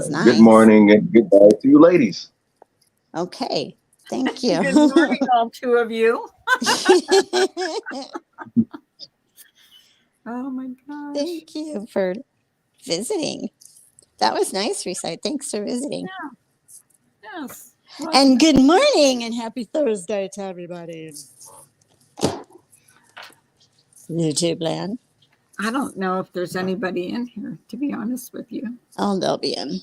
was Good nice. morning and goodbye to you ladies. Okay. Thank you. Good morning, all two of you. Oh my gosh. Thank you for visiting. That was nice, Recite. Thanks for visiting. Yes. Well, And good morning and happy Thursday to everybody in YouTube land. I don't know if there's anybody in here, to be honest with you. Oh, they'll be in.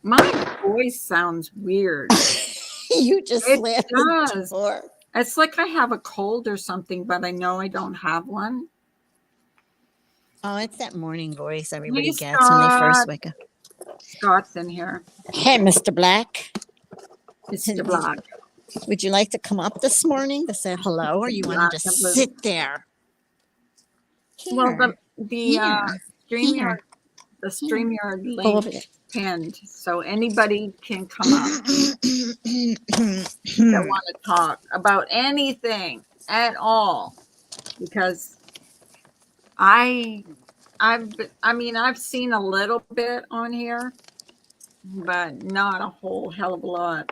My voice sounds weird. You just It slammed does. the door. It's like I have a cold or something, but I know I don't have one. Oh, it's that morning voice everybody Hey, gets when they first Scott. wake up. Scott's in here. Hey, Mr. Black. Mr. Black. Would you like to come up this morning to say hello, or you want to Black just and blue. sit there? Well, Here. the StreamYard, Here. the StreamYard Pull over link pinned, so anybody can come up that want to talk about anything at all, because I've seen a little bit on here, but not a whole hell of a lot.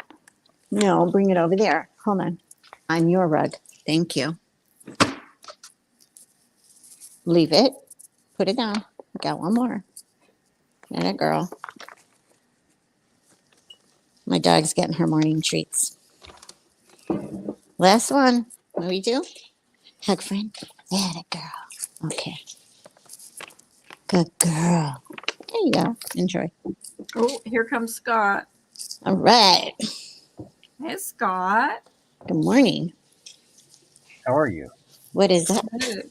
No, bring it over there. Hold on your rug. Thank you. Leave it. Put it down. I got one more. And a girl. My dog's getting her morning treats. Last one. What do we do? Hug friend. That a girl. Okay. Good girl. There you go. Enjoy. Oh, here comes Scott. All right. Hey, Scott. Good morning. How are you? What is that? Good.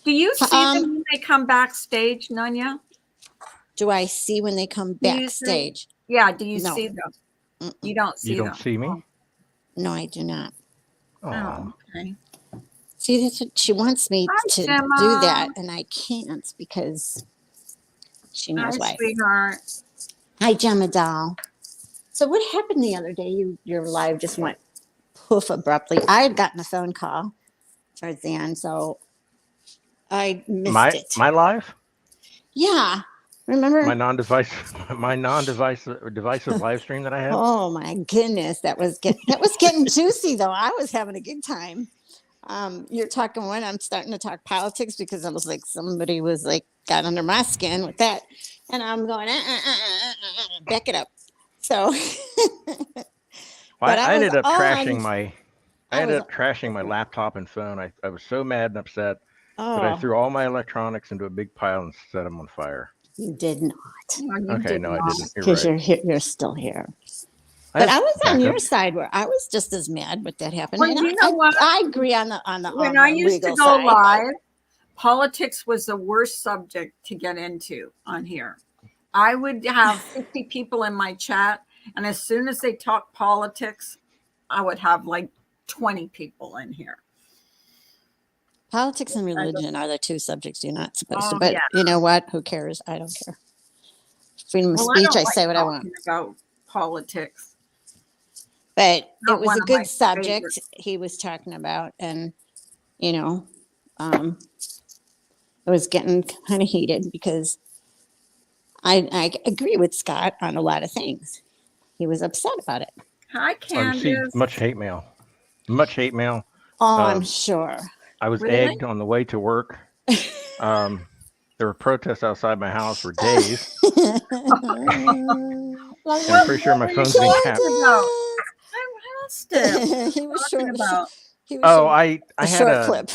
Do you see them when they come backstage, Nanya? Do I see when they come Do you backstage? Yeah, do you No. see them? Mm-mm. You don't see You them. don't see me? No, I do not. Oh, okay. See, that's what she wants me Hi, to Gemma. do that, and I can't because she knows Hi, why. sweetheart. Hi, Gemma doll. So what happened the other day? Your live just went poof abruptly. I had gotten a phone call towards the end, so I missed it. My live? Yeah, remember? My divisive live stream that I have? Oh my goodness, that was getting juicy though. I was having a good time. You're talking when I'm starting to talk politics because I was like somebody was like got under my skin with that, and I'm going back it up. So, Well, I ended up all trashing on- my laptop and phone. I was so mad and upset that I Oh, threw all my electronics into a big pile and set them on fire. you did not No, you Okay, did no, I not. didn't. You're because right. you're here. You're still here. I But have I was on your backups. side where I was just as mad with that happened. Well, And you know what? I agree on the When I used to legal go side. but- live, politics was the worst subject to get into on here. I would have 50 people in my chat, and as soon as they talk politics, I would have like 20 people in here. Politics and religion are the two subjects you're not supposed to. Oh, But yeah. you know what? Who cares? I don't care. Freedom of Well, speech. don't I like say what I talking want. about politics. But Not it was one a of my good subject favorites. he was talking about, and you know, it was getting kind of heated because I agree with Scott on a lot of things. He was upset about it. Hi, I received Candace. much hate mail. Much hate mail. Oh, I'm Um, sure. I was Really? egged on the way to work. There were protests outside my house for days. Well, And I'm pretty sure my what were you phone's been talking capped. about? I lost it. he was Talking short. about. He was Oh, short, I a had short clip.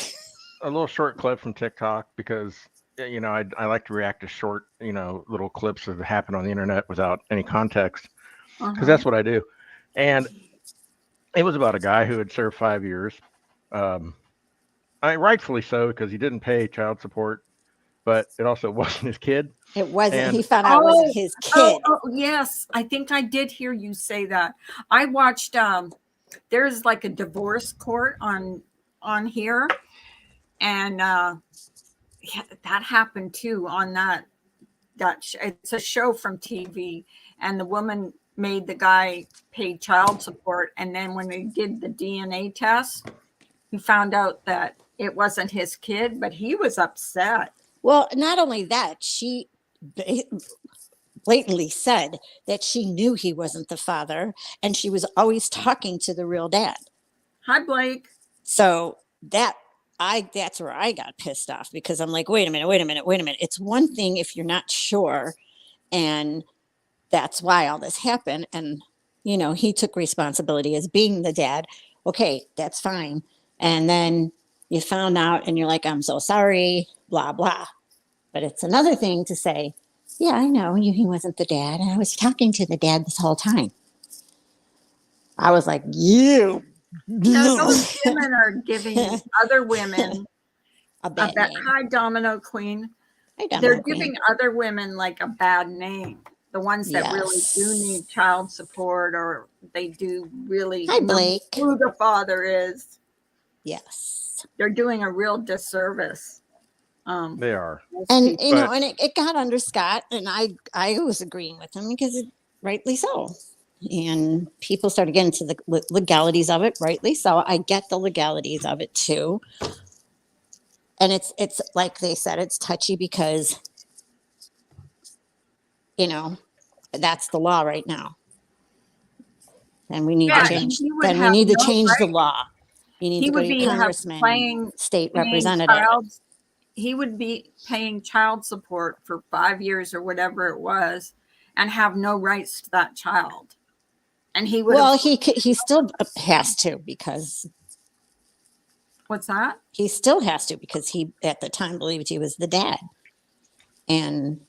a little short clip from TikTok because I like to react to short little clips that happen on the internet without any context because that's what I do. And it was about a guy who had served 5 years. Rightfully so because he didn't pay child support, but it also wasn't his kid. It wasn't. And He found out it wasn't his kid. Oh, yes. I think I did hear you say that. I watched there's like a divorce court on here, and yeah, that happened too on that it's a show from TV, and the woman made the guy pay child support, and then when they did the DNA test, he found out that it wasn't his kid, but he was upset. Well, not only that, she blatantly said that she knew he wasn't the father, and she was always talking to the real dad. Hi, Blake. So that's where I got pissed off, because I'm like, wait a minute. It's one thing if you're not sure, and that's why all this happened. And, he took responsibility as being the dad. Okay, that's fine. And then you found out and you're like, I'm so sorry, blah, blah. But it's another thing to say, yeah, I know he wasn't the dad. I was talking to the dad this whole time. I was like, No, those women are giving other women a bad name. Hi, Domino Queen. Hi, Domino They're Queen. giving other women like a bad name. The ones that really do need child support, or they do really Hi, Blake. know who the father is. Yes. They're doing a real disservice. They are. And, and it got under Scott, and I was agreeing with him because rightly so. And people started getting to the legalities of it, rightly so. I get the legalities of it too. And it's like they said, it's touchy because, that's the law right now. And we need to change. Then we need to change the law. You need to go to your congressman, state representative. He would be paying child support for 5 years or whatever it was, and have no rights to that child. And he would. Well, he still has to, because. What's that? He still has to, because he at the time believed he was the dad, and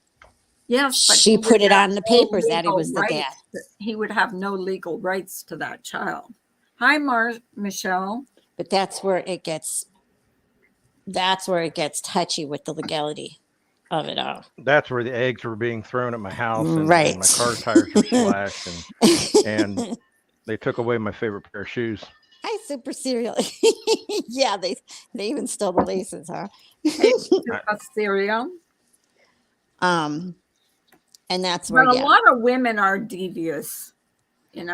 yes, but she put it on the papers that he was the dad. He would have no legal rights to that child. Hi, Michelle. But that's where it gets touchy with the legality of it all. That's where the eggs were being thrown at my house, and, right. And my car tires were slashed, and they took away my favorite pair of shoes. Hi, Super Cereal. Yeah, they even stole the laces, huh? Cereal. And that's where. But a lot of women are devious, And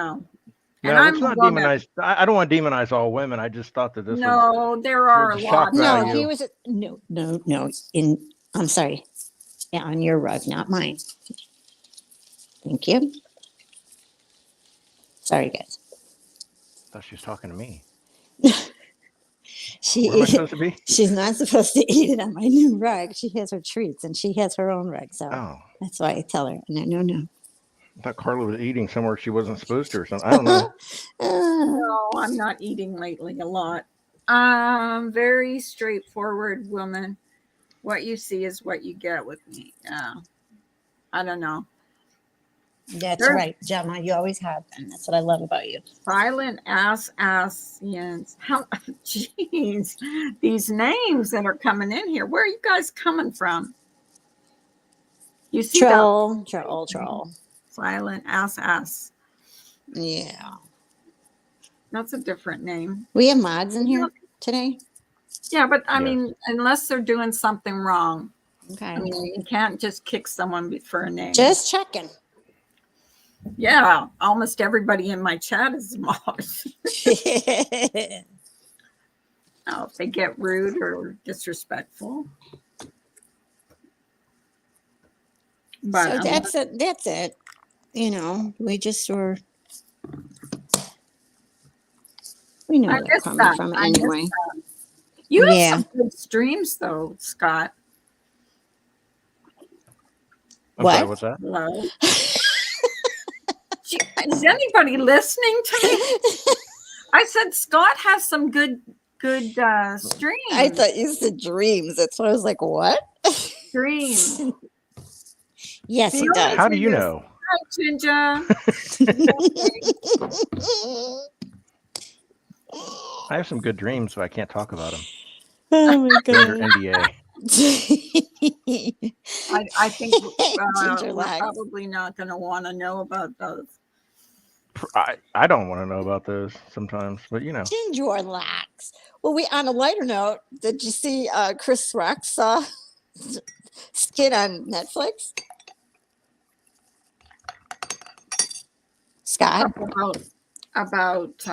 let's not demonize. I don't want to demonize all women. I just thought that this. No, there are a lot. No, he was no. I'm sorry. Yeah, on your rug, not mine. Thank you. Sorry, guys. I thought she was talking to me. Where am I supposed to be? She's not supposed to eat it on my new rug. She has her treats, and she has her own rug. So that's why I tell her, no. I thought Carla was eating somewhere she wasn't supposed to or something. I don't know. No, I'm not eating lately a lot. Very straightforward woman. What you see is what you get with me. I don't know. That's right, Gemma. You always have been. That's what I love about you. Silent Yes. How? Jeez, these names that are coming in here. Where are you guys coming from? You see Troll. Silent Ass. Yeah. That's a different name. We have mods in here today. Yeah, but I mean, unless they're doing something wrong. Okay. I mean, you can't just kick someone for a name. Just checking. Yeah, almost everybody in my chat is mod. Now, if they get rude or disrespectful. But so that's it. We just were. We know where they're coming from anyway. You have some good streams, though, Scott. Sorry, what's that? Hello. Is anybody listening to me? I said Scott has some good streams. I thought you said dreams. That's why I was like, what? Dreams. Yes, he does. How do you know? Hi, Ginger. I have some good dreams, but I can't talk about them. Oh my god. NDA. I think we're probably not going to want to know about those. I don't want to know about those sometimes, but Ginger locks. Well, on a lighter note, did you see Chris Rock's skit on Netflix? Scott? About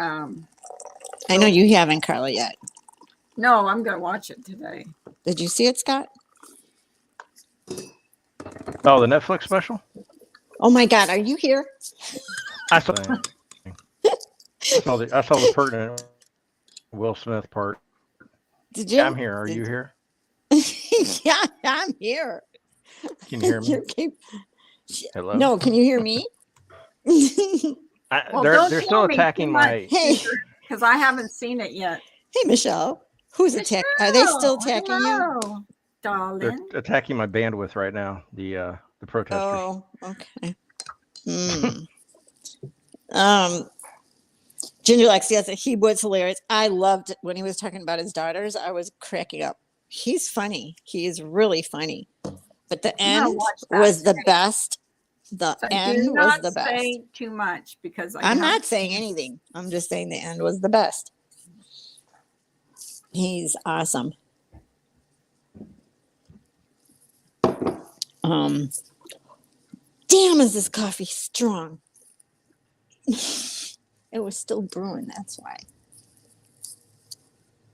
I know you haven't, Carla, yet. No, I'm going to watch it today. Did you see it, Scott? Oh, the Netflix special? Oh my God, are you here? I saw I saw the pertinent Will Smith part. Did Yeah, you? I'm here. Are you here? Yeah, I'm here. Can you hear me? You keep... Hello. No, can you hear me? Hey, Well, don't They're tell still me too attacking much my. because I haven't seen it yet. hey, Michelle. Who's attack? Are they still attacking you? Hello, They're darling. attacking my bandwidth right now. The protesters. Oh, okay. Hmm. Um, Ginger Lex, yes, he was hilarious. I loved when he was talking about his daughters. I was cracking up. He's funny. He is really funny. But the I'm gonna end watch that was the today. best. The So end do was not the best. say too much because I I'm have not saying anything. I'm just saying the end was the best. He's awesome. Um, damn, is this coffee strong? It was still brewing. That's why.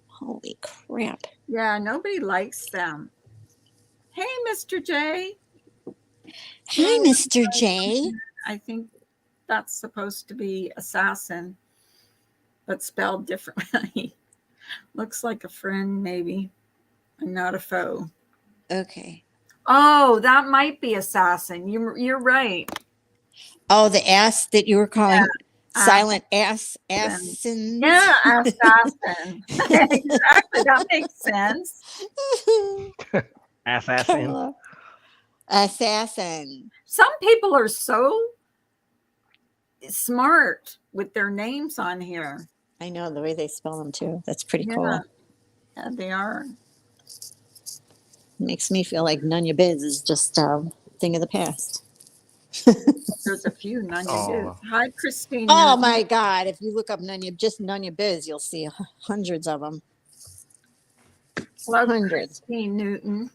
Holy crap! Yeah, nobody likes them. Hey, Mr. J. Hi, Mr. J. I think that's supposed to be assassin, but spelled differently. Looks like a friend, maybe, and not a foe. Okay. Oh, that might be assassin. You're right. Oh, the ass that you were calling silent Assassin. assassin. Yeah, assassin. Exactly. That makes sense. Assassin. Carla. Assassin. Some people are so smart with their names on here. I know the way they spell them too. That's pretty cool. Yeah, they are. Makes me feel like none your biz is just a thing of the past. There's a few Nunya Oh. Biz. Hi, Christine. Oh Newton. my God. If you look up just Nunya Biz, you'll see hundreds of them. Hello, Hundreds. Christine Newton.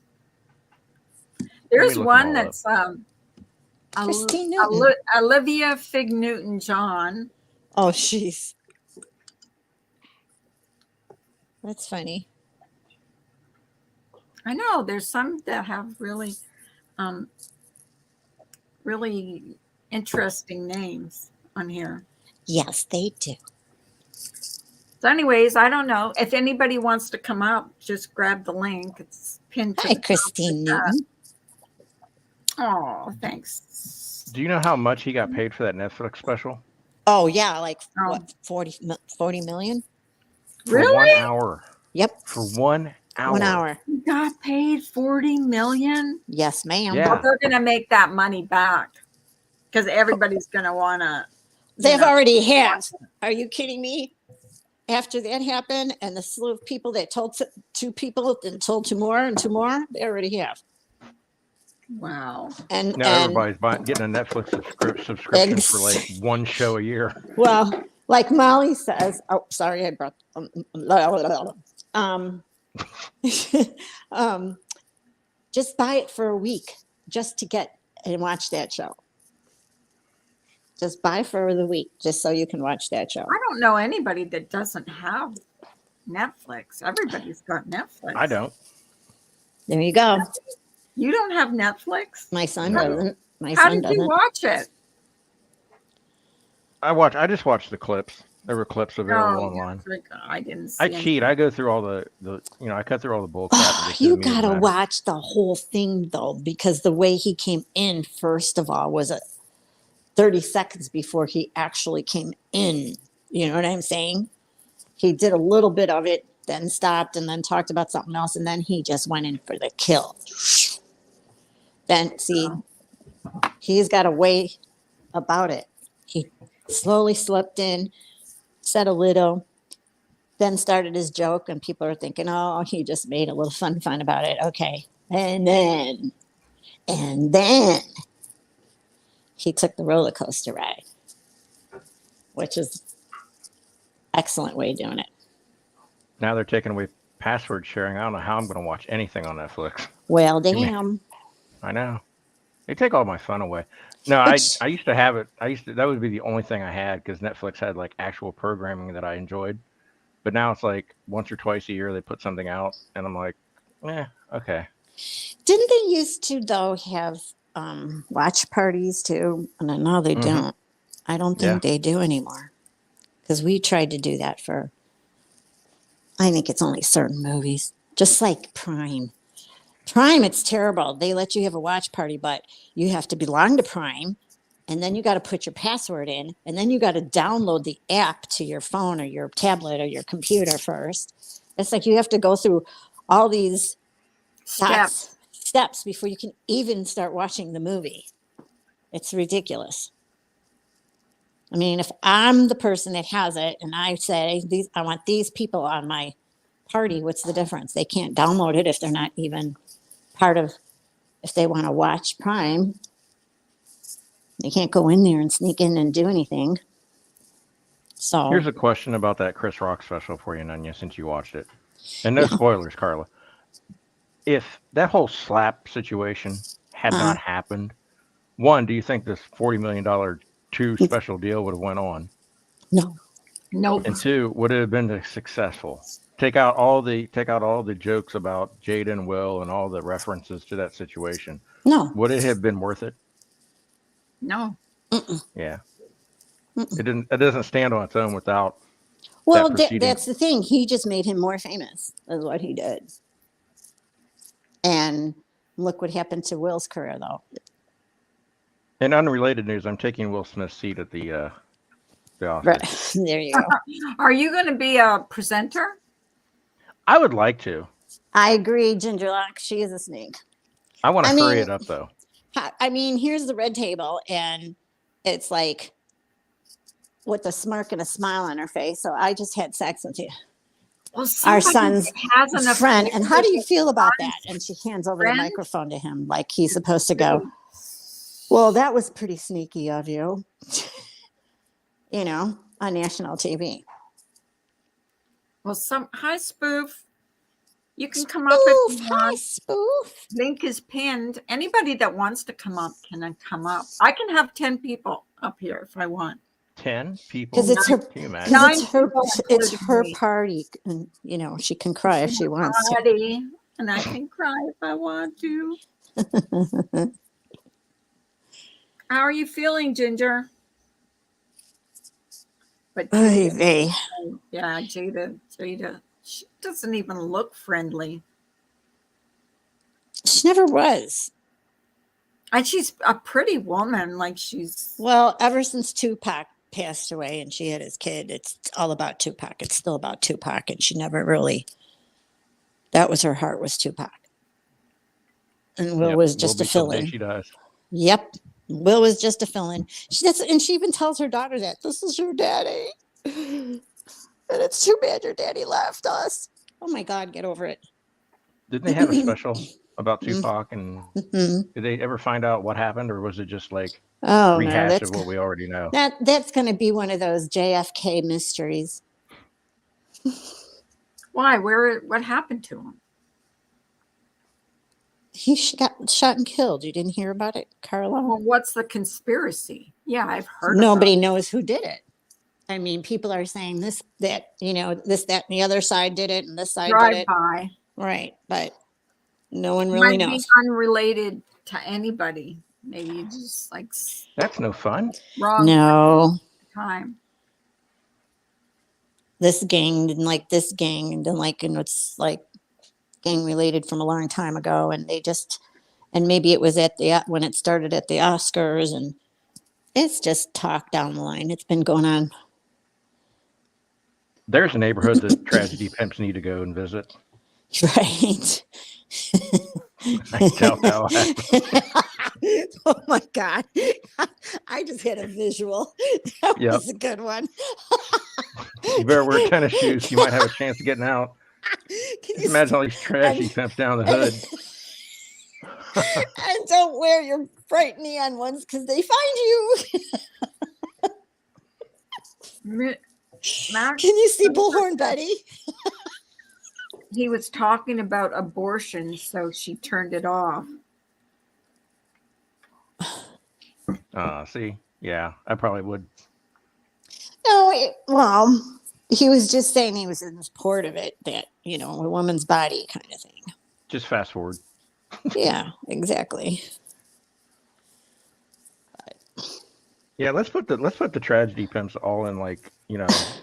Let me There's look one them all that's Christine Newton. Olivia Fig Newton John. Oh, jeez. That's funny. I know there's some that have really, really interesting names on here. Yes, they do. So, anyways, I don't know if anybody wants to come up. Just grab the link. It's pinned to Hi, the top Christine of the chat. Newton. Oh, thanks. Do you know how much he got paid for that Netflix special? Oh, yeah. Like Oh. what? 40 million? For Really? 1 hour. Yep. For 1 hour. 1 hour. You got paid $40 million. Yes, ma'am. Yeah. Well, they're gonna make that money back because everybody's gonna wanna. They've already have. Are you kidding me? After that happened, and the slew of people that told two people and told two more, they already have. Wow. And Oh. Now everybody's getting a Netflix subscription for like one show a year. well, like Molly says. Oh, sorry, I brought. Just buy it for a week, just to get and watch that show. Just buy for the week, just so you can watch that show. I don't know anybody that doesn't have Netflix. Everybody's got Netflix. I don't. There you go. You don't have Netflix? My son doesn't. My How son did you doesn't. watch it? I just watched the clips. There were clips available online. I didn't see I any. cheat. I go through all the I cut through all the bull crap. and Oh, get to the you meat of the gotta matter. watch the whole thing though, because the way he came in, first of all, was 30 seconds before he actually came in. You know what I'm saying? He did a little bit of it, then stopped, and then talked about something else, and then he just went in for the kill. Then see, he's got a way about it. He slowly slipped in, said a little, then started his joke, and people are thinking, oh, he just made a little fun about it. Okay. And then he took the roller coaster ride, which is excellent way of doing it. Now they're taking away password sharing. I don't know how I'm going to watch anything on Netflix. Well, damn. I know. They take all my fun away. No, I used to have it. That would be the only thing I had because Netflix had like actual programming that I enjoyed. But now it's like once or twice a year they put something out and I'm like, okay. Didn't they used to though have watch parties too, and I know they Mhm. don't. I don't Yeah. think they do anymore because we tried to do that for. I think it's only certain movies, just like Prime. Prime, it's terrible. They let you have a watch party, but you have to belong to Prime, and then you got to put your password in, and then you got to download the app to your phone or your tablet or your computer first. It's like you have to go through all these Steps. steps before you can even start watching the movie. It's ridiculous. I mean, if I'm the person that has it and I say these, I want these people on my party, what's the difference? They can't download it if they're not even part of, if they want to watch Prime, they can't go in there and sneak in and do anything. So, Here's a question about that Chris Rock special for you, Nunya, since you watched it. And no yeah. spoilers, Carla. If that whole slap situation had Uh, not happened, one, do you think this $40 million two special deal would have went on? no, Nope. And two, would it have been successful? Take out all the jokes about Jada and Will and all the references to that situation. no. Would it have been worth it? No. Mm-mm. Yeah. Mm-mm. It didn't. It doesn't stand on its own without Well, that proceeding. that's the thing. He just made him more famous, is what he did. And look what happened to Will's career, though. In unrelated news, I'm taking Will Smith's seat at the Oscars. Right. There you go. Are you going to be a presenter? I would like to. I agree, Ginger Lock. She is a snake. I want to I hurry mean, it up though. Here's the red table, and it's like with a smirk and a smile on her face. So I just had sex with you, Well, our somebody son's has an friend. affair And how do you with feel about a that? And she hands over the friend? microphone to him like he's supposed to go, well, that was pretty sneaky of you, you know, on national TV. Well, hi, Spoof. You can come up if Spoof, you hi, want. Spoof. Link is pinned. Anybody that wants to come up can come up. I can have 10 people up here if I want. 10 people. Because it's her, Can you imagine? because it's her me. party, and you know she can cry if she wants to. Party, and I can cry if I want to. How are you feeling, Ginger? But Oy vey. yeah, Jada, she doesn't even look friendly. She never was. And she's a pretty woman. Like she's Well, ever since Tupac passed away and she had his kid, it's all about Tupac. It's still about Tupac, and she never really. That was her heart, was Tupac, and Will was just a fill-in. She does. Yep, Will was just a fill-in. And she even tells her daughter that this is your daddy, and it's too bad your daddy left us. Oh my God, get over it. Didn't they have a special about Tupac? And Mm-hmm. did they ever find out what happened, or was it just like Oh rehash no, of what we already know? that's going to be one of those JFK mysteries. why? What happened to him? He got shot and killed. You didn't hear about it, Carla? Well, what's the conspiracy? Yeah, I've heard. Nobody knows who did it. I mean, people are saying this, that, you know, this, that, and the other side did it, and this side did it. Drive-by. Right, but no one really Might knows. be unrelated to anybody. Maybe you just like That's no fun. wrong No, time. this gang didn't like this gang, and didn't like, and it's like gang related from a long time ago, and they just, and maybe it was at the when it started at the Oscars, and it's just talk down the line. It's been going on. There's a neighborhood that tragedy pimps need to go and visit. Right. I doubt that'll happen. Oh my God. I just had a visual. That was a good one. You better wear tennis shoes. You might have a chance of getting out. Can Just imagine all these tragedy pimps down the hood. And don't wear your bright neon ones because they find you. Max, Can you see Bullhorn Betty? he was talking about abortion, so she turned it off. See, yeah, I probably would. No, well, he was just saying he was in support of it, that, you know, a woman's body kind of thing. Just fast forward. Yeah, exactly. Yeah, let's put the tragedy pimps all in like,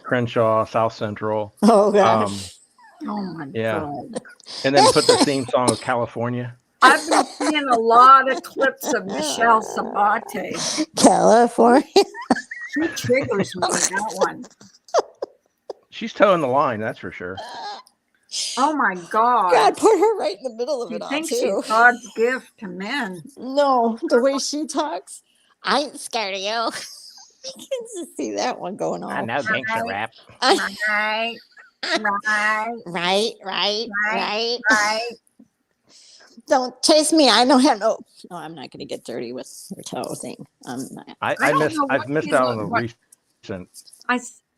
Crenshaw, South Central. Oh gosh. Um, Oh my yeah. God. And then put the theme song of California. I've been seeing a lot of clips of Michelle Sabate. California. She triggers me, that one. She's towing the line, that's for sure. Oh my God. God put her right in the middle of She it all thinks too. she's God's gift to men. No, the way she talks, I ain't scared of you. I can just see that one going I on. know gangster rap. Right, right, Right, right, right. right. Don't chase me. I don't have no. No, I'm not going to get dirty with her toe thing. I'm not. I don't know what I've missed she's out on the what recent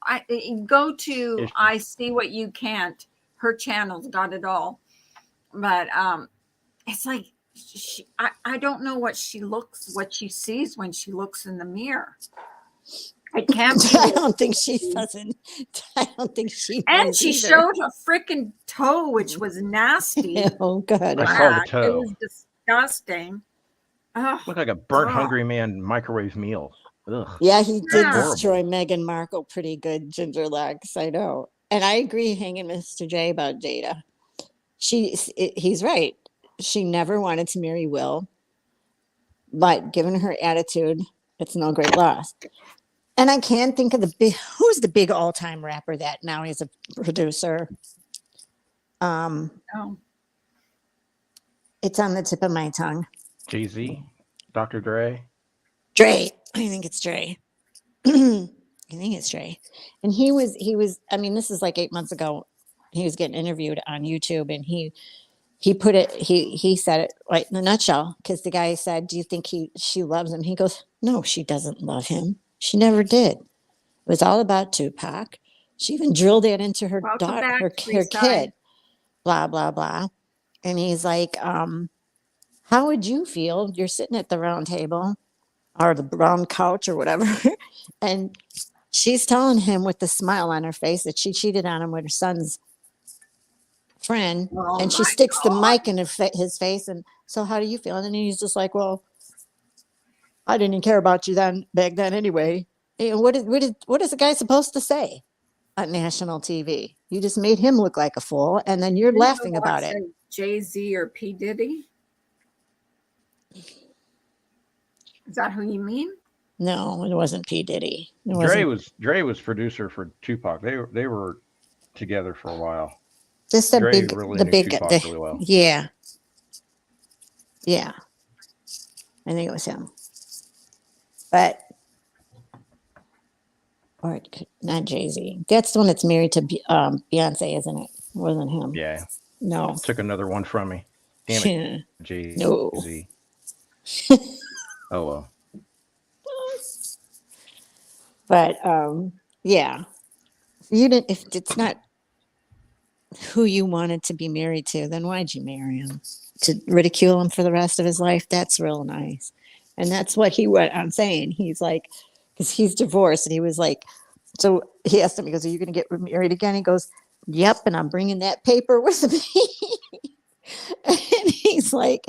I go to issues. I see what you can't. Her channel's got it all. But it's like I don't know what she sees when she looks in the mirror. It can't be. I don't think she doesn't. I don't think she. And knows she either. showed a freaking toe, which was nasty. Oh God. I saw the It toe. was disgusting. Ugh. Looked like a burnt Ugh. hungry man microwave meal. Ugh. Yeah, he did Yeah. destroy Meghan Markle pretty good, Ginger Legs. I know, and I agree, hanging Mr. J about Jada. He's right. She never wanted to marry Will, but given her attitude, it's no great loss. And I can't think of who's the big all-time rapper that now he's a producer. Oh. It's on the tip of my tongue. Jay-Z, Dr. Dre. Dre. I think it's Dre. I think it's Dre. And he was, I mean, this is like 8 months ago. He was getting interviewed on YouTube and he said it right in a nutshell because the guy said, do you think she loves him? He goes, no, she doesn't love him. She never did. It was all about Tupac. She even drilled it into her Welcome daughter, back, her Freestyle. kid, blah, blah, blah. And he's like, how would you feel? You're sitting at the round table or the round couch or whatever. And she's telling him with a smile on her face that she cheated on him with her son's friend. Oh And she my sticks the God. mic in his face. And so how do you feel? And he's just like, well, I didn't even care about you back then anyway. You know, what is the guy supposed to say on national TV? You just made him look like a fool, and then you're laughing about it. Jay-Z or P. Diddy? Is that who you mean? No, it wasn't P. Diddy. It Dre was producer for Tupac. They were together for a while. just Dre really knew Tupac really well. Yeah. I think it was him, but or not Jay-Z. That's the one that's married to Beyonce, isn't it? It wasn't him. Yeah. No. Took another one from me. Damn it, Jay-Z. No. Oh well. But yeah, if it's not who you wanted to be married to, then why'd you marry him? To ridicule him for the rest of his life? That's real nice. And that's what he went on saying. He's like, because he's divorced, and he was like, so he asked him, he goes, are you going to get married again? He goes, yep, and I'm bringing that paper with me. And he's like,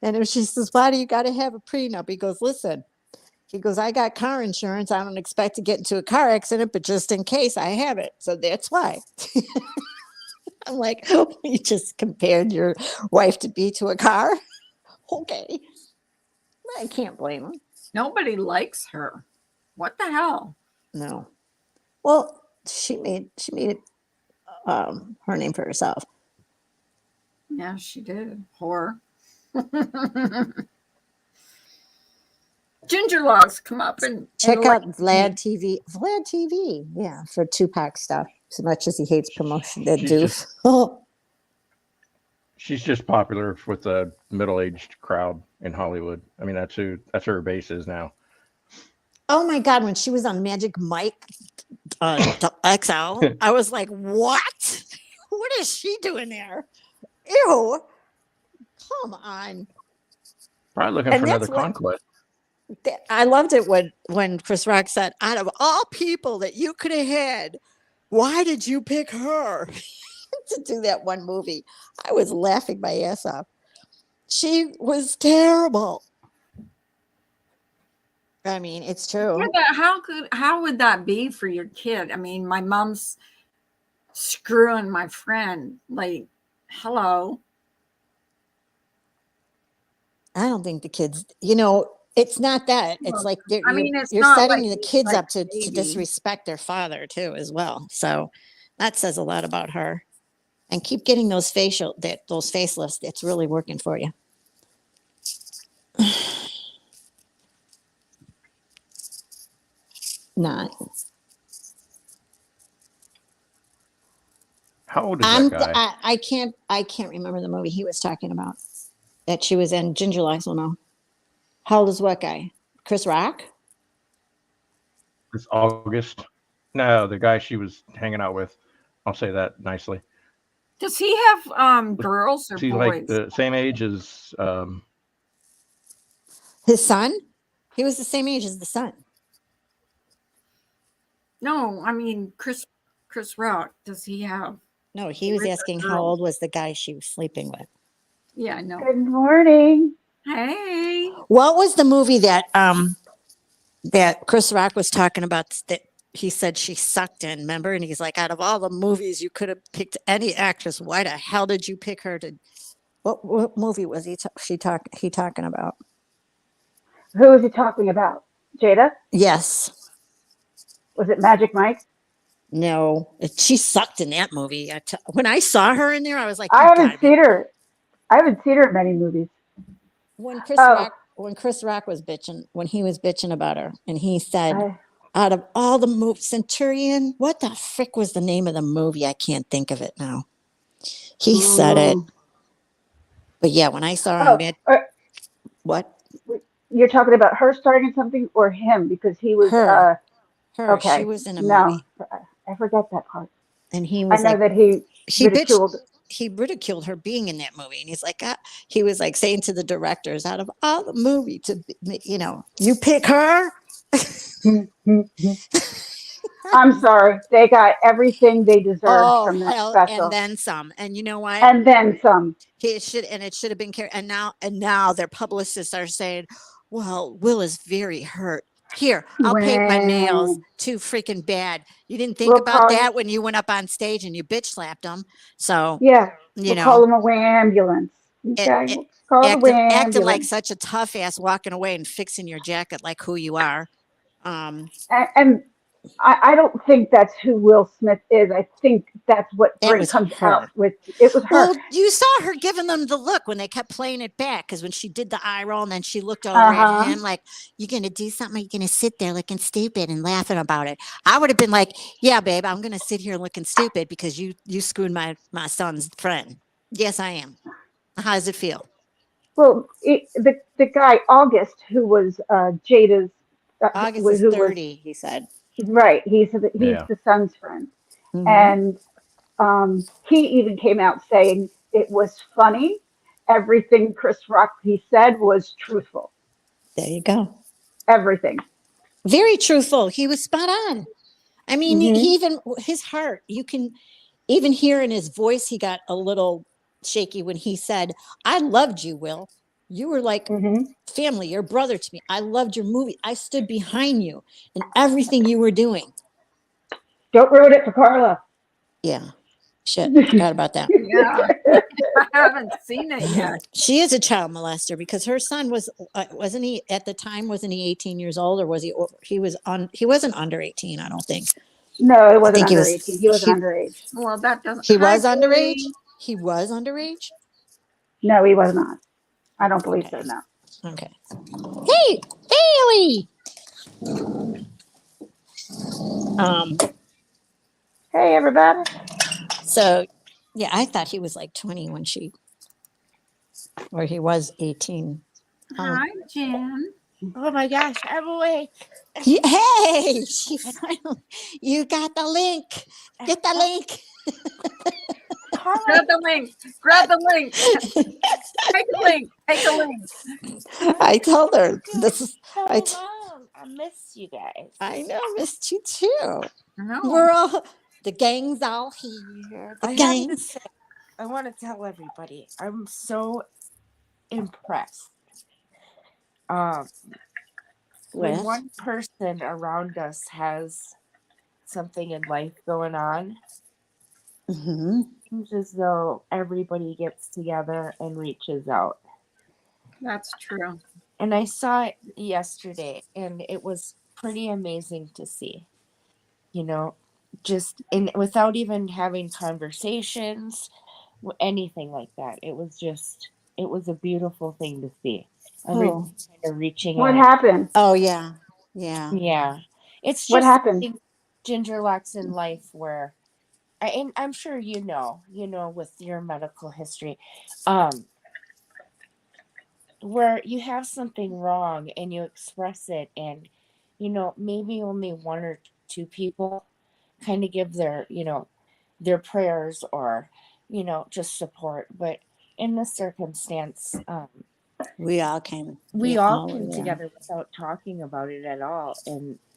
and if she says, why do you got to have a prenup? He goes, listen, he goes, I got car insurance. I don't expect to get into a car accident, but just in case I have it. So that's why. I'm like, oh, you just compared your wife to be to a car? Okay. I can't blame him. Nobody likes her. What the hell? No. Well, she made her name for herself. Yeah, she did. Whore. Ginger Logs, come up and Check out like Vlad TV. Vlad TV, yeah, for Tupac stuff. As much as he hates promotion, that dude. She's just popular with the middle-aged crowd in Hollywood. I mean, that's who her base is now. Oh my God, when she was on Magic Mike XL, I was like, what? What is she doing there? Ew. Come on. Probably looking for another conquest. I loved it when Chris Rock said, out of all people that you could have had, why did you pick her to do that one movie? I was laughing my ass off. She was terrible. I mean, it's Yeah, true. but how would that be for your kid? I mean, my mom's screwing my friend. Like, hello. I don't think the kids, it's not that. It's Well, like I mean, it's you're not setting like the he's kids like up to baby. disrespect their father too, as well. So that says a lot about her. And keep getting those those facelifts. It's really working for you. Not. How old is that guy? I can't remember the movie he was talking about that she was in. Ginger Lies will know. How old is what guy? Chris Rock? This August? No, the guy she was hanging out with. I'll say that nicely. Does he have girls or Is he like boys? the same age as His son? He was the same age as the son. No, I mean Chris Rock. Does he have No, he was boys asking or how girls? old was the guy she was sleeping with. Yeah, I know. Good morning. Hey. What was the movie that Chris Rock was talking about that he said she sucked in, remember? And he's like, out of all the movies you could have picked any actress, why the hell did you pick her to what movie was he talking about? Who is he talking about? Jada? Yes. Was it Magic Mike? No. She sucked in that movie. When I saw her in there, I was like, I you gotta haven't be seen her. I haven't seen her in many movies. when Chris Oh, Rock when Chris Rock was bitching, when he was bitching about her, and he said, I, out of all the movies, Centurion, what the frick was the name of the movie? I can't think of it now. He said it. mm, But yeah, when I saw her in oh, what? you're talking about her starting in something or him because he was, Her. Her. She okay. was in a No, movie. I forget that part. And he I was know like, that he she bitched. ridiculed. He ridiculed her being in that movie. And he's like, he was like saying to the directors, out of all the movie you pick her. I'm sorry. They got everything they deserved Oh from that hell, and special. then some. And you know what? And then some. It should have been carried. And now their publicists are saying, well, Will is very hurt. Here, I'll paint my nails When too freaking bad. You didn't think we'll about call, that when you went up on stage and you bitch slapped him. So, yeah, you we'll call know, them a ambulance. it, Okay, it we'll call the acting like ambulance. such a tough ass, walking away and fixing your jacket like who you are. And I don't think that's who Will Smith is. I think that's what That bring was comes out her. with it was her. Well, you saw her giving them the look when they kept playing it back. Because when she did the eye roll and then she looked over Uh at huh. him like, "You gonna do something? Or you gonna sit there looking stupid and laughing about it?" I would have been like, "Yeah, babe, I'm gonna sit here looking stupid because you screwed my son's friend." Yes, I am. How does it feel? Well, the guy August who was Jada's August is who was 30, he said. right. He's yeah. the son's friend, Mm-hmm. and he even came out saying it was funny. Everything Chris Rock he said was truthful. There you go. Everything. Very truthful. He was spot on. I mean, he Hmm. even his heart, you can even hear in his voice, he got a little shaky when he said, I loved you, Will. You were like Hmm. family, your brother to me. I loved your movie. I stood behind you and everything you were doing. Don't ruin it for Carla. Yeah. Shit. Forgot about that. Yeah. I haven't seen it yet. She is a child molester because her son wasn't he at the time, wasn't he 18 years old or was he wasn't under 18, I don't think. No, it I wasn't think under 18. He wasn't underage. Well, that doesn't. he Hi, was underage. Julie. He was underage. No, he was not. I don't believe Okay. so, no. Okay. Hey, Bailey. Um, Hey, everybody. so yeah, I thought he was like 20 or he was 18. Hi, Jen. Oh my gosh, I'm awake. Hey, you got the link. Get the link. Carla, Grab the link. Grab the link. Take the link. Take the link. I told her this is. so I, t- long. I missed you guys. I know, missed you too. No. We're all the gang's all here. The I have to gangs. say, I want to tell everybody, I'm so impressed. Um, when With one person around us has something in life going on, hmm it seems as though everybody gets together and reaches out. That's true. And I saw it yesterday, and it was pretty amazing to see. You know, just in without even having conversations, anything like that. It was a beautiful thing to see. Everybody who? kind of reaching What out. happened? Oh yeah, yeah. Yeah, it's What just happened? Ginger locks in life where, and I'm sure you know, with your medical history, um, where you have something wrong and you express it, and you know maybe only one or two people kind of give their their prayers or just support, but in this circumstance, We we all all were came there. together without talking about it at all,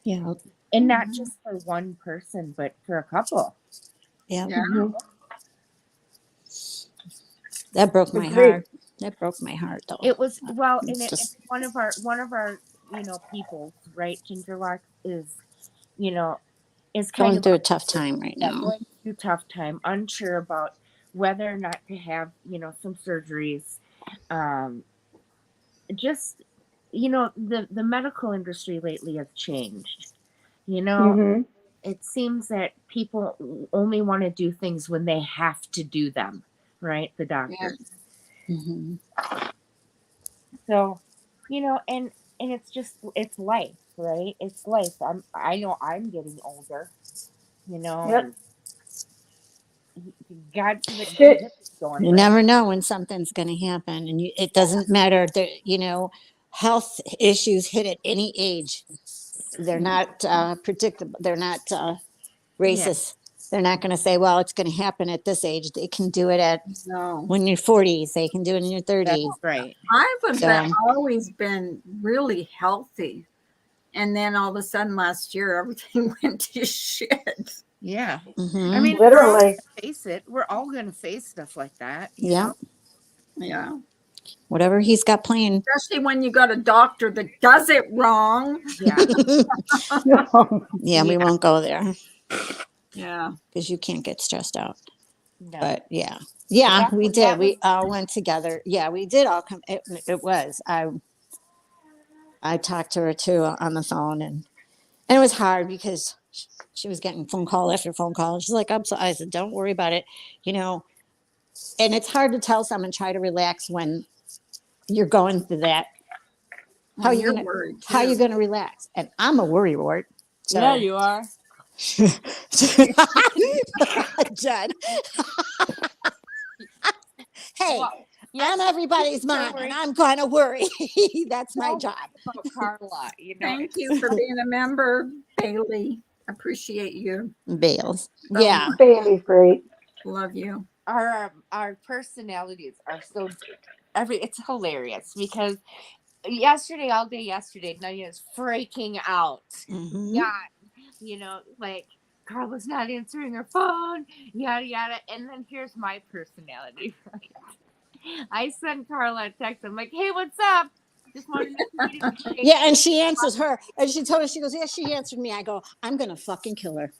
Yeah, and not just for one person but for a couple. yeah. Yeah. Hmm. That broke my Agreed. heart. That broke my heart, though. It was well, and It's it's just one of our people, right? Gingerlocks is you know is kind going of through a tough time right now. going through a tough time, unsure about whether or not to have some surgeries. Um, just the medical industry lately has changed. You know, Hmm. it seems that people only want to do things when they have to do them, right? The Yeah. doctors. Hmm So, and it's just it's life, right? It's life. I know I'm getting older, Yep. and God forbid Shit. going You through it. never know when something's going to happen, and it doesn't matter. Health issues hit at any age. They're not predictable. They're not Yeah, racist. They're not going to say, "Well, it's going to happen at this age." They can do it at No. when you're 40s. They can do it in your that's 30s. right. So Always been really healthy. And then all of a sudden last year, everything went to shit. Yeah. I hmm mean, we're all Literally. gonna face it. We're all gonna face stuff like that, yeah, Yeah. whatever he's got planned. Especially when you got a doctor that does it wrong. Yeah. Yeah, we Yeah. won't go there Yeah. because you can't get stressed out. No. But yeah, we did. That was We all went together. Yeah, we did all come. It was. I talked to her too on the phone, and it was hard because she was getting phone call after phone call. She's like, "I'm so." I said, "Don't worry about it," you know. And it's hard to tell someone try to relax when you're going through that. How Well, you you're gonna worried How you too. gonna relax? And I'm a worry wart. Yeah, So you are. Judd, hey, Well, I'm everybody's don't mom, and worry. I'm gonna worry. That's my Don't job. worry about Carla. Thank you for being a member, Bailey. Appreciate you. Bales. So Yeah. much. Bailey's great. Love you. Our personalities are so it's hilarious because yesterday, all day yesterday, Nadia is freaking out. hmm Yeah, like Carla's not answering her phone, yada yada. And then here's my personality. I send Carla a text. I'm like, "Hey, what's up? Just wanted to see you today." Yeah, and she answers her, and she told her, she goes, "Yeah, she answered me." I go, "I'm gonna fucking kill her."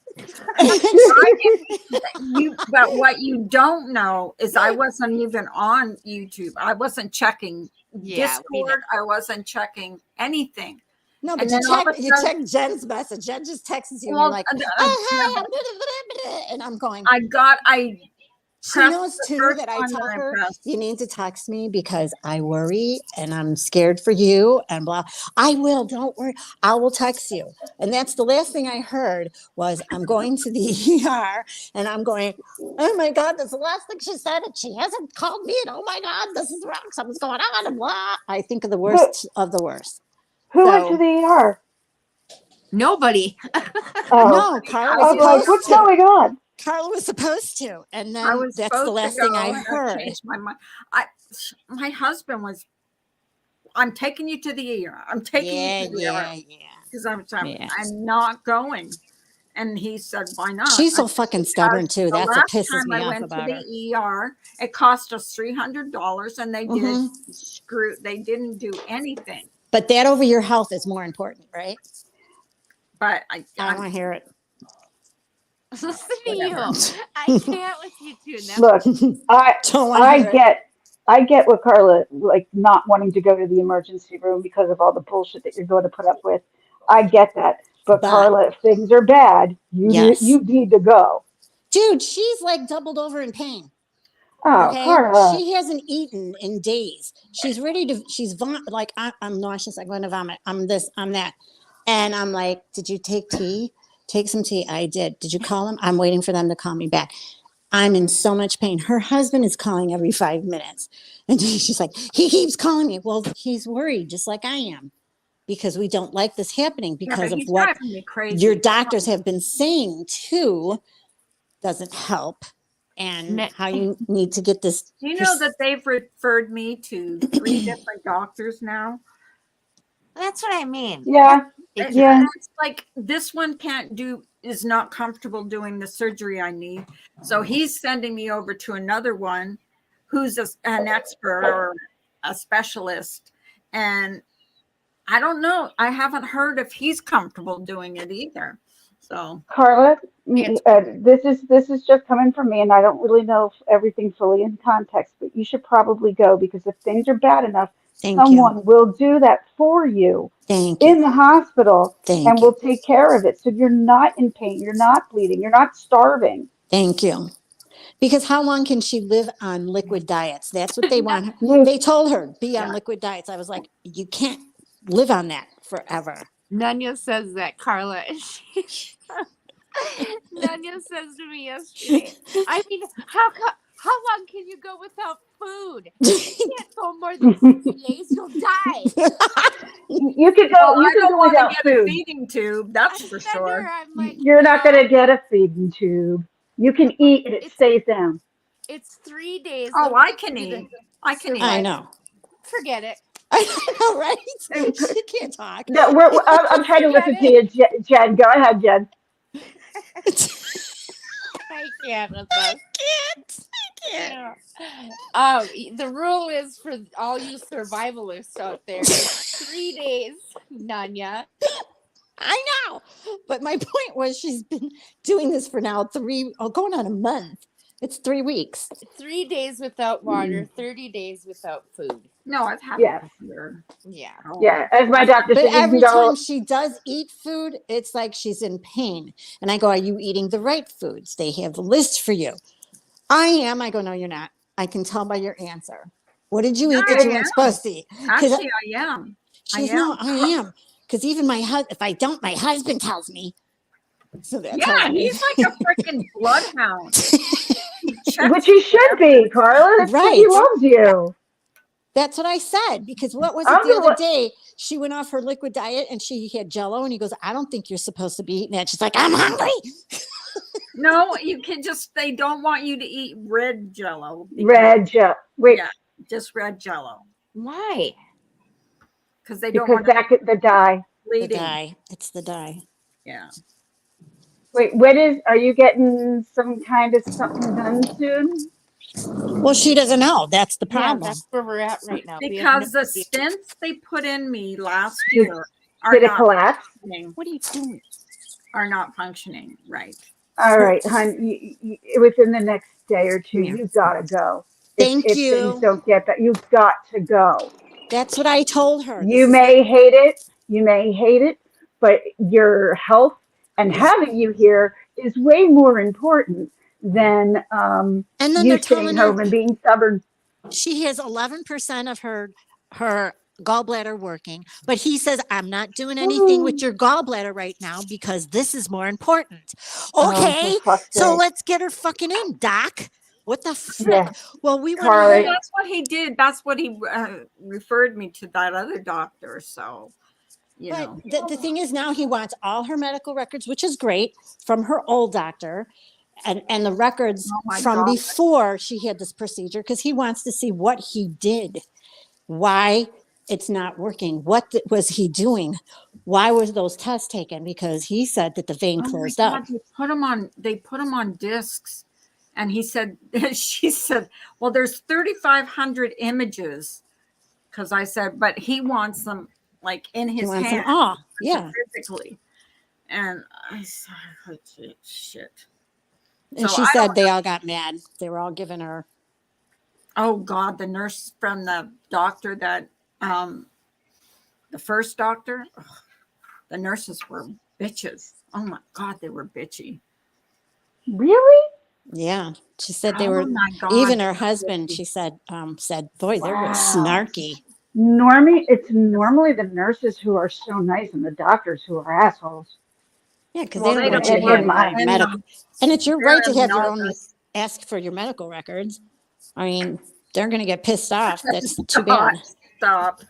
But what you don't know is I wasn't even on YouTube. I wasn't checking Yeah, we know. Discord. I wasn't checking anything. No, but And then all of a you sudden, check Jen's message. Jen just texts you, and you're well, like, yeah, "Oh hi," but and I'm going. I She pressed knows the too first that I one tell and I her pressed. you need to text me because I worry and I'm scared for you and blah. I will. Don't worry. I will text you. And that's the last thing I heard was I'm going to the ER and I'm going. Oh my God, that's the last thing she said. And she hasn't called me. And oh my God, this is wrong. Something's going on. And blah. I think of the who, worst of the worst. who went to So the ER? Nobody. Oh, no, Carla I was I was did. like, supposed what's to. going on? Carla was supposed to. And I then was that's the supposed to last thing I go, and I heard. changed my mind. My husband was. I'm taking you to the ER. I'm taking you to the ER Yeah. because Yeah. I'm not going. And he said, "Why not?" She's I so said, fucking "Because stubborn too. the That's what last pisses time I me off went to about her. the ER, it cost us $300, and they hmm didn't do anything." But that over your health is more important, right? But I don't want to hear it. Listen to Whatever. you. I can't with you two. And that's Look, Don't want to hear it. I get what Carla, like, not wanting to go to the emergency room because of all the bullshit that you're going to put up with. I get that. But But Carla, if things are bad, yes, you need to go. dude, she's like doubled over in pain. Oh, Okay, Carla. she hasn't eaten in days. She's ready to. Like I'm nauseous. I'm going to vomit. I'm this. I'm that. And I'm like, did you take tea? Take some tea. I did. Did you call them? I'm waiting for them to call me back. I'm in so much pain. Her husband is calling every 5 minutes, and she's like, he keeps calling me. Well, he's worried, just like I am, because we don't like this happening Yeah, because but of he's what driving me crazy. your doctors have been saying too. Doesn't help. And Ne- how you need to get this. Do you know that they've referred me to 3 different doctors now? That's what I mean. Yeah. Yeah. It's like this one is not comfortable doing the surgery I need. So he's sending me over to another one who's an expert or a specialist. And I don't know. I haven't heard if he's comfortable doing it either. So Carla, It's- this is just coming from me, and I don't really know if everything fully in context, but you should probably go because if things are bad enough, Thank someone will do that for you Thank in you. the hospital Thank and you. will take care of it. So you're not in pain, you're not bleeding, you're not starving. Thank you. Because how long can she live on liquid diets? That's what they want. You, They told her, be on Yeah. liquid diets. I was like, you can't live on that forever. Nanya says that, Carla. Nanya says to me yesterday, I mean, how long can you go without food? You can't go more than 3 days, you'll die. you could well, go. You I could don't go want to without get a food. feeding tube, that's I for said to sure. her, I'm like, You're not no, going to get a feeding tube. You can eat and it It's- stays down. it's 3 days. Oh, They'll I give can you the eat. I can eat. I survival. know. Forget it. I know, right? She can't talk. No, I'm trying to listen Forget to you, Jen. Go ahead, Jen. I can't with this. Can't. Yeah. The rule is for all you survivalists out there, it's 3 days, Nanya. I know. But my point was she's been doing this for now going on a month. It's 3 weeks. 3 days without water, 30 days without food. No, I've had Yes. it here. Yeah. Oh. Yeah, as my doctor But said, you can every go. time she does eat food, it's like she's in pain. And I go, are you eating the right foods? They have a list for you. I am. I go, no, you're not. I can tell by your answer. What did you eat that you weren't supposed to eat? 'Cause Actually, I am. she goes, no, I am. Because even if I don't, my husband tells me. So that's how Yeah, I he's like a freaking bloodhound. Which he should be, Carla. That's right. He loves you. That's what I said. Because what was I'm it the gonna other let- day? She went off her liquid diet and she had Jello, and he goes, I don't think you're supposed to be eating that. She's like, I'm hungry. No, you can they don't want you to eat red Jello. Red Jello. Wait, Yeah, just red Jello. Why? Because they don't because want the dye. The bleeding. dye. It's the dye. Yeah. Wait, are you getting some kind of something done soon? Well, she doesn't know. That's the Yeah, problem. that's where we're at right now. Because the stents they put in me last Did- year are Did it not collapse? functioning. What are you doing? Are not functioning right. All right, hon. Within the next day or two, Yeah. you gotta go. Thank if you. things don't get better, you've got to go. That's what I told her. You may hate it, but your health and having you here is way more important than And then you they're staying telling home her and being stubborn. she has 11% of her gallbladder working, but he says, I'm not doing anything with your gallbladder right now because this is more important. Okay, for fuck's so sake. let's get her fucking in, doc. What the frick? Yeah. Well, we went Carly. ahead. Well, that's what he did. That's what he referred me to that other doctor. So, you know. But the thing is, now he wants all her medical records, which is great, from her old doctor, and the records Oh my from God. before she had this procedure, because he wants to see what he did, why it's not working, what was he doing, why was those tests taken? Because he said that the vein Oh my closed God, up. they put him on discs, and he said, she said, well, there's 3,500 images, because I said, but he wants them like in He his wants hand, them all. Yeah. physically. And I said, shit. And So she I said don't. they all got mad. They were all giving her. Oh God, the nurse from the doctor that, the first doctor, ugh, the nurses were bitches. Oh my God, they were bitchy. Really? Yeah. She said they Oh were, my God. even her husband, she said, boy, they're real Wow. snarky. It's normally the nurses who are so nice and the doctors who are assholes. Yeah, because they Well, don't they want don't you to look have In your my own medical. any And it's your right to very have your own, nervous. ask for your medical records. I mean, they're going to get pissed off. That's too God, bad. stop.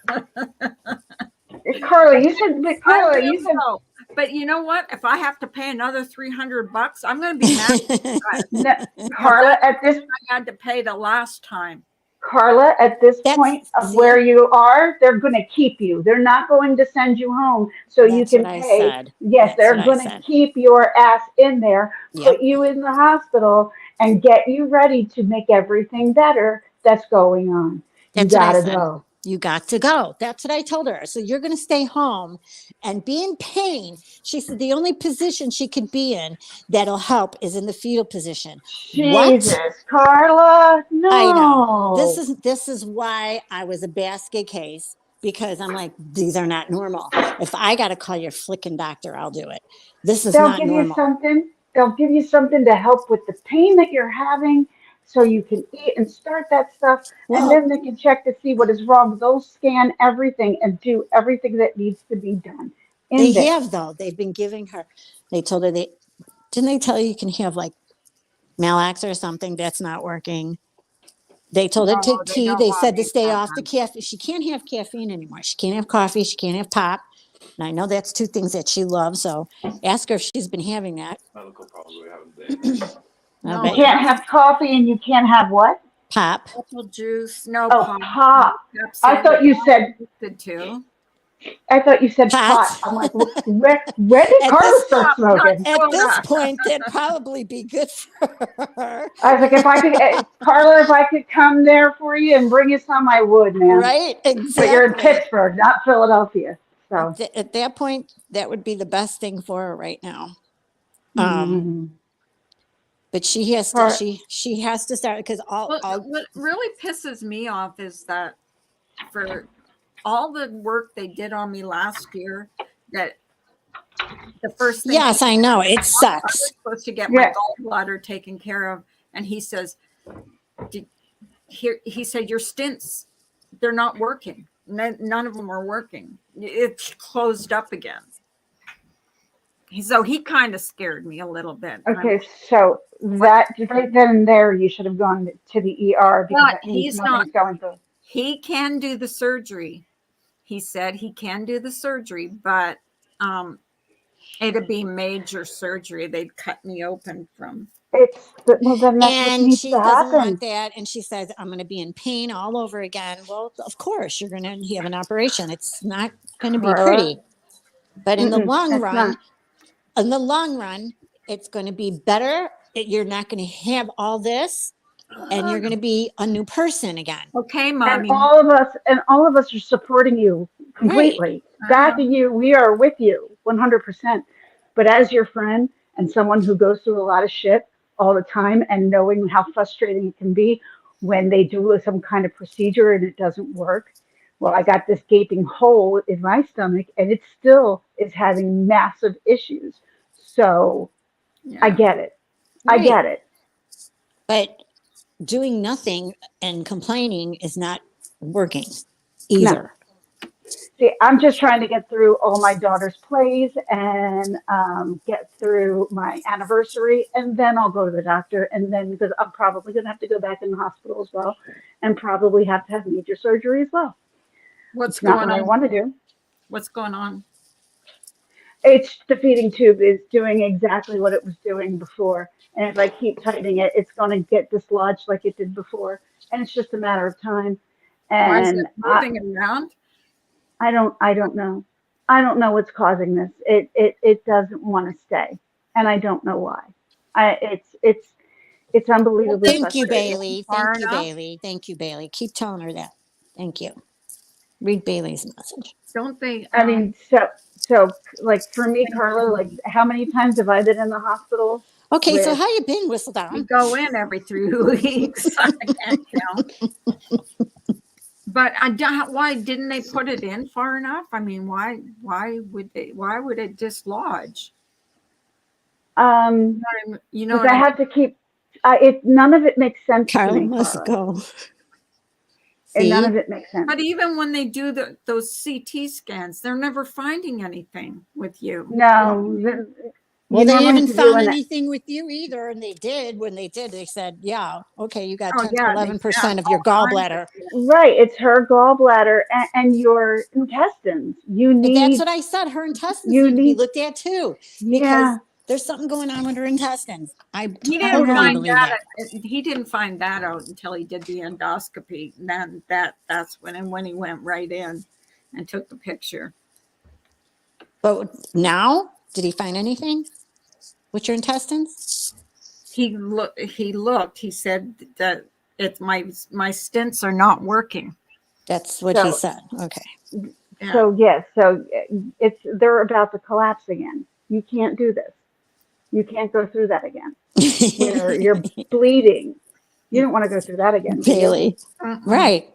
Carla, you said, but I Carla, you will said, though. But you know what? If I have to pay another $300, I'm going to be mad no, because Carla, that's at this what I had to pay the last time. Carla, at this That's, point of where see, you are, they're going to keep you. They're not going to send you home so you that's what can I pay. said. Yes, That's what they're I going to said. keep your ass in there, put Yep. you in the hospital, and get you ready to make everything better that's going on. You That's what got I to said. go. You got to go. That's what I told her. So you're going to stay home and be in pain. She said the only position she could be in that'll help is in the fetal position. What? Jesus, Carla, I know. This no. is this is why I was a basket case because I'm like, these are not normal. If I got to call your flicking doctor, I'll do it. This is They'll not give you normal. something. They'll give you something to help with the pain that you're having so you can eat and start that stuff. And Well, then they can check to see what is wrong. They'll scan everything and do everything that needs to be done they in there. have though. They've been giving her. They told her they didn't they tell you can have like Malax or something that's not working. They told her to No, take they tea. don't They want said to me stay that off the time. caffeine. She can't have caffeine anymore. She can't have coffee. She can't have pop. And I know that's two things that she loves. So ask her if she's been having that. I You No, bet you. can't have coffee and you can't have what? Pop. apple juice, no Oh, pop, no pop. I Pepsi. thought you said Addicted to. I thought you said Pot. pot. I'm like, where did At Carla this start Pop, not smoking? at this soda. point, that'd probably be good for her. I was like, if I could, Carla, if I could come there for you and bring you some, I would, man. Right? But you're in Exactly. Pittsburgh, not Philadelphia. So, At that point, that would be the best thing for her right now. mm, But she has to Car- she has to start because all What really pisses me off is that for all the work they did on me last year, that the first thing yes, I know. It I sucks. was supposed to get my yeah, gallbladder taken care of, and he says, he said your stints, they're not working. None of them are working. It's closed up again. So he kind of scared me a little bit. okay, so that right then and there, you should have gone to the ER because But that means he's not. nothing's going through. He can do the surgery. He said he can do the surgery, but it'd be major surgery. They'd cut me open from. Well, then that's what And needs she to doesn't happen. want that. And she says, I'm going to be in pain all over again. Well, of course, you're going to have an operation. It's not going to be Carla, pretty. But it's not. in the long run, it's going to be better. You're not going to have all this and you're going to be a new person again. Okay, And mommy. all of us are supporting you Right. completely. Backing you, we are with you 100%. But as your friend and someone who goes through a lot of shit all the time and knowing how frustrating it can be when they do some kind of procedure and it doesn't work. Well, I got this gaping hole in my stomach and it still is having massive issues. So I Yeah. get it. I Right. get it. But doing nothing and complaining is not working No. either. See, I'm just trying to get through all my daughter's plays and get through my anniversary, and then I'll go to the doctor. And then because I'm probably going to have to go back in the hospital as well, and probably have to have major surgery as well. What's It's not going what I on? want to do. What's going on? It's the feeding tube is doing exactly what it was doing before, and if I keep tightening it, it's going to get dislodged like it did before, and it's just a matter of time. Why is And it moving around? I don't know. I don't know what's causing this. It doesn't want to stay, and I don't know why. It's unbelievably Thank you, frustrating. Bailey. Far Thank you, enough? Bailey. Thank you, Bailey. Keep telling her that. Thank you. Read Bailey's message. Don't they? I mean, so like for me, Carla, like how many times have I been in the hospital Okay, so with? how you been, We Whistledown? go in every 3 weeks. I can't count. But why didn't they put it in far enough? I mean, why would they? Why would it dislodge? Um, You know because what I I mean? have to keep. None of it makes sense to Carla me, must Carla, go. and none See? of it makes sense. But even when they do those CT scans, they're never finding anything with you. No, Well, you they normally haven't have to do found an. anything with you either. And they did when they did. They said, yeah, okay, you got Oh 10 to yeah, they 11% found of your all kinds of gallbladder. shit. Right, it's her gallbladder and your intestines. And that's what I said. Her intestines You need to be need, looked at too, because yeah, there's something going on with her intestines. I He I didn't totally know. find believe that. he didn't find that out until he did the endoscopy. And then that's when he went right in and took the picture. But now, did he find anything with your intestines? He looked, he said that it's my stents are not working. That's what he So, said. Okay. Yeah. so yes, so they're about to collapse again. You can't do this. You can't go through that again where you're bleeding. You don't want to go through that again, do you? Bailey. Mm-mm. Right.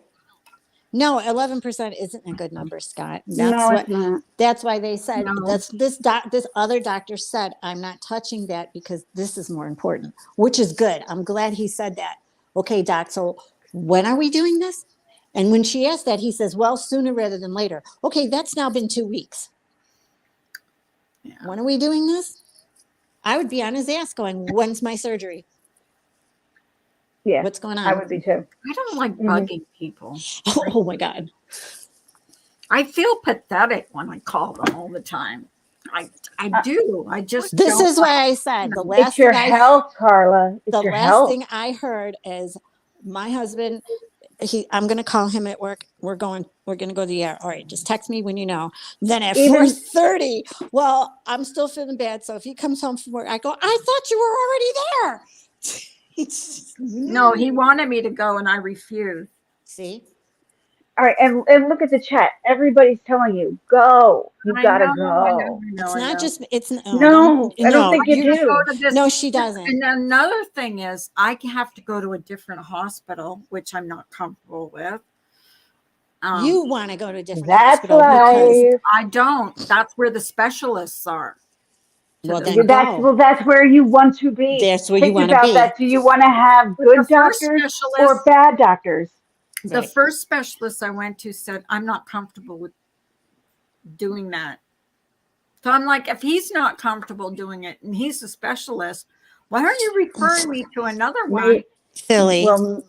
No, 11% isn't a good number, Scott. No, it's not. That's why they said No. this other doctor said, I'm not touching that because this is more important, which is good. I'm glad he said that. Okay, doc, so when are we doing this? And when she asked that, he says, well, sooner rather than later. Okay, that's now been 2 weeks. Yeah. When are we doing this? I would be on his ass going, when's my surgery? Yeah, What's going I on? would be too. I don't like Mhm. bugging people. Oh my God. I feel pathetic when I call them all the time. I do. I just This don't is why I said the It's last your thing I health, Carla. It's the your last health. thing I heard is my husband, I'm gonna call him at work. We're gonna go to the ER. All right, just text me when you know. Then at Even 4:30, well, I'm still feeling bad. So if he comes home from work, I go, I thought you were already there. No, he wanted me to go and I refused. See, all right, and look at the chat. Everybody's telling you, go. You I gotta know, I know, go. I know, it's I not know. just it's no, No, I don't no, think you you do. Go to this. no, she doesn't. And another thing is, I have to go to a different hospital, which I'm not comfortable with. You want to go to a different That's hospital because life. I don't. That's where the specialists are. well, the- then go. That's where you want to be. That's where you Think want to about be. that. Do you want to have The good first doctors specialist, or bad doctors? the Right. first specialist I went to said, I'm not comfortable with doing that. So I'm like, if he's not comfortable doing it and he's a specialist, why aren't you referring me to another one? May, Philly well,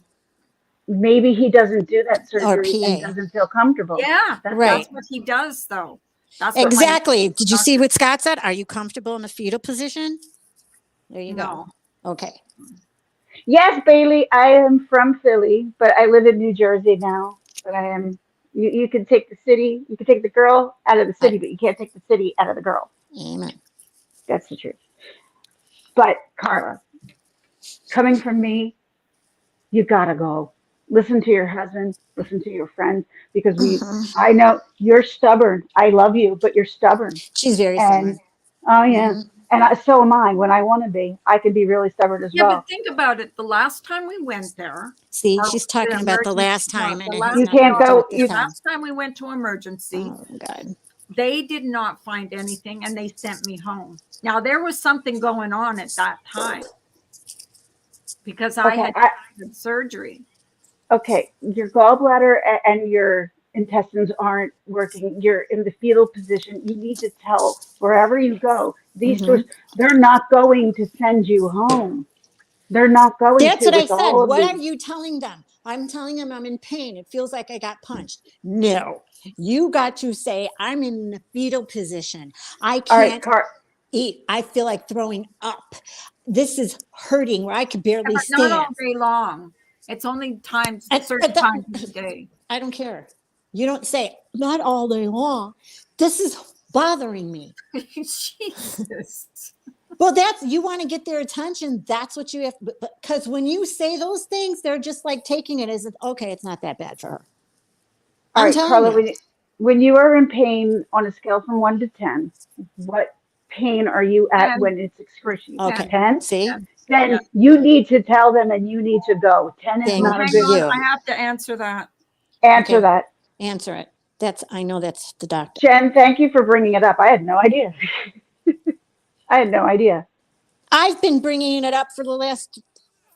maybe he doesn't do that or surgery and PA. doesn't feel comfortable. Yeah, Right. that's what he does, though. That's what Exactly. Did you see what Scott said? Are you comfortable in a fetal position? There you No. go. Okay. Yes, Bailey, I am from Philly, but I live in New Jersey now. But I am, you can take the city, you can take the girl out of the city, but you can't take the city out of the girl. Amen. That's the truth. But Carla, coming from me, you gotta go. Listen to your husband, listen to your friends, because Mhm. I know you're stubborn. I love you, but you're stubborn. She's very And, stubborn. oh yeah. Mhm. And so am I when I want to be. I can be really stubborn as Yeah, well. but think about it. The last time we went there, See, or she's the talking about the emergency, last time, and the it has You last, nothing can't to do go, with this you, time. last time we went to emergency, Oh God. they did not find anything and they sent me home. Now, there was something going on at that time because I okay, had surgery. okay, your gallbladder and your intestines aren't working. You're in the fetal position. You need to tell wherever you go, these stores, Mhm. they're not going to send you home. They're not going That's to what I with said. all of What are these. you telling them? I'm telling them I'm in pain. It feels like I got punched. No, you got to say I'm in the fetal position. I All right, can't Car, eat. I feel like throwing up. This is hurting where I could Yeah, barely but not all stand. day long. It's only times, certain But that, times of the day. I don't care. You don't say not all day long. This is bothering me. Jesus. Well, that's you want to get their attention. That's what you have. Because when you say those things, they're just like taking it as okay. It's not that bad for her. All I'm right, telling Carla, you. when you are in pain on a scale from 1 to 10, what pain are you at And when it's excruciating? Okay. 10? See? yeah. Then you need to tell them and you need to go. 10 is Thank not a Hang good on, you. I have to answer that. answer. Okay. That. Answer it. I know that's the doctor. Jen, thank you for bringing it up. I had no idea. I had no idea. I've been bringing it up for the last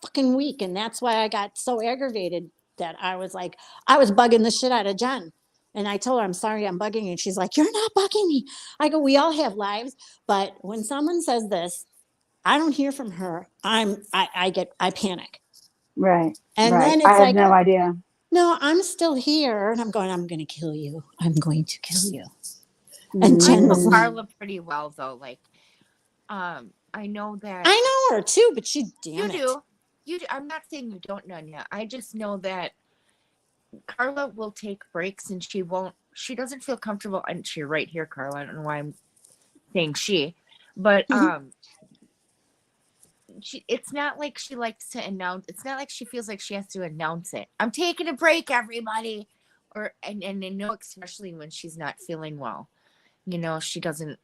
fucking week, and that's why I got so aggravated that I was like, I was bugging the shit out of Jen. And I told her, I'm sorry, I'm bugging you. And she's like, you're not bugging me. I go, we all have lives. But when someone says this, I don't hear from her. I panic. Right, And right. then I it's had like, no idea. no, I'm still here. And I'm going to kill you. I'm going to kill you. And I Jen know was Mm, like, Carla pretty well though. Like, I know that I know her too, but she, you damn it. do. You do. I'm not saying you don't, Nanya. I just know that Carla will take breaks and she doesn't feel comfortable. And you're right here, Carla. I don't know why I'm saying she, but it's not like she likes to announce. It's not like she feels like she has to announce it. I'm taking a break, everybody. And I know, especially when she's not feeling well. She doesn't.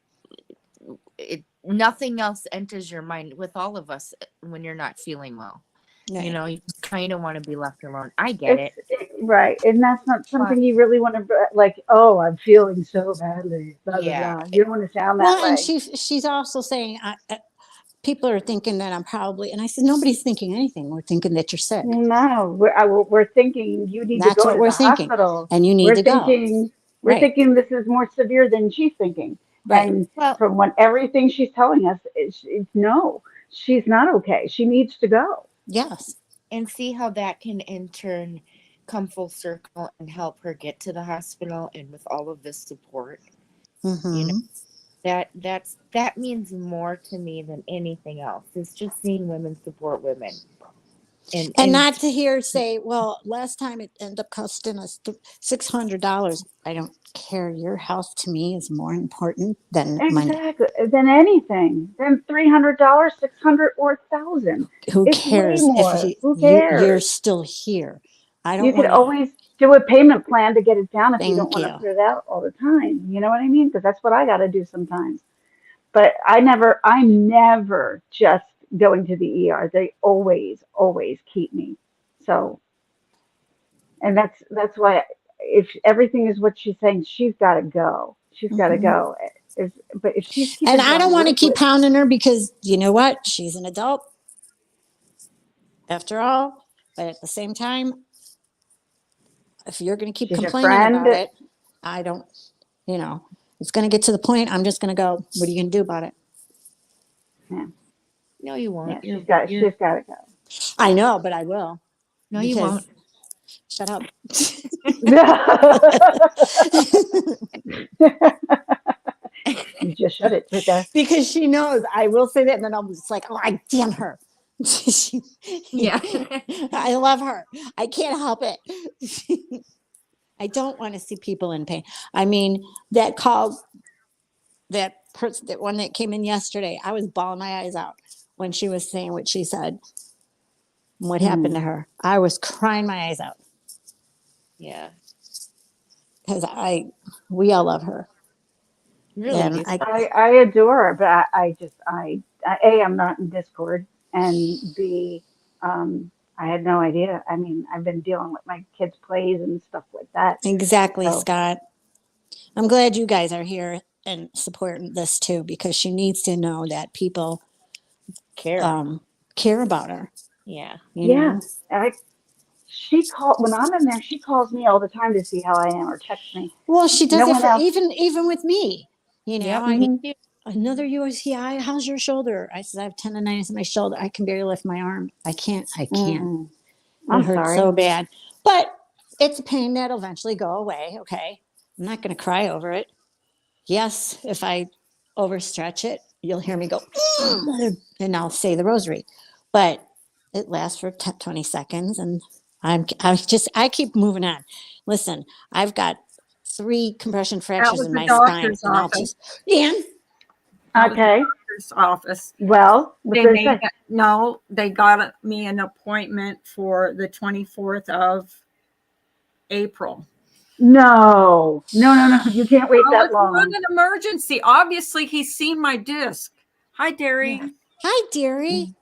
Nothing else enters your mind with all of us when you're not feeling well. Right. You kind of want to be left alone. I get it. right. And that's not But something you really want to, like, oh, I'm feeling so badly, blah, blah, yeah, blah. You don't want to sound that Well, and way. she's also saying, people are thinking that I'm probably, and I said, nobody's thinking anything. We're thinking that you're sick. No, we're thinking you need to That's go what to we're the thinking. hospital. And you need We're to go. thinking we're Right. thinking this is more severe than she's thinking. Right. And well, from what everything she's telling us, it's no, she's not okay. She needs to go. Yes. and see how that can in turn come full circle and help her get to the hospital, and with all of this support, you know, Mm-hmm. that means more to me than anything else. It's just seeing women support women, And and not to hear say, well, last time it ended up costing us $600. I don't care. Your health to me is more important than money. Exactly. Than anything. Than $300, 600 or 1,000. Who It's way cares if more. Who you're cares? still here? I You don't could want to. always do a payment plan to get it down if you don't Thank want to you. put it out all the time. You know what I mean? Because that's what I got to do sometimes. But I'm never just going to the ER. They always keep me. So, and that's why if everything is what she's saying, she's got to go. She's got to Hmm. go. But if she's And keeping I don't going want to keep liquid, pounding her because you know what? She's an adult after all. But at the same time, if you're going to keep she's your complaining friend. about it, I don't, you know, it's going to get to the point. I'm just going to go, what are you going to do about it? Yeah, no, you yeah, won't. she's got to go. I know, but I will No, you because won't. shut up. You just shut it right there. Because she knows I will say that. And then I'll be just like, oh, I damn her. Yeah. I love her. I can't help it. I don't want to see people in pain. I mean, that call, that person, that one that came in yesterday, I was bawling my eyes out when she was saying what she said, and what happened to Mm. her. I was crying my eyes out Yeah. because we all love her. Really And do. I adore her, but I'm not in Discord, and B, I had no idea. I mean, I've been dealing with my kids' plays and stuff like that. exactly, So Scott. I'm glad you guys are here and supporting this too, because she needs to know that people Care. um, care about her. Yeah. You yeah, know. she called when I'm in there. She calls me all the time to see how I am or texts me. Well, she does No it one for else. even with me. You know, Yep. I Me Hmm. too. another USCI. How's your shoulder? I said I have tendonitis in my shoulder. I can barely lift my arm. I can't. I can't. Mm. It I'm hurts sorry. so bad. But it's a pain that'll eventually go away. Okay, I'm not going to cry over it. Yes, if I overstretch it, you'll hear me go, and I'll say the rosary. But it lasts for 10, 20 seconds, and I keep moving on. Listen, I've got 3 compression That fractures was in the my spine, doctor's and I'll office. just, and That was the Okay. doctor's office. Well, what They did they made say? no, they got me an appointment for the 24th of April. No, no, no, no. You can't wait Oh, that it's not long. an emergency. Obviously, he's seen my disc. Hi, Derry. Yeah. Hi, dearie.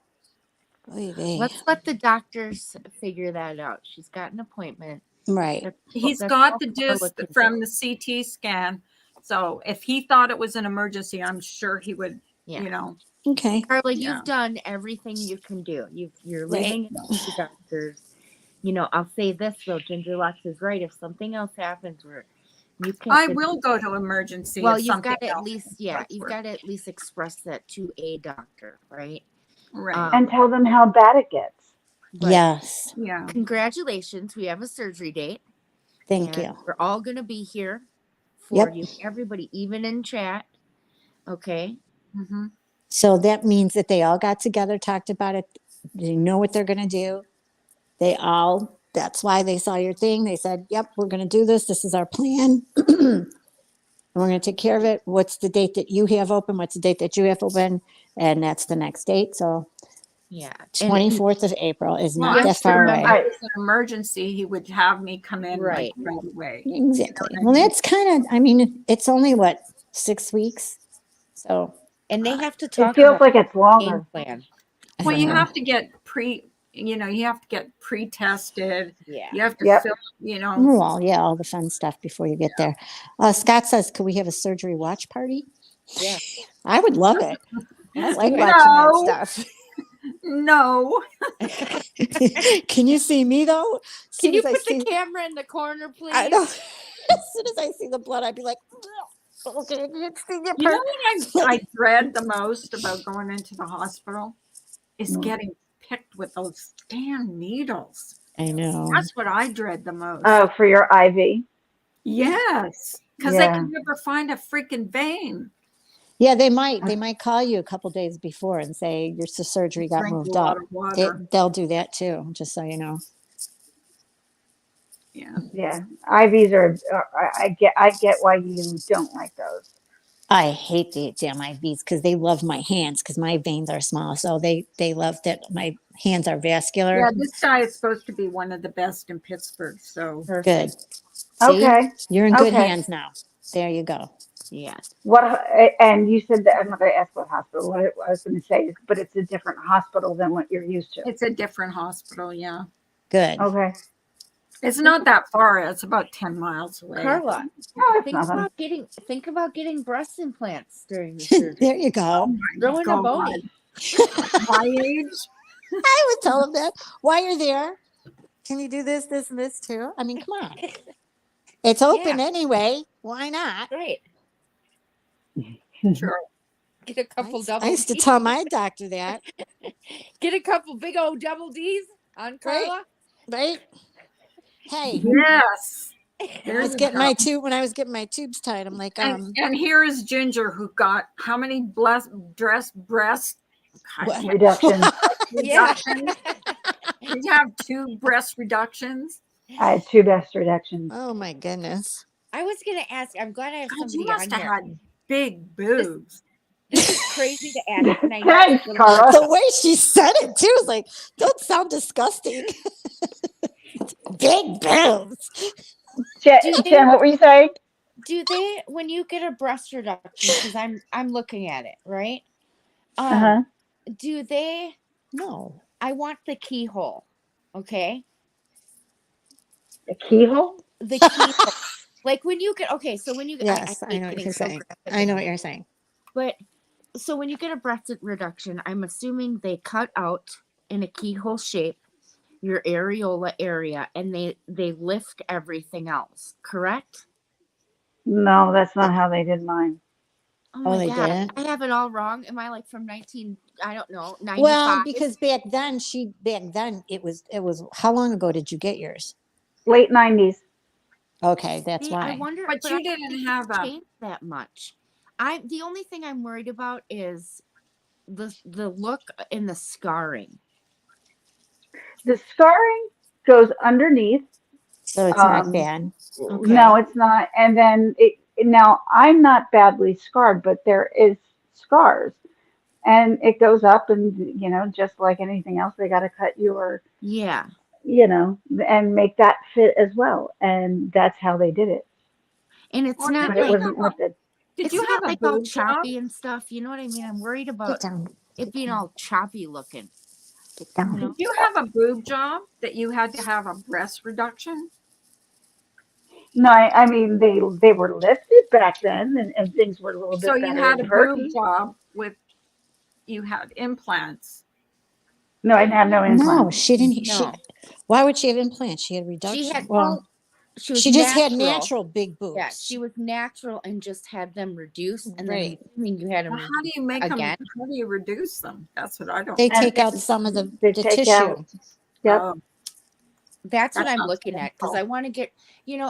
Oy vey. Let's let the doctors figure that out. She's got an appointment. Right. He's That's got all the Carla disc can from do. the CT scan. So if he thought it was an emergency, I'm sure he would, Yeah. you know. Okay. Carla, Yeah. you've done everything you can do. You're Right. laying it to the doctors. You know, I'll say this though, Ginger Lux is right. If something else happens where you can't I get, will go to emergency well, if you've something got to at else least, yeah, you've got to at least express that to a doctor, right? Right. And tell them how bad it gets. But Yes. Yeah. congratulations, we have a surgery date. Thank and you. We're all going to be here for Yep. you. Everybody, even in chat. Okay. Mm-hmm. So that means that they all got together, talked about it. They know what they're going to do. That's why they saw your thing. They said, yep, we're going to do this. This is our plan. And we're going to take care of it. What's the date that you have open? What's the date that you have open? And that's the next date. So Yeah. 24th of April is Well, not I'm that far sure if away. it was an emergency, he would have me come in like Right. right away. Exactly. You know what I Well, mean? that's kind of, I mean, it's only what, 6 weeks? So And they have to It talk feels about like it's game longer. plan. I Well, don't you know. have to get you have to get pre-tested. Yeah. You have to Yep. fill, Well, yeah, all the fun stuff before you get there. Scott says, could we have a surgery watch party? Yeah. I would love it. I Let's like do it. watching that No. stuff. no. Can you see me though? As Can soon you as I put the see, camera in the corner, please? I know. As soon as I see the blood, I'd be like, okay, let's see your You know part. what I dread the most about going into the hospital is Mm. getting picked with those damn needles. I know. That's what I dread the most. Oh, for your IV. Yes, because they Yeah. can never find a freaking vein. Yeah, they might call you a couple days before and say your surgery got Drink a moved lot up. of water. They'll do that too, just so you know. Yeah. Yeah. IVs are. I get why you don't like those. I hate the damn IVs because they love my hands because my veins are small. So they love that my hands are vascular. Yeah, this guy is supposed to be one of the best in Pittsburgh. So Good. Perfect. See, Okay. you're in good Okay. hands now. There you go. Yeah. What? And you said that I'm not going to ask what hospital. What I was going to say is, but it's a different hospital than what you're used to. it's a different hospital. Yeah. Good. Okay. It's not that far. It's about 10 miles away. Carla, Oh, it's think nothing. about getting breast implants during the surgery. There you go. Throw in a God. bony. My age. I would tell them that while you're there. Can you do this, this, and this too? I mean, come on. It's open anyway. Why not? Right. Sure. Get a couple double I used to Ds. tell my doctor that, Get a couple big old double D's on Carla. right? Hey, Yes. when I was getting my tube when I was getting my tubes tied, I'm like, And here is Ginger, who got how many breast What? Reduction. Yeah. reductions? Did you have 2 breast reductions? I had 2 breast reductions. oh my goodness. I was gonna ask. I'm glad I have God, you somebody must on have here. had big boobs. This is crazy to ask. And I know Thanks, it's Carla. The way she said it too was like, don't sound disgusting. Big boobs. Jen, what were you saying? Do they, when you get a breast reduction? Because I'm looking at it, right? Uh-huh. Do they? No. I want the keyhole. Okay, The keyhole? the keyhole. Like when you get so when you Yes, I hate know what getting you're so saying. graphic I know in what here, you're saying. but so when you get a breast reduction, I'm assuming they cut out in a keyhole shape your areola area and they lift everything else, correct? No, that's not how they did mine. Oh Oh, my they god, didn't? I have it all wrong. Am I like from 19? I don't know, 95. Well, because back then it was how long ago did you get yours? Late 90s. Okay, that's See, I why. wonder, But but you I don't didn't think have it's a changed that much. The only thing I'm worried about is the look and the scarring. The scarring goes underneath. So it's not Um, bad. Okay. No, it's not. And then now I'm not badly scarred, but there is scars. And it goes up and just like anything else, they got to cut your Yeah. and make that fit as well. And that's how they did it. And it's Or not But it like wasn't lifted. did it's you not have a like all boob job? choppy and stuff. You know what I mean? I'm worried Get about down. it being all choppy looking. Get You down. know? Did you have a boob job that you had to have a breast reduction? No, I mean they were lifted back then, and things were a little So bit you better had in a boob person. job with you had implants. No, I didn't have no No, implants. she didn't. No. Why would she have implants? She had She reduction. had Well, she was she just had natural. natural big Yeah, boobs. she was natural and just had them reduced, and then I'm Right. assuming you had Well, them how do you make them? again. How do you reduce them? That's what I don't. They And take out some of the they take tissue. out. Yep. Oh, That's what that I'm sounds looking at because painful. I want to get,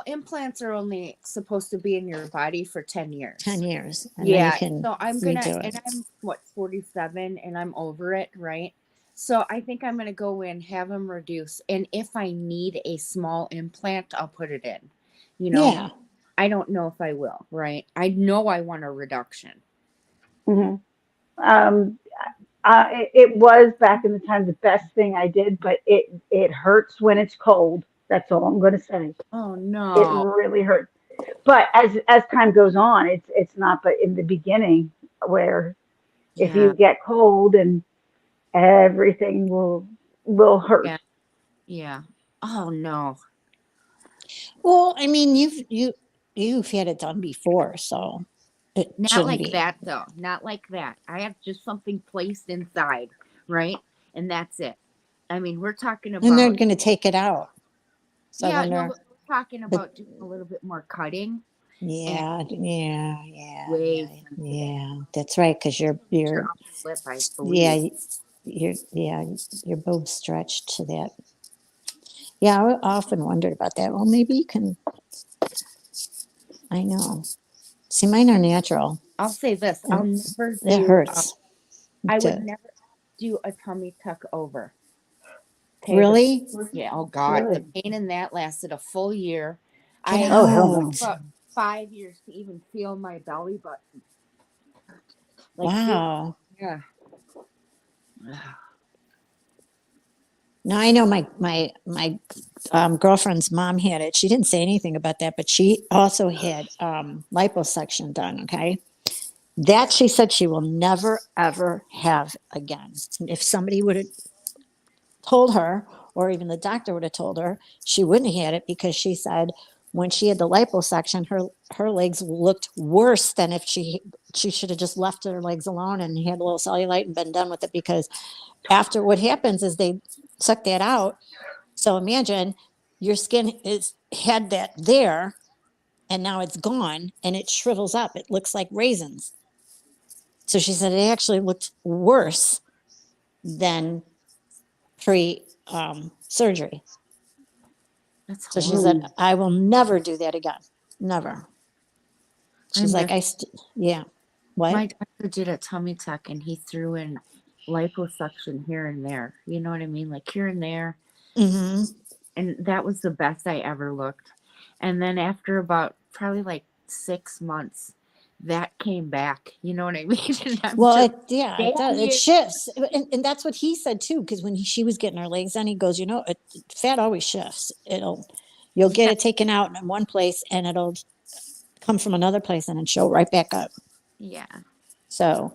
implants are only supposed to be in your body for 10 years. 10 years. And then you Yeah. can So I'm redo gonna, it. and I'm what, 47 and I'm over it, right? So I think I'm gonna go in, have them reduce. And if I need a small implant, I'll put it in. Yeah. I don't know if I will, right? I know I want a reduction. Hmm. Um, it was back in the time the best thing I did, but it hurts when it's cold. That's all I'm going to say. Oh It no. really hurts. But as time goes on, it's not. But in the beginning, where if Yeah. you get cold and everything will hurt. Yeah. Yeah. Oh no. Well, I mean, you've had it done before, so it Not shouldn't like be. that though. Not like that. I have just something placed inside, right? And that's it. I mean, we're talking And they're about going to take it out. So yeah, then no, they're, but we're talking but about doing a little bit more cutting and yeah. way sensitive. Yeah. That's right. Because Your upper lip, I yeah, believe. your boob's stretched to that. Yeah, I often wondered about that. Well, maybe you can. I know. See, mine are natural. I'll say this: I'll And never it do. hurts. I would To, never do a tummy tuck over. Okay, really? yeah. Oh God, the Really? pain in that lasted a full year. Get I Oh hell out. no. about 5 years to even feel my belly button. Like feel, Wow. yeah. Now I know my girlfriend's mom had it. She didn't say anything about that, but she also had liposuction done. Okay, that she said she will never ever have again. If somebody would have told her, or even the doctor would have told her, she wouldn't have had it because she said when she had the liposuction, her legs looked worse than if she should have just left her legs alone and had a little cellulite and been done with it. Because after what happens is they suck that out. So imagine your skin is had that there and now it's gone and it shrivels up. It looks like raisins. So she said it actually looked worse than pre surgery. That's So she horrible. said, I will never do that again. Never. I She's like, miss yeah. my What? doctor did a tummy tuck and he threw in liposuction here and there. You know what I mean? Like here and there. Mm-hmm. And that was the best I ever looked. And then after about probably like 6 months, that came back. You know what I mean? And I'm Well, just it does. It damn. shifts. And that's what he said too, because when she was getting her legs done, he goes, fat always shifts. You'll get Yeah, it taken out in one place and it'll come from another place and then show right back up. yeah. So,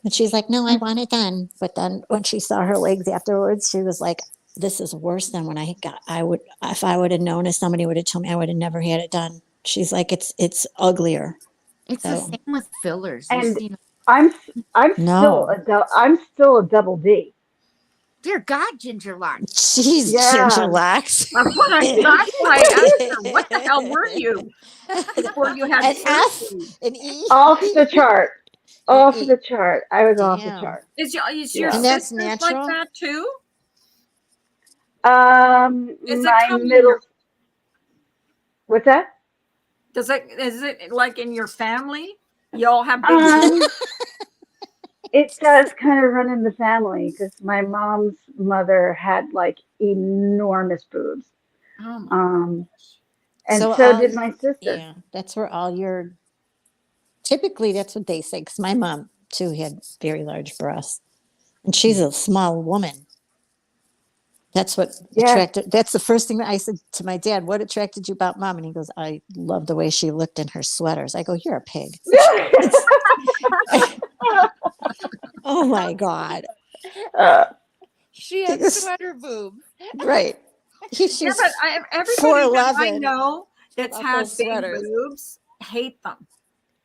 and she's like, no, I want it done. But then when she saw her legs afterwards, she was like, this is worse than when if I would have known, if somebody would have told me, I would have never had it done. She's like, it's uglier. It's the So, same with fillers. You And see, I'm I'm still no. I'm still a double D. dear God, Ginger Locks. Jeez, Ginger Yeah. Locks. That's why I asked her, what the hell were you before you had An F, surgery? an E, Off the chart. an Off E. the chart. I was off the Damn. chart. Is your And Yeah. that's sisters like natural? that too? Is it My coming in middle. your What's that? is it like in your family? Y'all have big Um, it does kind of run in the family because my mom's mother had like enormous boobs. oh my Um, and So so did my sister. yeah, that's where all your, typically that's what they say. Because my mom too had very large breasts. And she's a small woman. That's what Yes. attracted. That's the first thing that I said to my dad. What attracted you about mom? And he goes, I love the way she looked in her sweaters. I go, you're a pig. Oh my God. She had sweater boobs. Right. She's Yeah, but everybody that I 4'11" know that's without had those big sweaters. boobs hate them.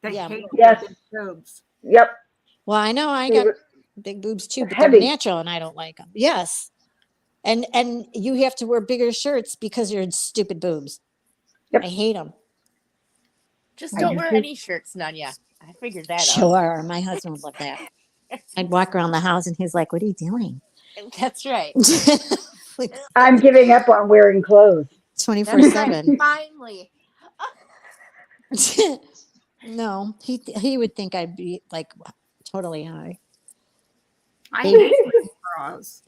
They Yeah. hate Yes. their big boobs. Yep. Well, I know I They got were big boobs too, but heavy. they're natural and I don't like them. Yes. And you have to wear bigger shirts because you're stupid boobs. Yep. I hate them. Just I don't do wear too. any shirts, Nanya. I figured that out. Sure. My husband would love that. I'd walk around the house and he's like, what are you doing? That's right. Like I'm giving up on wearing clothes. That's 24/7. right. Finally. No, he would think I'd be like totally high. I They- hate those bras.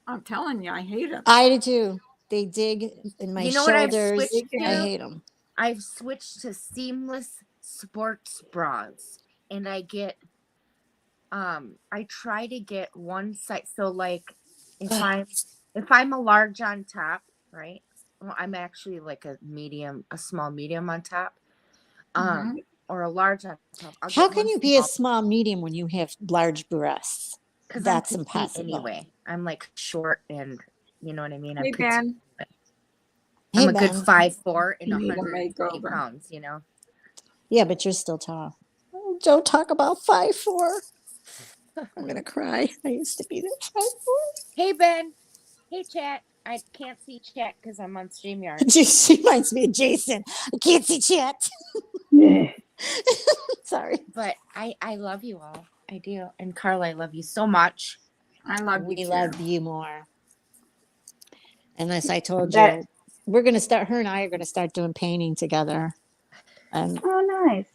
I'm telling you, I hate them. I do too. They dig in my You know what I've shoulders. switched I to? hate them. I've switched to seamless sports bras, and I get I try to get one size. So like if I'm a large on top, right? Well, I'm actually like a small medium on top. Or a large on top. I'll How get can one you be a small, small medium when you have large breasts? 'cause That's I'm petite impossible. anyway. I'm like short and you know what I mean? I'm Hey, petite. Ben. Hey, I'm a good Ben. 5'4" and You need a 120 makeover. pounds, you know. Yeah, but you're still tall. Oh, don't talk about 5'4". I'm gonna cry. I used to be that 5'4". Hey Ben. Hey chat. I can't see chat because I'm on StreamYard. She reminds me of Jason. I can't see chat. Sorry. But I love you all. I do. And Carla, I love you so much. I love you We too. love you more. And as I told That- you, we're gonna start. Her and I are gonna start doing painting together, and Oh, nice.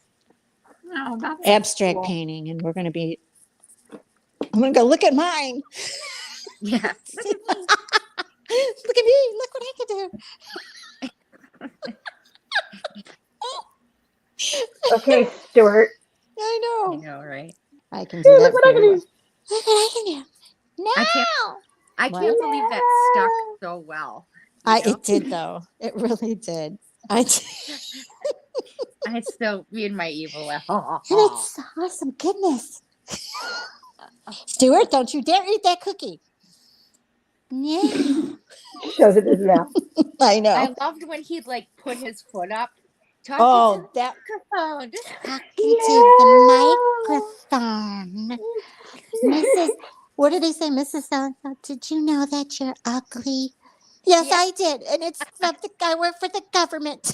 Oh, that's abstract cool. painting. And we're gonna be. I'm gonna go look at mine. Yeah. Look at me. Look what I can do. Okay, Stuart. I I know. know, right? I can do Hey, that look what I can very do. well. Look what I can do. No. I What? can't believe that stuck so well. you know? It did though. It really did. I still being my evil laugh. And it's awesome. Goodness. Stuart, don't you dare eat that cookie. No. Shows it in his mouth. I know. I loved when he'd like put his foot up, talking Oh, to that the microphone. talking to the microphone. Mrs. What did they say, Mrs. Did you know that you're ugly? Yes, Yeah. I did. And it's from I work for the government.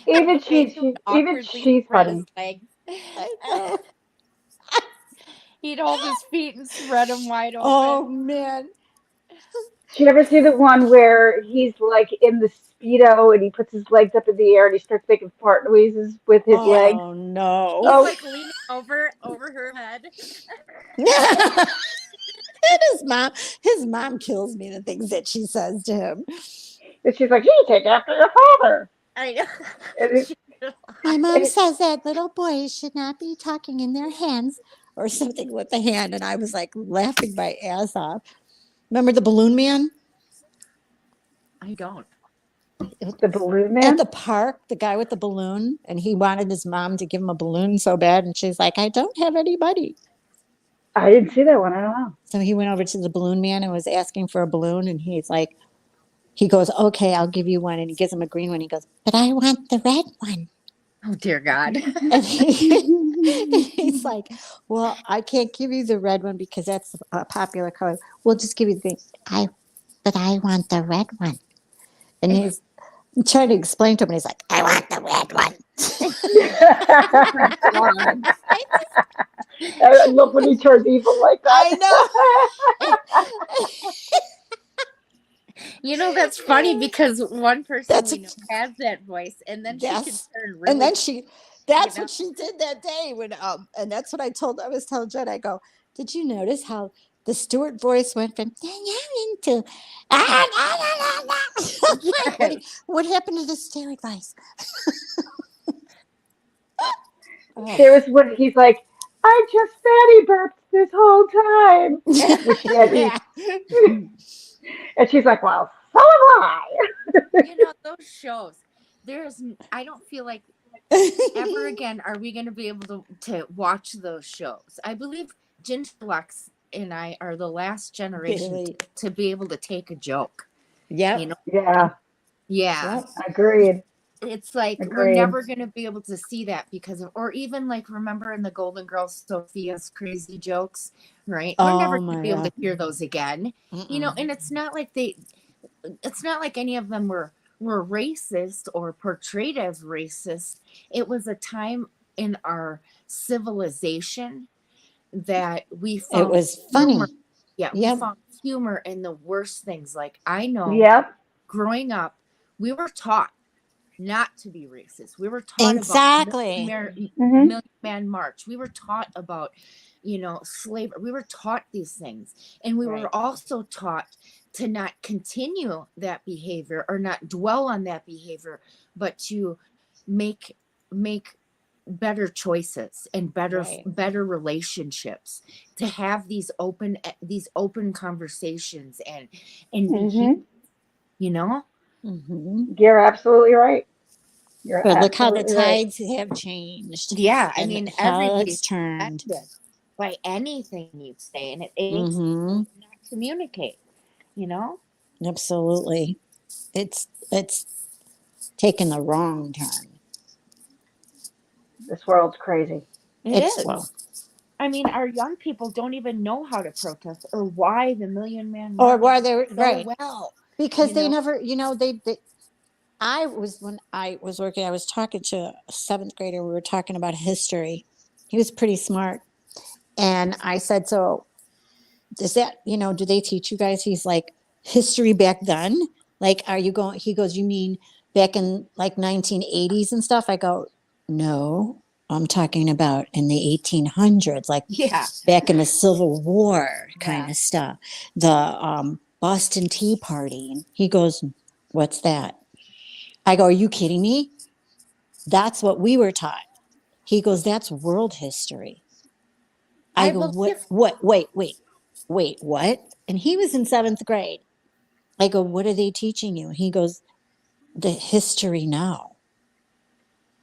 Even Made him even awkwardly she's spread funny. his legs. I know. He'd hold his feet and spread them wide open. Oh man. Did you ever see the one where he's like in the Speedo and he puts his legs up in the air and he starts making fart noises with his legs? Oh no. He's Oh. like leaning over her head. And his mom kills me, the things that she says to him. And she's like, you take after your father. I know. And it- My mom says that little boys should not be talking in their hands or something with the hand. And I was like laughing my ass off. Remember the balloon man? I don't. the balloon At man? the park, the guy with the balloon, and he wanted his mom to give him a balloon so bad. And she's like, I don't have any money. I didn't see that one. I don't know. So he went over to the balloon man and was asking for a balloon. And he's like, he goes, okay, I'll give you one. And he gives him a green one. He goes, but I want the red one. Oh dear God. And he's like, well, I can't give you the red one because that's a popular color. We'll just give you the green. But I want the red one. And he's trying to explain to him. And he's like, I want the red one. God. I love when he turns evil like that. I You know, that's funny because one person That's we know has that voice, and then she can Yes. turn really. And then that's You know? what she did that day when and that's what I was telling Jen, I go, did you notice how the Stewart voice went from to what happened to the Stewart voice? Oh. There was when he's like, I just fatty burped this whole time. Which she had Yeah. And she's like, well, so am I. You know, those shows, I don't feel like ever again are we going to be able to watch those shows. I believe Ginger Lux and I are the last generation Really? to be able to take a joke. Yep. You know, Yeah, yeah. Yep. agreed. It's like we're Agreed. never going to be able to see that because of, or even like remember in the Golden Girls, Sophia's crazy jokes, right? We're never Oh going to my be able to God. hear those again. You know, Mm-mm. and it's not like any of them were racist or portrayed as racist. It was a time in our civilization that we It found was humor. funny. Yeah, we Yep. found humor in the worst things. Like I know Yep. growing up, we were taught not to be racist. We were taught about Exactly. Hmm. Million Man March. We were taught about, slavery. We were taught these things. And we Right. were also taught to not continue that behavior or not dwell on that behavior, but to make better choices and Right. better relationships, to have these open conversations and be Hmm. you know Hmm. You're absolutely right. You're But look how the absolutely right. tides have changed Yeah, I and mean, how everybody's it's turned. affected by anything you say, and it makes Hmm. you not communicate. You know, Absolutely. It's taken the wrong turn. This world's crazy. it It's is. well, I mean, our young people don't even know how to protest or why the Million Man or March were they so right? well. Because You they know, never, they when I was working, I was talking to a seventh grader. We were talking about history. He was pretty smart. And I said, so does that, do they teach you guys? He's like, history back then? Like, are you going, he goes, you mean back in like 1980s and stuff? I go, no, I'm talking about in the 1800s, like yeah, back in the Civil War kind yeah. of stuff. The Boston Tea Party. And he goes, what's that? I go, are you kidding me? That's what we were taught. He goes, that's world history. I I go, believe. wait, what? And he was in seventh grade. I go, what are they teaching you? He goes, the history now,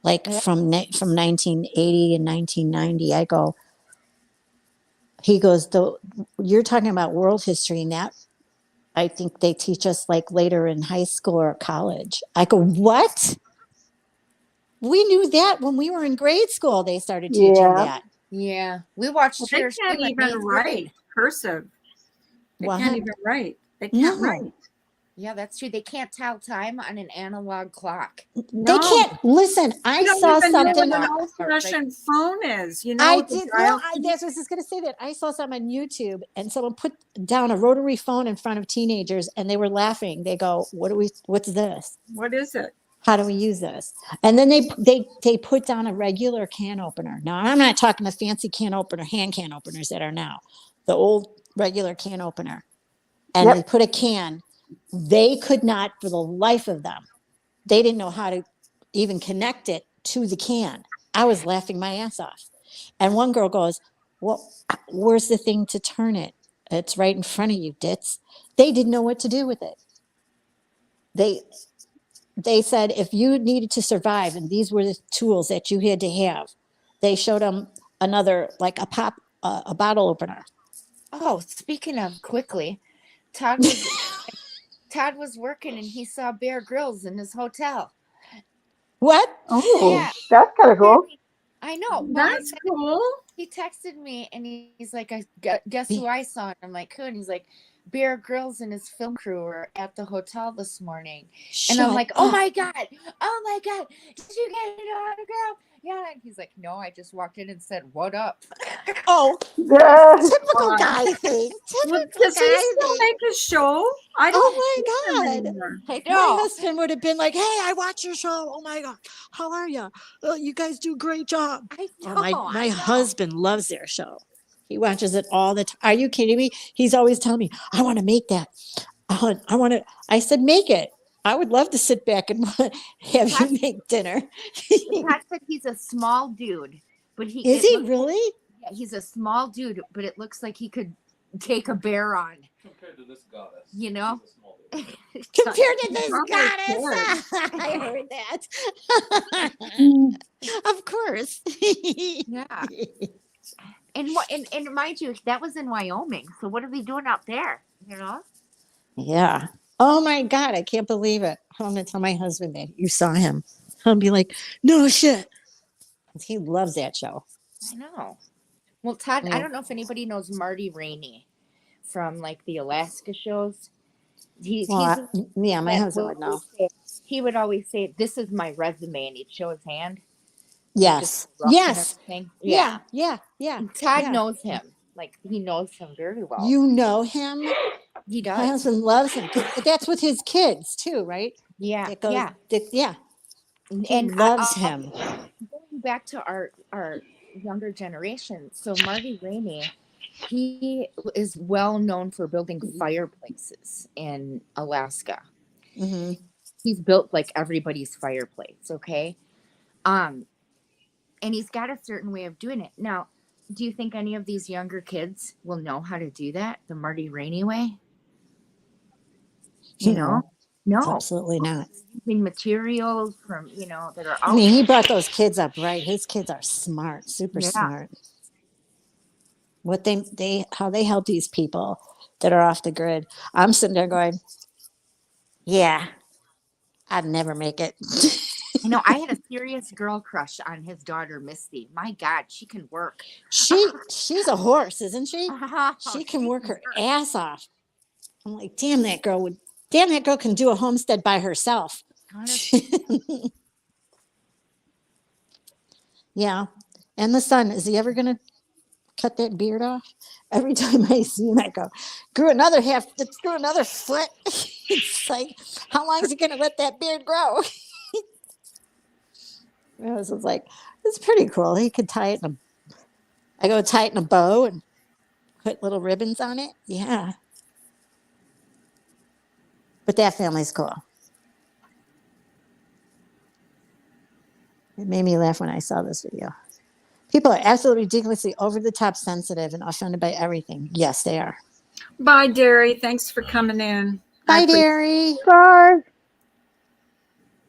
like Yeah. from 1980 and 1990. I go, he goes, you're talking about world history, and that I think they teach us like later in high school or college. I go, what? We knew that when we were in grade school. They started teaching Yeah. that. Yeah, we watched Well, they can't Hiroshima in even eighth write grade. cursive. They What? can't even write. They can't No. write. Yeah, that's true. They can't tell time on an analog clock. They No. can't listen. I You don't saw even know something. what an Right. old-fashioned phone is. You I know, the did. No, dial. that's what I was just going to say. That I saw something on YouTube, and someone put down a rotary phone in front of teenagers, and they were laughing. They go, "What do we? What's this? What is it? How do we use this?" And then they put down a regular can opener. Now I'm not talking the fancy can opener, hand can openers that are now, the old regular can opener. And they Yep. put a can. They could not, for the life of them, they didn't know how to even connect it to the can. I was laughing my ass off. And one girl goes, well, where's the thing to turn it? It's right in front of you, ditz. They didn't know what to do with it. They they said if you needed to survive, and these were the tools that you had to have, they showed them another, like a bottle opener. Oh, speaking of quickly, Todd was Todd was working and he saw Bear Grylls in his hotel. What? Oh, Yeah, that's kind of cool. I know. Well, That's cool. he texted me and he's like, guess who I saw? And I'm like, who? And he's like, Bear Grylls and his film crew were at the hotel this morning. And I'm Shut like, up. oh my God, did you get an autograph? Yeah. And he's like, no, I just walked in and said, what up? Oh, Yeah. typical God. guy thing. Well, Typical does he guy still thing. make a show? I don't Oh see my him God. anymore. I My know. husband would have been like, "Hey, I watch your show. Oh my God, how are you? You guys do a great job." I Oh, know. my husband loves their show. He watches it all the time. Are you kidding me? He's always telling me, "I want to make that. I want to." I said, "Make it." I would love to sit back and have you make dinner. Todd said he's a small dude, but Is he really? yeah, he's a small dude, but it looks like he could take a bear on. Compared to this goddess, you know. she's a small bit. Compared to this Probably goddess. I heard that. Mm. Of course. Yeah. And what and mind you, that was in Wyoming. So what are they doing out there? You know? Yeah. Oh my God. I can't believe it. I'm going to tell my husband that you saw him. He'll be like, no shit. He loves that show. I know. Well, Todd, I Mm. don't know if anybody knows Marty Rainey from like the Alaska shows. He's Well, yeah, my that husband would know. he would always say, "This is my resume," and he'd show his hand, like just Yes. rough and Yes. everything. Yeah. Yeah, Yeah. Yeah. and Todd Yeah. knows him. Like he knows him very well. You know him. He My does. husband loves him. That's with his kids too, right? Yeah, That goes. yeah. Yeah. And, He and loves him. going back to our younger generation, so Marty Rainey, he is well known for building fireplaces in Alaska. Hmm. He's built like everybody's fireplace, okay? And he's got a certain way of doing it. Now, do you think any of these younger kids will know how to do that the Marty Rainey way? You know? No. Absolutely not. Using materials from, that are I out. mean, he brought those kids up right. His kids are smart, super Yeah. smart. What how they help these people that are off the grid. I'm sitting there going, yeah, I'd never make it. I had a serious girl crush on his daughter, Misty. My God, she can work. She's a horse, isn't she? Oh, She can work her ass off. I'm like, damn, that girl can do a homestead by herself. Yeah. And the son, is he ever gonna cut that beard off? Every time I see him, I go, grew another foot. It's like, how long is he gonna let that beard grow? I was like, it's pretty cool. He could tie it I go tie it in a bow and put little ribbons on it. Yeah. But that family's cool. It made me laugh when I saw this video. People are absolutely ridiculously over the top sensitive and offended by everything. Yes, they are. Bye, Derry. Thanks for coming in. Bye, Derry. Bye.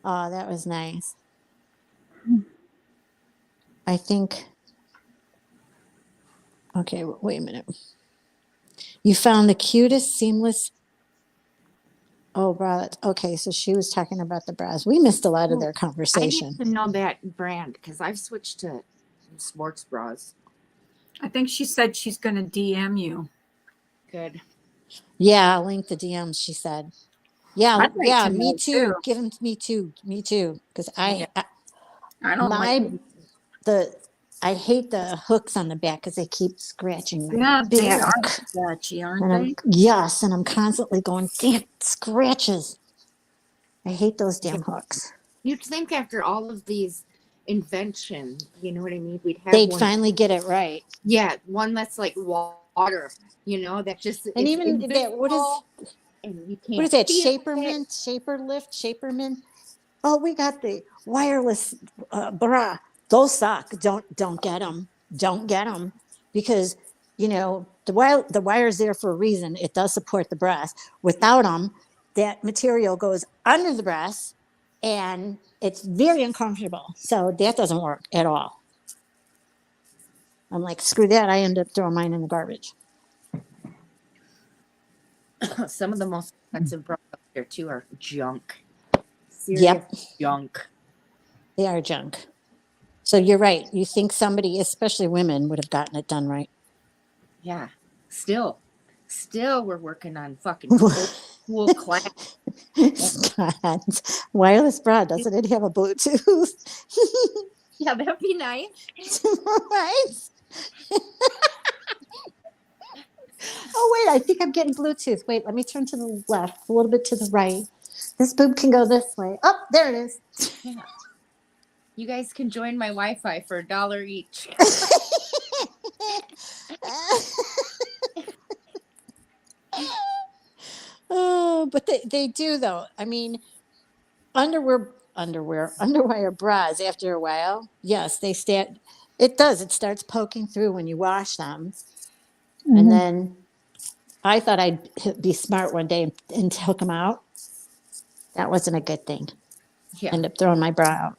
Oh, that was nice. I think. Okay, wait a minute. You found the cutest seamless. Oh, bra. Okay, so she was talking about the bras. We missed a lot of their I conversation. need to know that brand because I've switched to sports bras. I think she said she's going to DM you. Good. Yeah, I'll link the DMs, she said. Yeah, I'd like yeah, to me know, too. Give them to me too. Me too. Because I don't like. I hate the hooks on the back because they keep scratching my Yeah, they back. are sketchy, aren't And they? yes, and I'm constantly going, damn, scratches. I hate those damn hooks. You'd think after all of these inventions, you know what I mean? We'd have They'd one. finally get it right. Yeah, one that's like water, that just And is even that, and you can't what is that? feel it. Shaperman. Oh, we got the wireless bra. Those suck. Don't get them. Don't get them because the wire's there for a reason. It does support the breast. Without them, that material goes under the breast, and it's very uncomfortable. So that doesn't work at all. I'm like, screw that. I end up throwing mine in the garbage. Some of the most expensive bras out there too are junk. Serious Yep. junk. They are junk. So you're right. You think somebody, especially women, would have gotten it done right. Yeah. Still we're working on fucking cool class. God. Wireless bra, doesn't it have a Bluetooth? Yeah, that'd be nice. Right? Oh, wait, I think I'm getting Bluetooth. Wait, let me turn to the left, a little bit to the right. This boob can go this way. Oh, there it is. Yeah. You guys can join my Wi-Fi for $1 each. Oh, but they do though. I mean, underwire bras after a while. Yes, they stand. It does. It starts poking through when you wash them, and then I thought I'd be smart one day and took them out. That wasn't a good thing. Yeah. End up throwing my bra out.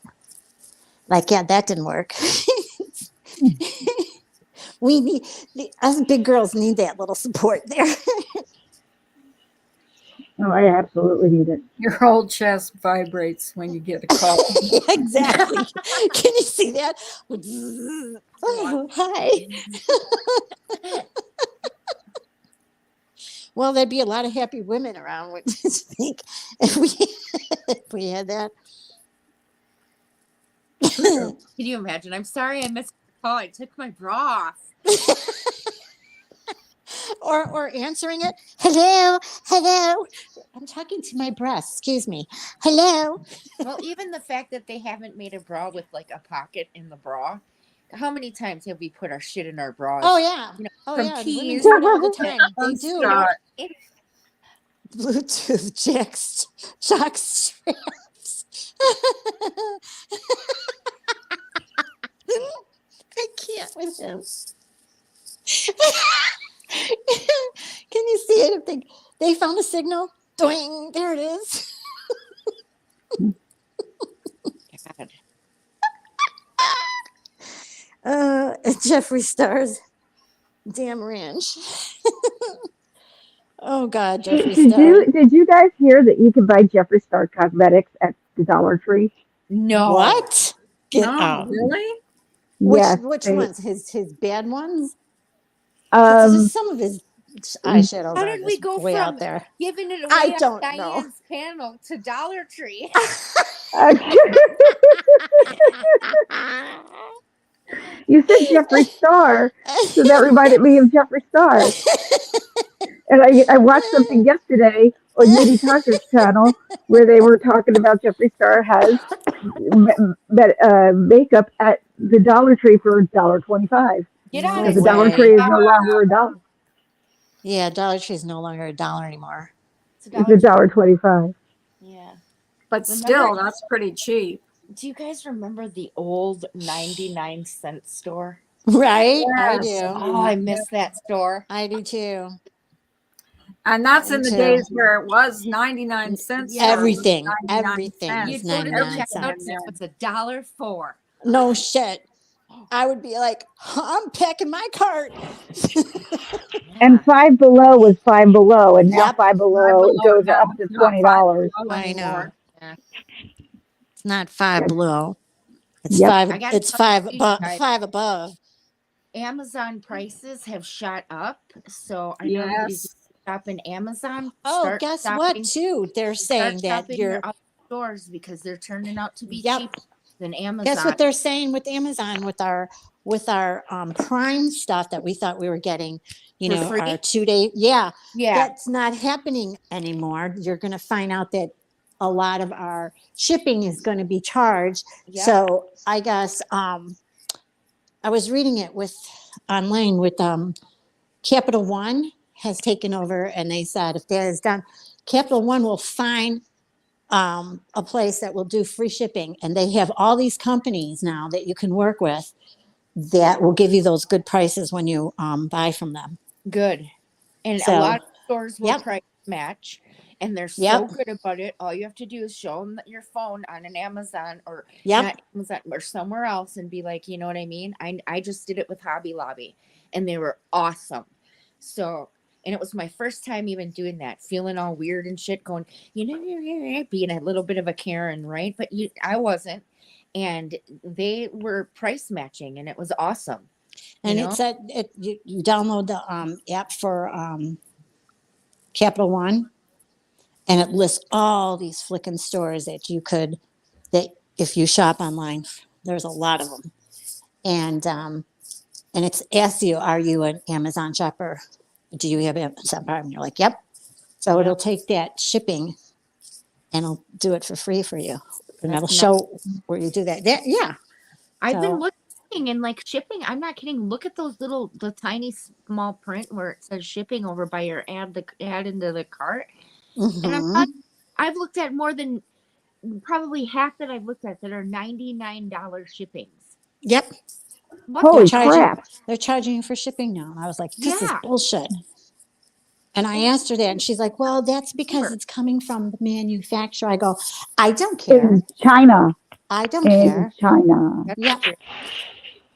Like, yeah, that didn't work. We need us big girls need that little support there. Oh, I absolutely need it. Your whole chest vibrates when you get a call. Exactly. Can you see that? Oh, hi. Well, there'd be a lot of happy women around, would you think, if we had that? Can you imagine? I'm sorry I missed the call. I took my bra off. Or answering it. Hello, hello. I'm talking to my breast. Excuse me. Hello. Well, even the fact that they haven't made a bra with like a pocket in the bra. How many times have we put our shit in our bras? Oh yeah. You know, Oh from yeah. Women keys. do it all the time. They do. Scott. Bluetooth jock straps. I can't with him. Can you see it? If they found a signal, doing there it is. God. Jeffree Star's damn ranch. Oh God, Jeffree Star. Did you guys hear that you can buy Jeffree Star cosmetics at the Dollar Tree? No. What? Get No, out. really? Yes. Which ones? His bad ones? Um, Just some of his eyeshadows How are did we just go way from out there. giving it away I on don't know. Diane's panel to Dollar Tree? you said Jeffree Star, so that reminded me of Jeffree Star. And I watched something yesterday on Yeti Talker's channel where they were talking about Jeffree Star has makeup at the Dollar Tree for $1.25 Get on because it. the Dollar way. Tree is no longer a dollar. Yeah, Dollar Tree is no longer $1 anymore. It's It's a Dollar Tree. $1.25. Yeah. But Remember- still, that's pretty cheap. Do you guys remember the old 99-cent store? Right? I Yes. do. Oh, I miss that store. I do too. And that's in the too. days where it was 99 cents. Yeah. Everything. 99 everything cents. was You'd go to the 99 checkout cents. and it was $1.04. No shit. I would be like, I'm packing my cart. And Five Below was Five Below, and now Yep. Five Below goes up to $20. I know. Yeah. It's not Five Below. It's Yep. five. I gotta It's tell five you above. guys, 5 above. Amazon prices have shot up. So I know everybody's Yes. shopping Amazon. Oh, Start guess shopping, what? Too, they're saying start that shopping you're. your other stores because they're turning out to be Yep. cheaper than Amazon. Guess what they're saying with Amazon with our Prime stuff that we thought we were getting. You For know, free? our 2-day. Yeah, Yeah. that's not happening anymore. You're going to find out that a lot of our shipping is going to be charged. Yep. So I guess I was reading it online with Capital One has taken over, and they said if that is done, Capital One will find a place that will do free shipping, and they have all these companies now that you can work with that will give you those good prices when you buy from them. Good. And a So, lot of stores will yep. price match, and they're so Yep. good about it. All you have to do is show them your phone on an Amazon or Yep. not Amazon or somewhere else and be like, you know what I mean? I just did it with Hobby Lobby, and they were awesome. So, and it was my first time even doing that, feeling all weird and shit, going, being a little bit of a Karen, right? But I wasn't. And they were price matching, and it was awesome. And know? it said you download the app for Capital One, and it lists all these flicking stores that if you shop online, there's a lot of them, and it's asks you, are you an Amazon shopper? Do you have Amazon Prime? And you're like, yep. So it'll take that shipping and it'll do it for free for you, and That's it'll show where you do that. Yeah. I've been So- looking and like shipping. I'm not kidding. Look at those the tiny small print where it says shipping over by your add into the cart. And I've looked at more than probably half that I've looked at that are $99 shippings. Yep. What Holy the- crap. They're charging you for shipping now. And I was like, this is Yeah. bullshit. And I asked her that, and she's like, well, that's because it's coming from the manufacturer. I go, I don't care. In China. I don't In care. China. That's Yeah. true.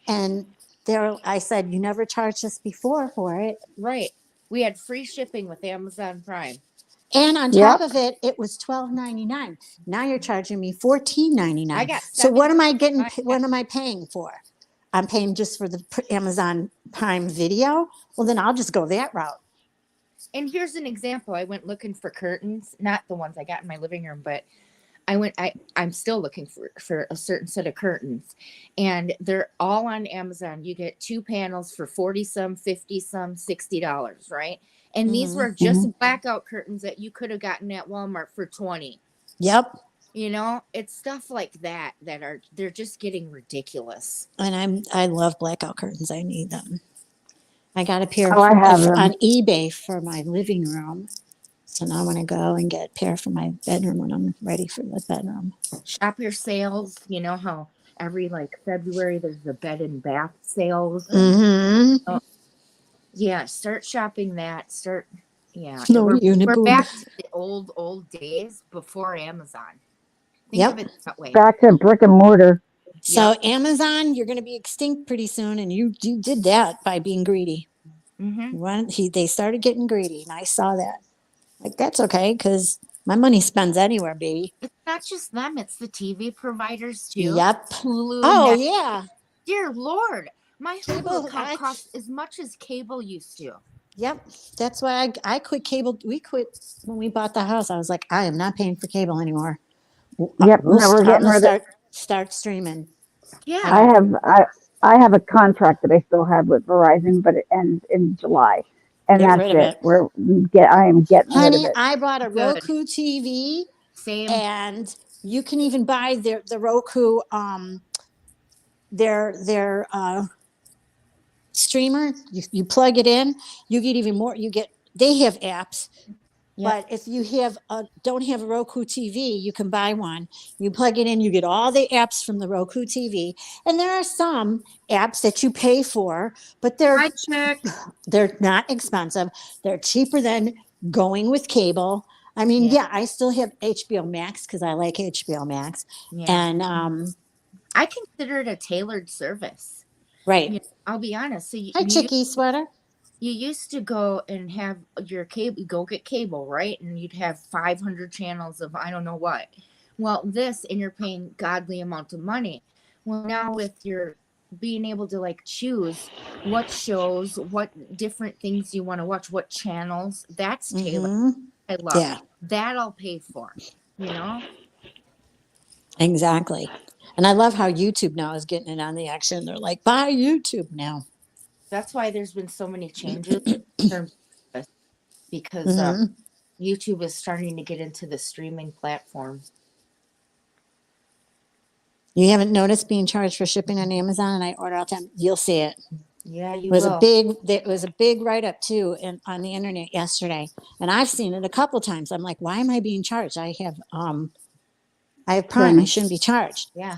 And there, I said, you never charged us before for it. Right. We had free shipping with Amazon Prime. And on top Yep. of it, it was $12.99. Now you're charging me $14.99. I got So what am I getting? I- What am I paying for? I'm paying just for the Amazon Prime Video. Well, then I'll just go that route. And here's an example. I went looking for curtains, not the ones I got in my living room, but I'm still looking for a certain set of curtains, and they're all on Amazon. You get 2 panels for 40 some, 50 some, $60, right? And these were just blackout curtains that you could have gotten at Walmart for 20. Yep. You know, it's stuff like that they're just getting ridiculous. And I love blackout curtains. I need them. I got a pair Oh, I have them. on eBay for my living room. So now I'm going to go and get a pair for my bedroom when I'm ready for the bedroom. Shop your sales. You know how every like February there's the bed and bath sales. Mm-hmm. Yeah, start shopping that. Yeah. No, we're Uniboob. back to the old days before Amazon. Think Yep. of it that way. Back to brick and mortar. So Amazon, you're going to be extinct pretty soon, and you did that by being greedy. They started getting greedy, and I saw that. Like, that's okay, because my money spends anywhere, baby. It's not just them, it's the TV providers too. Yep. Hulu. Oh, Netflix. yeah. Dear Lord, my Cable, Hulu account costs as much as cable used to. Yep. That's why I quit cable. We quit when we bought the house. I was like, I am not paying for cable anymore. Yep. No, we're getting rid of. Start streaming. Yeah. I have a contract that I still have with Verizon, but it ends in July, and Get that's rid of it. it. I am getting rid Honey, of it. I bought a Good. Roku TV. Same. And you can even buy the Roku their streamer. You plug it in, you get even more. They have apps. But if you don't have a Roku TV, you can buy one. You plug it in, you get all the apps from the Roku TV. And there are some apps that you pay for, but they're not expensive. They're cheaper than going with cable. I mean, I still have HBO Max because I like HBO Max. Yeah. And I consider it a tailored service. Right. You know, I'll be honest. So Hi, Chicky Sweater. You used to go and have your cable, go get cable, right? And you'd have 500 channels of I don't know what. Well, and you're paying godly amount of money. Well, now with your being able to like choose what shows, what different things you want to watch, what channels, that's tailored. I love that. I'll pay for, you know? Exactly. And I love how YouTube now is getting it on the action. They're like, buy YouTube now. That's why there's been so many changes in terms of this, because YouTube is starting to get into the streaming platform. You haven't noticed being charged for shipping on Amazon, and I order all the time. You'll see it. Yeah, you will. It was a big write up too on the internet yesterday, and I've seen it a couple times. I'm like, why am I being charged? I have Prime. I shouldn't be charged. Yeah.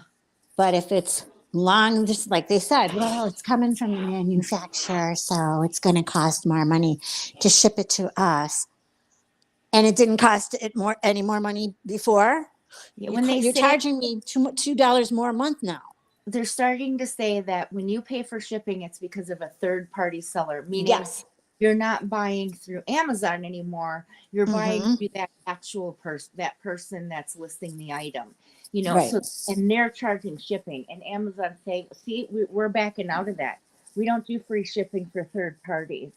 But if it's long, just like they said, well, it's coming from the manufacturer, so it's going to cost more money to ship it to us. And it didn't cost any more money before. Yeah, you're charging me $2 more a month now. They're starting to say that when you pay for shipping, it's because of a third-party seller, meaning you're not buying through Amazon anymore. You're buying through that actual person that's listing the item. You know, and they're charging shipping, and Amazon saying, see, we're backing out of that. We don't do free shipping for third parties.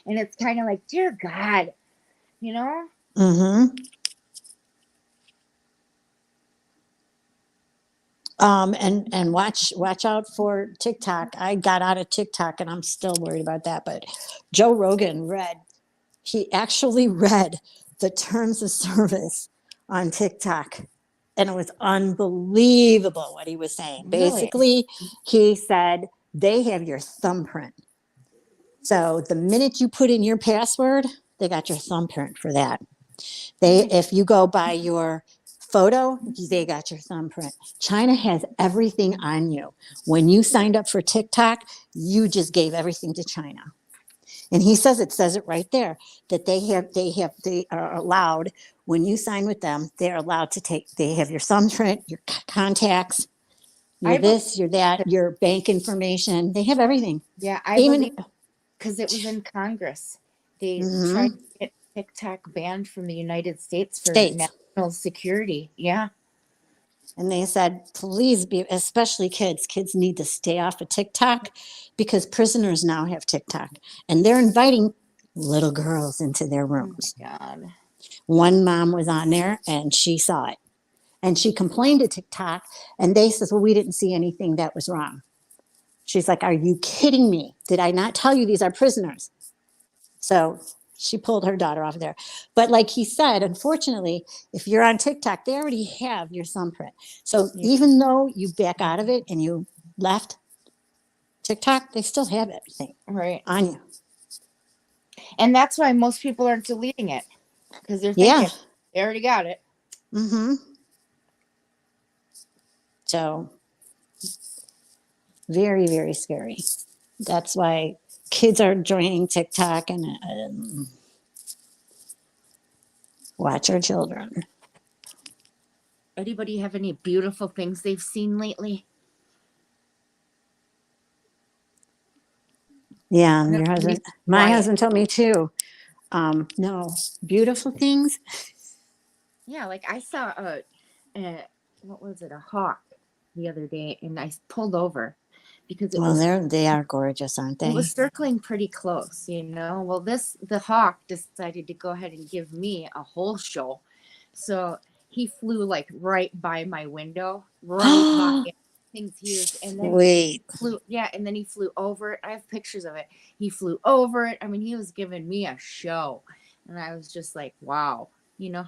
And it's kind of like, dear God, you know? And watch out for TikTok. I got out of TikTok and I'm still worried about that. But Joe Rogan he actually read the terms of service on TikTok. And it was unbelievable what he was saying. Really? Basically, he said they have your thumbprint. So the minute you put in your password, they got your thumbprint for that. If you go by your photo, they got your thumbprint. China has everything on you. When you signed up for TikTok, you just gave everything to China. And he says it right there that they are allowed, when you sign with them, they're allowed to they have your thumbprint, your contacts, your I believe, this, your that, your bank information. They have everything. yeah, I Even believe because it was in Congress. They tried mhm, to get TikTok banned from the United States for states. national security. Yeah, And they said, please be, especially kids. Kids need to stay off of TikTok because prisoners now have TikTok and they're inviting little girls into their oh rooms. my God. One mom was on there and she saw it and she complained to TikTok and they says, well, we didn't see anything that was wrong. She's like, are you kidding me? Did I not tell you these are prisoners? So she pulled her daughter off there. But like he said, unfortunately, if you're on TikTok, they already have your thumbprint. So Yeah, even though you back out of it and you left TikTok, they still have everything right. on you. And that's why most people aren't deleting it because they're Yeah. thinking they already got it. Mm-hmm. So very, very scary. That's why kids are joining TikTok and watch our children. Anybody have any beautiful things they've seen lately? Yeah, No, your at husband, least my quiet. husband told me too. No, beautiful things. Yeah, like I saw a what was it, a hawk the other day, and I pulled over because Well, they are gorgeous, aren't it they? was circling pretty close, Well, the hawk decided to go ahead and give me a whole show. So he flew like right by my window, right by it. Thing's huge. And then Sweet. and then he flew over it. I have pictures of it. He flew over it. I mean, he was giving me a show. And I was just like, wow,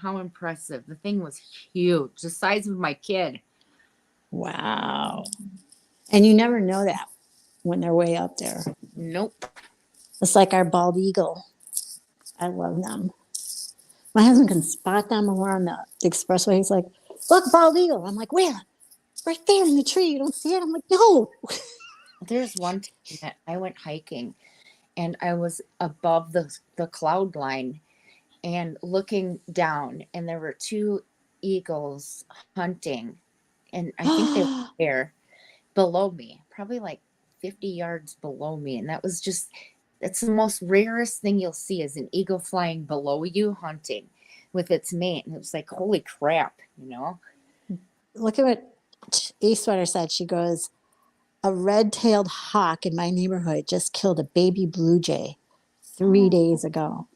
how impressive. The thing was huge, the size of my kid. Wow. And you never know that when they're way up there. Nope. It's like our bald eagle. I love them. My husband can spot them when we're on the expressway. He's like, look, bald eagle. I'm like, where? Right there in the tree. You don't see it? I'm like, no. There's one time that I went hiking and I was above the cloud line and looking down, and there were two eagles hunting, and I think they were there below me, probably like 50 yards below me. And that's the most rarest thing you'll see, is an eagle flying below you hunting with its mate. And it was like, holy crap. Look at what Eastwater said. She goes, a red-tailed hawk in my neighborhood just killed a baby blue jay 3 days ago.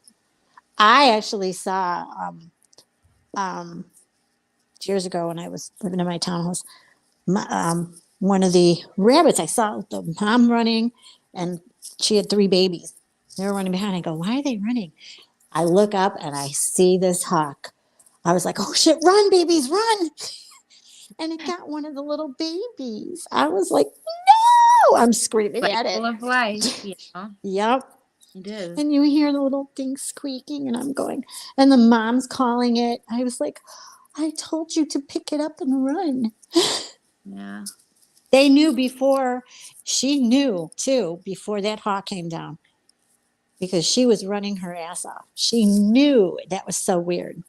I actually saw years ago when I was living in my townhouse, one of the rabbits. I saw the mom running, and she had three babies. They were running behind. I go, why are they running? I look up and I see this hawk. I was like, oh shit, run, babies, run. And it got one of the little babies. I was like, no, I'm screaming at it. Cycle of life. Yep. It is. And you hear the little thing squeaking, and I'm going, and the mom's calling it. I was like, I told you to pick it up and run. Yeah. They knew before, she knew too, before that hawk came down, because she was running her ass off. She knew. That was so weird.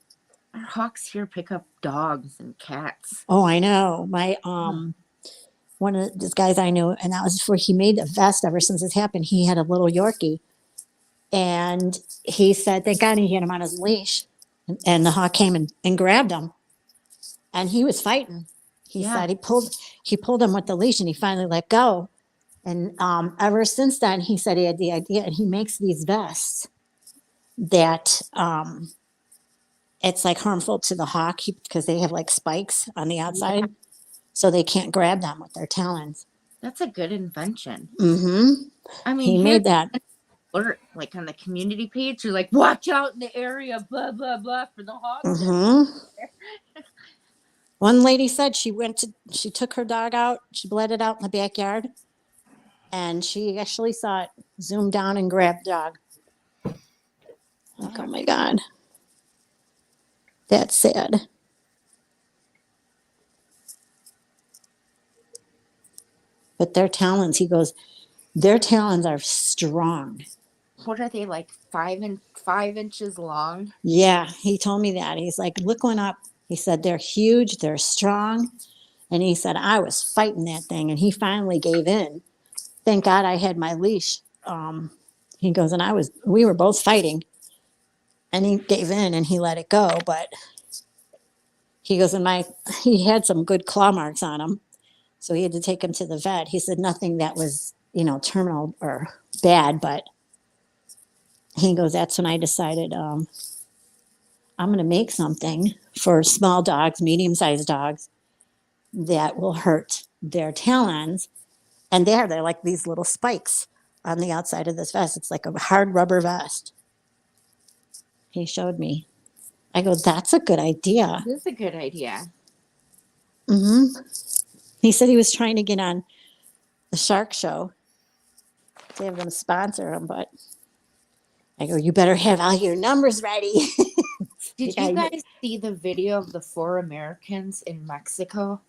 Our hawks here pick up dogs and cats. Oh, I know. My one of these guys I knew, and that was before he made a vest. Ever since this happened, he had a little Yorkie, and he said, thank God he had him on his leash, and the hawk came and grabbed him, and he was fighting. He Yeah. said he pulled him with the leash, and he finally let go. And ever since then, he said he had the idea, and he makes these vests that it's like harmful to the hawk because they have like spikes on the outside, so they can't grab them with their talons. That's a good invention. Mm-hmm. I mean, He made that. Alert, like on the community page, you're like, watch out in the area, blah blah blah, for the hogs. Mm-hmm. One lady said she took her dog out, she bled it out in the backyard, and she actually saw it zoom down and grab the dog. Like, oh my God. That's sad. But their talons, he goes, their talons are strong. what are they, like 5 inches long? Yeah, he told me that. He's like, look one up. He said they're huge, they're strong. And he said, I was fighting that thing and he finally gave in. Thank God I had my leash. He goes, and we were both fighting and he gave in and he let it go. But he goes, he had some good claw marks on him. So he had to take him to the vet. He said nothing that was, terminal or bad, but he goes, that's when I decided I'm going to make something for small dogs, medium sized dogs that will hurt their talons. And they're like these little spikes on the outside of this vest. It's like a hard rubber vest. He showed me. I go, that's a good idea. This is a good idea. He said he was trying to get on the Shark Show to have them sponsor him, but I go, you better have all your numbers ready. Did you guys see the video of the 4 Americans in Mexico?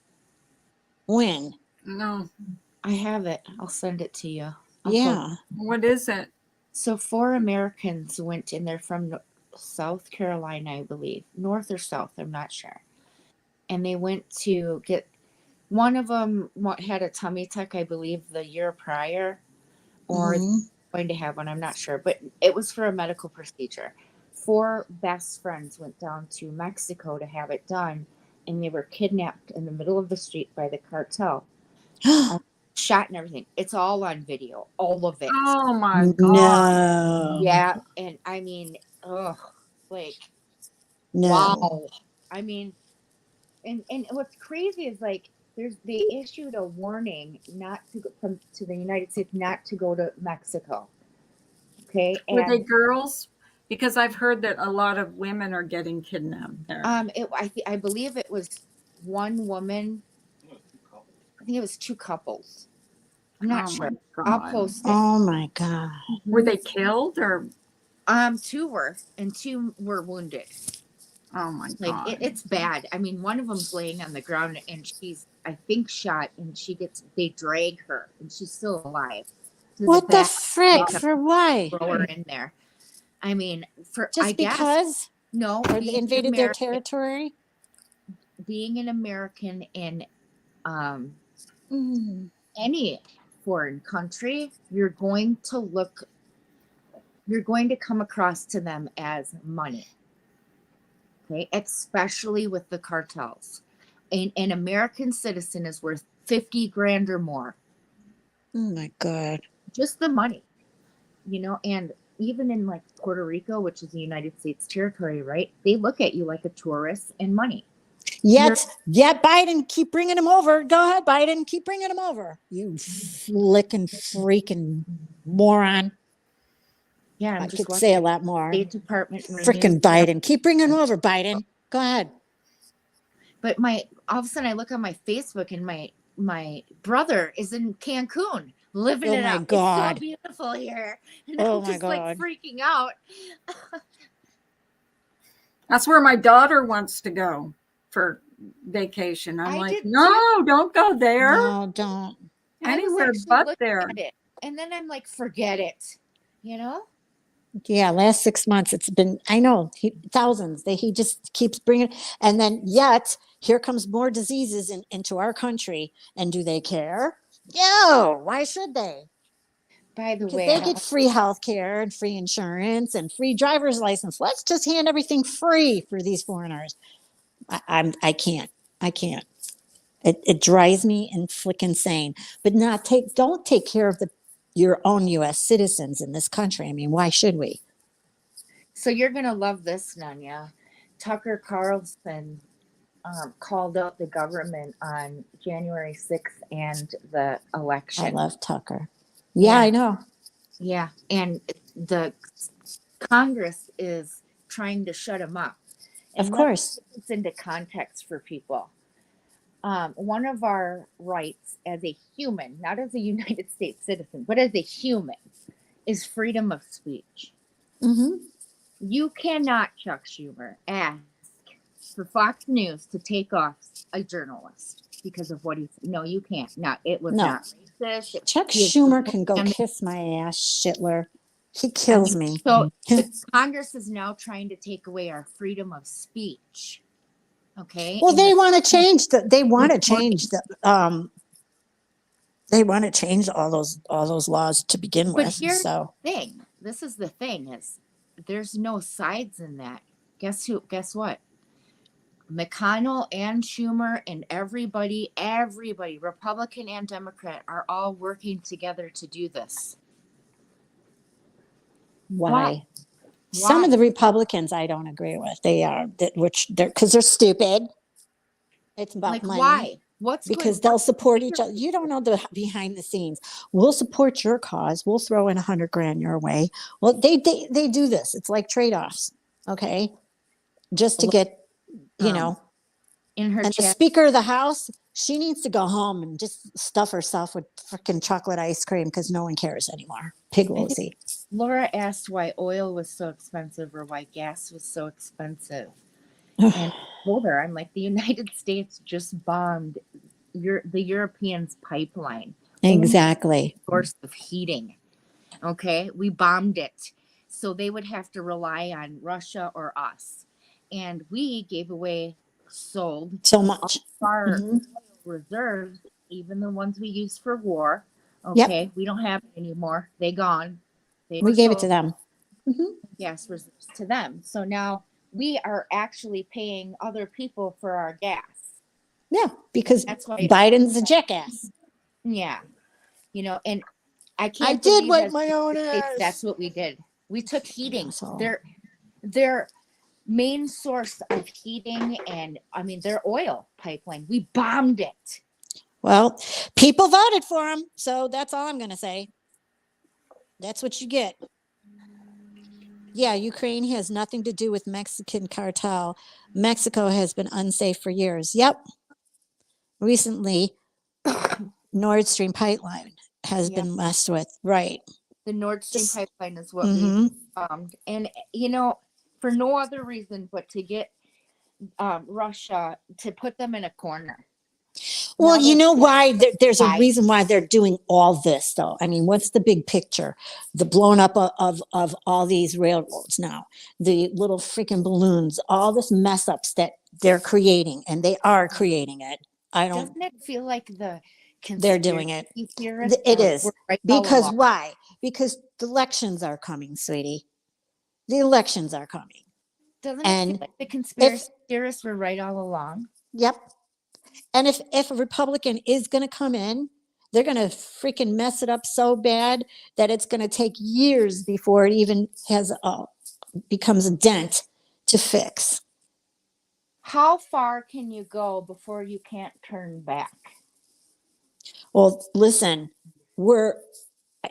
When? No. I have it. I'll send it to you. Yeah. What is it? So 4 Americans went in there from South Carolina, I believe. North or South, I'm not sure. And they went to get, one of them had a tummy tuck, I believe, the year prior, or going to have one, I'm not sure. But it was for a medical procedure. 4 best friends went down to Mexico to have it done, and they were kidnapped in the middle of the street by the cartel. Shot and everything. It's all on video, all of it. Oh my God. No. Yeah, and I mean, like, No. wow. I mean, and what's crazy is like they issued a warning not to go to the United States, not to go to Mexico. Okay, Were they girls? Because I've heard that a lot of women are getting kidnapped there. I believe it was one woman. I think it was 2 couples. I'm not sure. I'll post it. Oh my God. Were they killed or? 2 were, and 2 were wounded. Oh my God. Like it's bad. I mean, one of them's laying on the ground and she's, I think, shot, and they drag her and she's still alive. What the frick? For why? Throw her in there. I mean, just because? No. Or they invaded their territory? Being an American in any foreign country, you're going to come across to them as money. Okay, especially with the cartels. An American citizen is worth 50 grand or more. Oh my God. Just the money, and even in like Puerto Rico, which is the United States territory, right? They look at you like a tourist and money. Yet, Biden, keep bringing him over. Go ahead, Biden, keep bringing him over. You flicking freaking moron. Yeah, I could say a lot more. State Department. Freaking Biden, keep bringing him over, Biden. Go ahead. But all of a sudden, I look on my Facebook, and my brother is in Cancun, living it up. Oh my God. It's so beautiful here, and I'm just like freaking out. That's where my daughter wants to go for vacation. I'm like, no, don't go there. No, don't. Anywhere but there. And then I'm like, forget it. Yeah, last 6 months it's been, I know, thousands. He just keeps bringing, and then yet here comes more diseases into our country. And do they care? No, why should they? By the way, they get free health care and free insurance and free driver's license. Let's just hand everything free for these foreigners. I can't. It drives me and flick insane. But don't take care of your own U.S. citizens in this country. I mean, why should we? So you're gonna love this, Nanya. Tucker Carlson called out the government on January 6th and the election. I love Tucker. Yeah, I know. Yeah, and the Congress is trying to shut him up. And of course. It's into context for people. One of our rights as a human, not as a United States citizen, but as a human, is freedom of speech. You cannot, Chuck Schumer, ask for Fox News to take off a journalist because of what he's. No, you can't. No, it was not racist. Chuck Schumer can go kiss my ass, shitler. He kills me. So the Congress is now trying to take away our freedom of speech. Okay. Well, And they the- want to change they want to change they want to change all those laws to begin But with. here's So the thing. This is the thing is there's no sides in that. Guess what? McConnell and Schumer and everybody, Republican and Democrat, are all working together to do this. why? Some Why? of the Republicans I don't agree with. Because they're stupid. It's about Like money. why? What's Because good? they'll support each other. You don't know the behind the scenes. We'll support your cause. We'll throw in $100,000 your way. Well, they do this. It's like trade-offs. Okay. Just to get, In her and the chat, Speaker of the House, she needs to go home and just stuff herself with freaking chocolate ice cream because no one cares anymore. Pig will see. Laura asked why oil was so expensive or why gas was so expensive. And I told her, I'm like, the United States just bombed the Europeans' pipeline. Exactly. Source of heating. Okay. We bombed it. So they would have to rely on Russia or us. And we gave away, sold So much. our Mhm. reserves, even the ones we used for war. Yep. Okay. We don't have it anymore. They gone. We gave it to them. Mhm. Gas reserves to them. So now we are actually paying other people for our gas. Yeah, because That's why Biden's a jackass. Yeah. And I I can't did believe what as my own United States, ass. that's what we did. We took heating. Asshole. Their main source of heating and their oil pipeline. We bombed it. Well, people voted for him, so that's all I'm going to say. That's what you get. Yeah, Ukraine has nothing to do with Mexican cartel. Mexico has been unsafe for years. Yep. Recently, Nord Stream pipeline has Yeah. been messed with. Right. The Nord Stream This- pipeline is what we Mhm. bombed. And for no other reason but to get Russia to put them in a corner. Well, Now you they're know why? There's a Why? reason why they're doing all this, though. I mean, what's the big picture? The blown up of all these railroads now, the little freaking balloons, all this mess ups that they're creating, and they are creating it. I don't. Doesn't it feel like the They're doing it. conspiracy theorists It are- is were right all because along? why? Because the elections are coming, sweetie. The elections are coming. Doesn't it And feel like the conspiracy theorists were right all along? Yep. And if a Republican is going to come in, they're going to freaking mess it up so bad that it's going to take years before it even becomes a dent to fix. How far can you go before you can't turn back? Well, listen,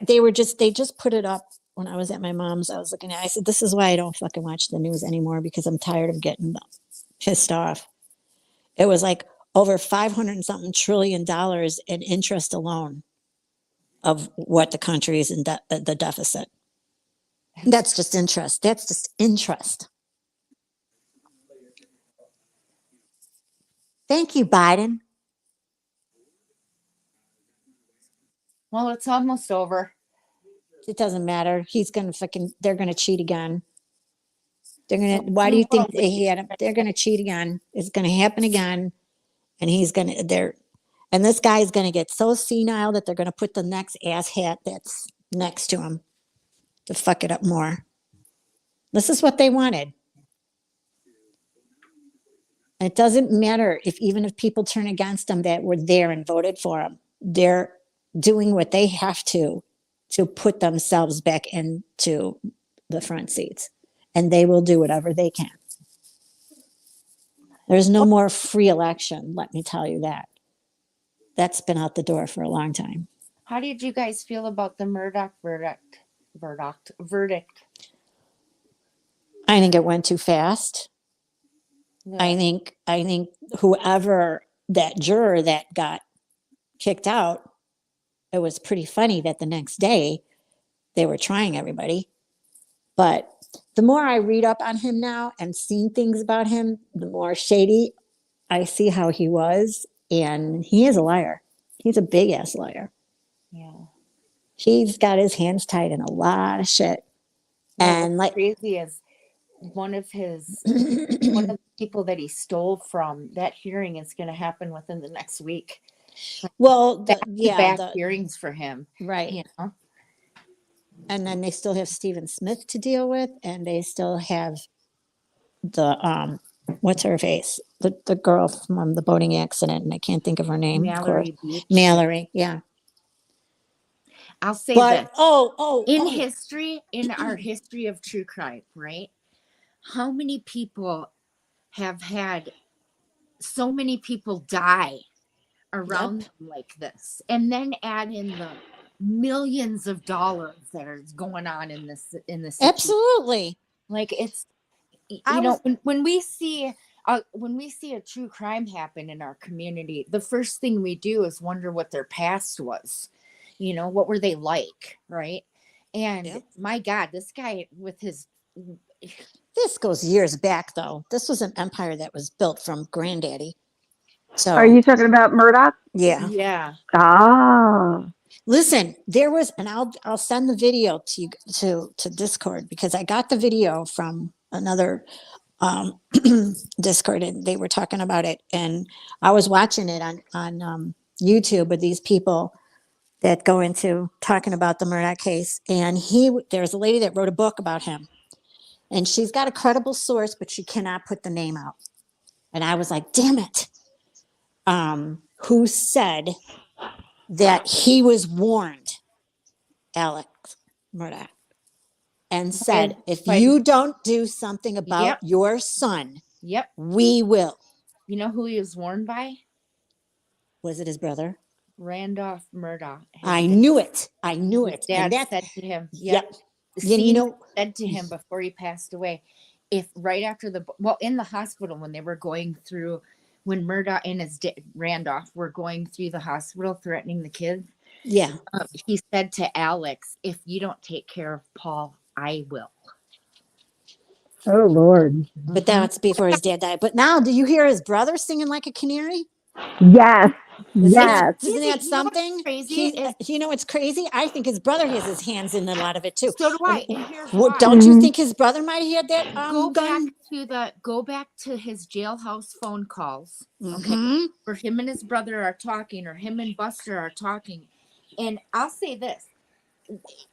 they just put it up when I was at my mom's. I was looking at it. I said, this is why I don't fucking watch the news anymore because I'm tired of getting pissed off. It was like over 500 and something trillion dollars in interest alone of what the country is in the deficit. That's just interest. That's just interest. Thank you, Biden. Well, it's almost over. It doesn't matter. They're gonna cheat again. Why do you think they're gonna cheat again? It's gonna happen again. And and this guy is gonna get so senile that they're gonna put the next asshat that's next to him to fuck it up more. This is what they wanted. And it doesn't matter even if people turn against them that were there and voted for them. They're doing what they have to put themselves back into the front seats. And they will do whatever they can. There's no more free election, let me tell you that. That's been out the door for a long time. How did you guys feel about the Murdoch verdict? I think it went too fast. Yeah. I think whoever that juror that got kicked out, it was pretty funny that the next day they were trying everybody. But the more I read up on him now and seen things about him, the more shady I see how he was. And he is a liar. He's a big ass liar. Yeah. He's got his hands tied in a lot of shit. And what's like, crazy is one of the people that he stole from, that hearing is going to happen within the next week. well, Back hearings for him. right. You know? And then they still have Stephen Smith to deal with, and they still have the what's her face, the girl from the boating accident, and I can't think of her name. Of course, Mallory Beach. Mallory. Yeah. I'll say But this. in our history of true crime, right? How many people have had so many people die around them like this? And then add in the millions of dollars that are going on in this situation. Absolutely. Like, it's, you know, when we see a true crime happen in our community, the first thing we do is wonder what their past was. You know, what were they like, right? And my God, this guy with his... This goes years back, though. This was an empire that was built from Granddaddy. So, are you talking about Murdoch? Yeah. Yeah. Ah. Listen, there was, and I'll send the video to you to Discord, because I got the video from another Discord, and they were talking about it, and I was watching it on YouTube with these people that go into talking about the Murdoch case, and there's a lady that wrote a book about him, and she's got a credible source, but she cannot put the name out. And I was like, damn it. Who said that he was warned, Alex Murdoch, and said, if you don't do something about your son, we will. You know who he was warned by? Was it his brother? Randolph Murdoch. I knew it. I knew it. Dad said to him, Yep. Said to him before he passed away, if right after in the hospital, when they were going through, when Murdoch and his Randolph were going through the hospital threatening the kids, he said to Alex, if you don't take care of Paul, I will. Oh, Lord. But that's before his dad died. But now, do you hear his brother singing like a canary? Yes. Yes. Isn't that something? You know what's crazy? I think his brother has his hands in a lot of it too. So do I. And here's why. Don't you think his brother might have had that gun? Go back to his jailhouse phone calls. Okay. Where him and his brother are talking, or him and Buster are talking. And I'll say this.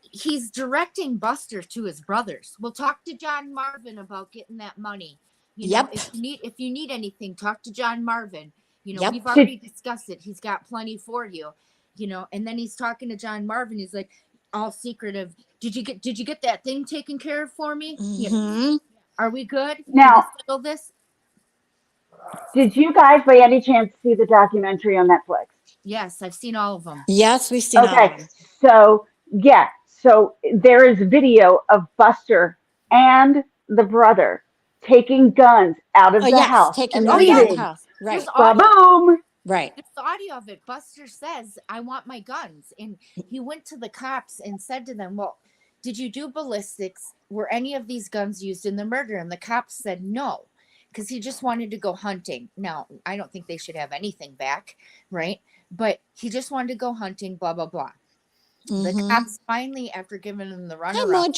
He's directing Buster to his brothers. We'll talk to John Marvin about getting that money. You know, if you need anything, talk to John Marvin. You know, we've already discussed it. He's got plenty for you. You know, and then he's talking to John Marvin. He's like, all secretive. Did you get that thing taken care of for me? Yeah. Are we good? Now, can we settle this? Did you guys by any chance see the documentary on Netflix? Yes, I've seen all of them. Yes, we've seen all of them. So there is video of Buster and the brother taking guns out of the house. Taking guns out of the house. Right. Boom. Right. There's audio of it. Buster says, I want my guns. And he went to the cops and said to them, well, did you do ballistics? Were any of these guns used in the murder? And the cops said no, because he just wanted to go hunting. Now, I don't think they should have anything back, right? But he just wanted to go hunting, blah, blah, blah. The cops finally, after giving him the runaround,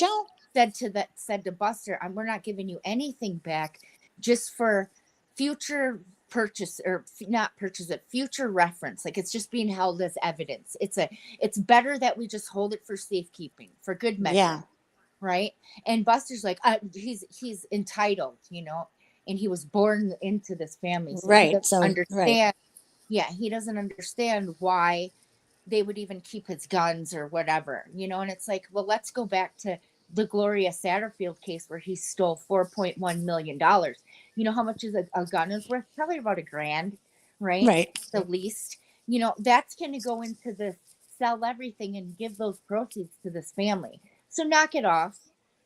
said to Buster, we're not giving you anything back, just for future purchase, or not purchase it, future reference. Like, it's just being held as evidence. It's better that we just hold it for safekeeping, for good measure. Yeah. Right. And Buster's like, he's entitled, you know, and he was born into this family. So right. He doesn't understand. Right. Yeah. He doesn't understand why they would even keep his guns or whatever, you know. And it's like, well, let's go back to the Gloria Satterfield case where he stole $4.1 million. You know how much is a gun is worth? Probably about $1,000, right? Right. The least. You know, that's going to go into the sell everything and give those proceeds to this family. So knock it off.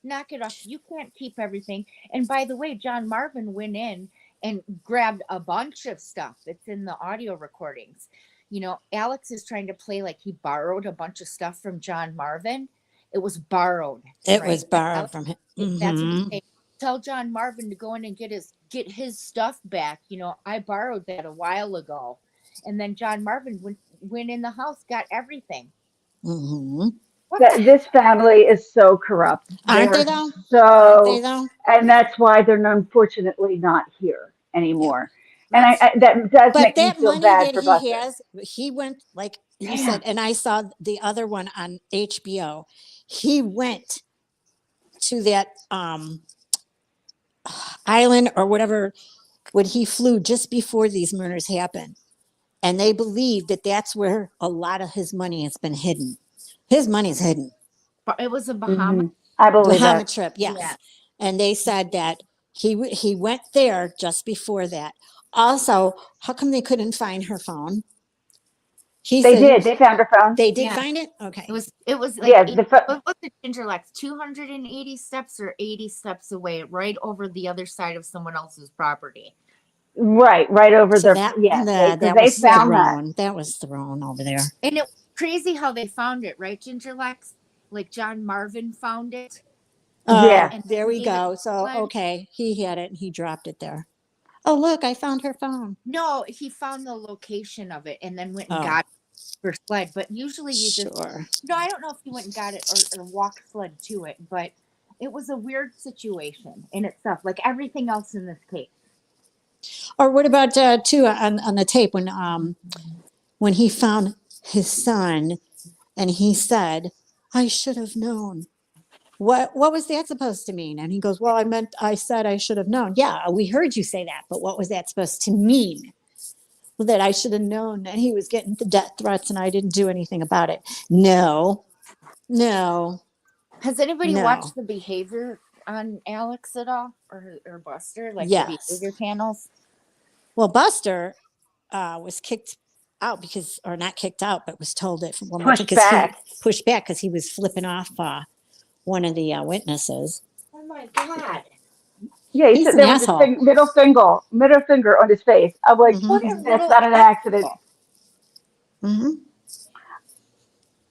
Knock it off. You can't keep everything. And by the way, John Marvin went in and grabbed a bunch of stuff. It's in the audio recordings. You know, Alex is trying to play like he borrowed a bunch of stuff from John Marvin. It was borrowed. It was borrowed from him. That's what he's saying. Tell John Marvin to go in and get his stuff back. You know, I borrowed that a while ago. And then John Marvin went in the house, got everything. What This family is so corrupt. Aren't they They're though? Aren't they so, though? and that's why they're unfortunately not here Yeah. anymore. And that does But make me that feel money bad that for he Buster. has, he went like you Damn. said, and I saw the other one on HBO. He went to that island or whatever when he flew just before these murders happened. And they believe that that's where a lot of his money has been hidden. His money is hidden. But it was a Bahama. Hmm. I believe Bahama that. trip, yes. Yeah. And they said that he went there just before that. Also, how come they couldn't find her phone? He They said did. They found her phone. they did Yeah. find it. Okay. It was like Yeah. what was it, Ginger Lex? 280 steps or 80 steps away, right over the other side of someone else's property. Right over So their, that yes, because that they was found that. thrown. That was thrown over there. And it was crazy how they found it, right, Ginger Lex? Like John Marvin found it Yeah. and There we gave it go. to So Glenn. okay, he had it and he dropped it there. Oh look, I found her phone. No, he found the location of it and then went and Oh, got it for sled. But usually you just sure. no, I don't know if he went and got it or walked sled to it, but it was a weird situation in itself, like everything else in this case. Or what about too on the tape when he found his son and he said, "I should have known." What was that supposed to mean? And he goes, "Well, I said I should have known." Yeah, we heard you say that, but what was that supposed to mean? Well, that I should have known that he was getting the death threats and I didn't do anything about it. No, no, Has anybody no. watched the behavior on Alex at all or Buster, like the Yes. behavior panels? Well, Buster was kicked out because, or not kicked out, but was told it one more time Pushed because he back. pushed back because he was flipping off one of the witnesses. Oh my god! Yeah, he He's said an there was asshole. a middle finger on his face. I'm like, What Mm-hmm. a that's little not an accident. asshole. Mm-hmm.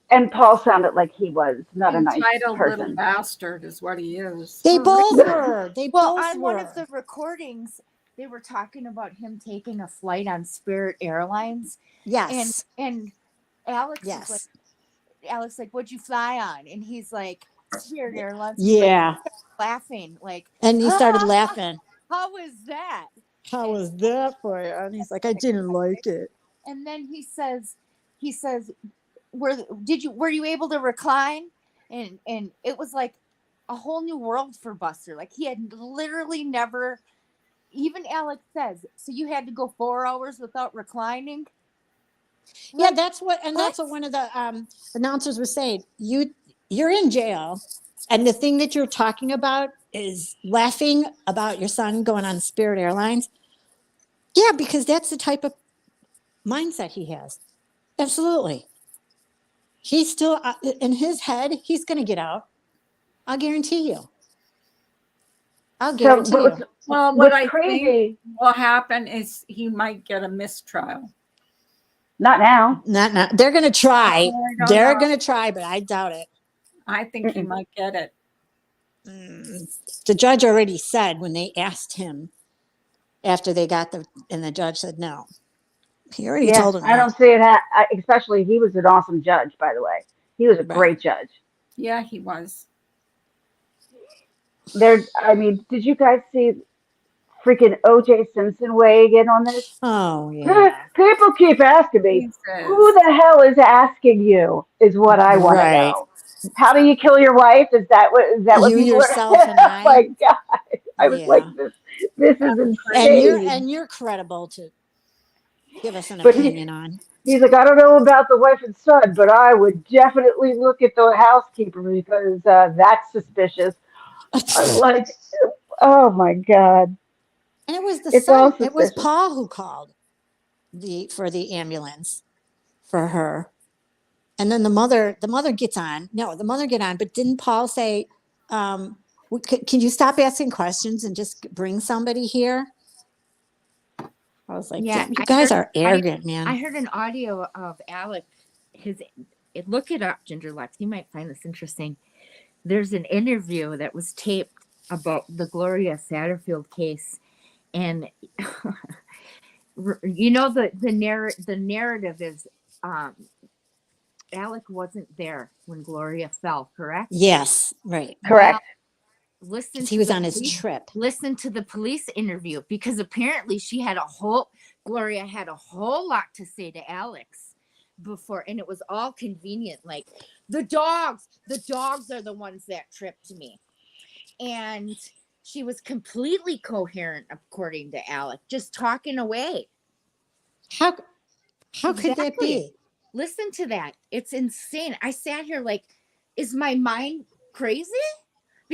And Paul sounded like he was not a nice Entitled little person. bastard is what he is. They For both real. were. They Well, both on were. one of the recordings, they were talking about him taking a flight on Spirit Airlines, Yes. and Alex is like, Yes. what'd you fly on? And he's like, Spirit Airlines. He's Yeah. like, laughing, like, And he started laughing. how was that? How was that for you? And he's like, I didn't like it. And then he says, were you able to recline? And it was like a whole new world for Buster. Like he had literally never. Even Alex says, so you had to go 4 hours without reclining. Yeah, Like, that's what one of the announcers was saying. You're in jail, and the thing that you're talking about is laughing about your son going on Spirit Airlines. Yeah, because that's the type of mindset he has. Absolutely. He's still in his head. He's going to get out. I'll guarantee you. I'll So, guarantee but you. Well, what what's I think crazy? will happen is he might get a mistrial. Not now. Not. They're going to try. I don't They're know. going to try, but I doubt it. I think he might get it. The judge already said when they asked him after they got and the judge said no. He already Yeah, told him I no. don't see it. Especially, he was an awesome judge, by the way. He was a Right. great judge. Yeah, he was. I mean, did you guys see freaking O.J. Simpson weigh in on this? Oh yeah. People keep asking me, Jesus. who the hell is asking you? Is what I want to Right. know. How do you kill your wife? Is that what You people yourself are? and I. Oh my God! I was Yeah. like, this is And insane. you're credible to give us an But opinion on. he's like, I don't know about the wife and son, but I would definitely look at the housekeeper because that's suspicious. I'm like, oh my God, And it was the it's all son. It was suspicious. Paul who called for the ambulance for her. And then the mother gets on. No, the mother get on. But didn't Paul say, can you stop asking questions and just bring somebody here? I was like, yeah, damn, you guys are arrogant, man. I heard an audio of Alex. Look it up, Ginger Lex. You might find this interesting. There's an interview that was taped about the Gloria Satterfield case, and you know the narrative is Alec wasn't there when Gloria fell, correct? Yes, right. Correct. Listen 'Cause to he was the on his police- trip. Listen to the police interview, because apparently Gloria had a whole lot to say to Alex before, and it was all convenient. Like, the dogs are the ones that tripped me. And she was completely coherent, according to Alec, just talking away. How could that Exactly. be? Listen to that. It's insane. I sat here like, is my mind crazy?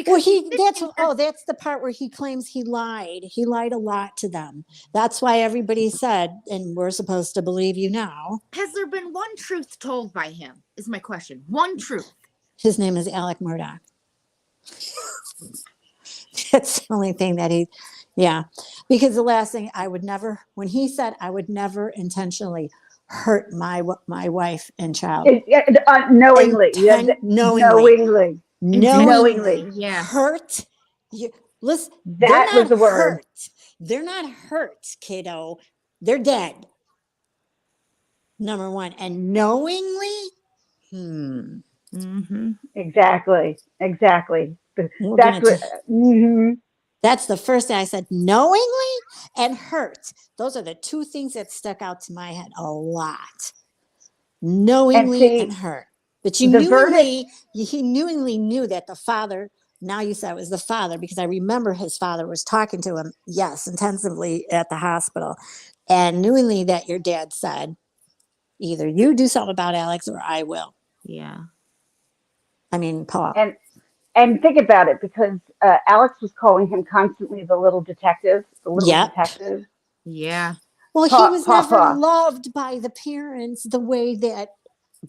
Well, Because that's the part where he claims he lied. He lied a lot to them. That's why everybody said, and we're supposed to believe you now. has there been one truth told by him? Is my question. One truth. His name is Alec Murdoch. That's the only thing that yeah. Because the last thing when he said I would never intentionally hurt my wife and child. Knowingly. Knowingly. Knowingly. Yeah. Hurt. You, listen, That was the word. hurt. They're not hurt, kiddo. They're dead. Number one. And knowingly, Mm-hmm. Exactly. We're That's gonna what. That's the first thing I said. Knowingly and hurt. Those are the two things that stuck out to my head a lot. Knowingly and hurt. But he knowingly knew that the father, now you said it was the father, because I remember his father was talking to him, yes, intensively at the hospital. And knowingly that your dad said, either you do something about Alex or I will. Yeah. I mean, Paul. And think about it, because Alex was calling him constantly the little detective, detective. Yeah. Well, he was never Pa. loved by the parents the way that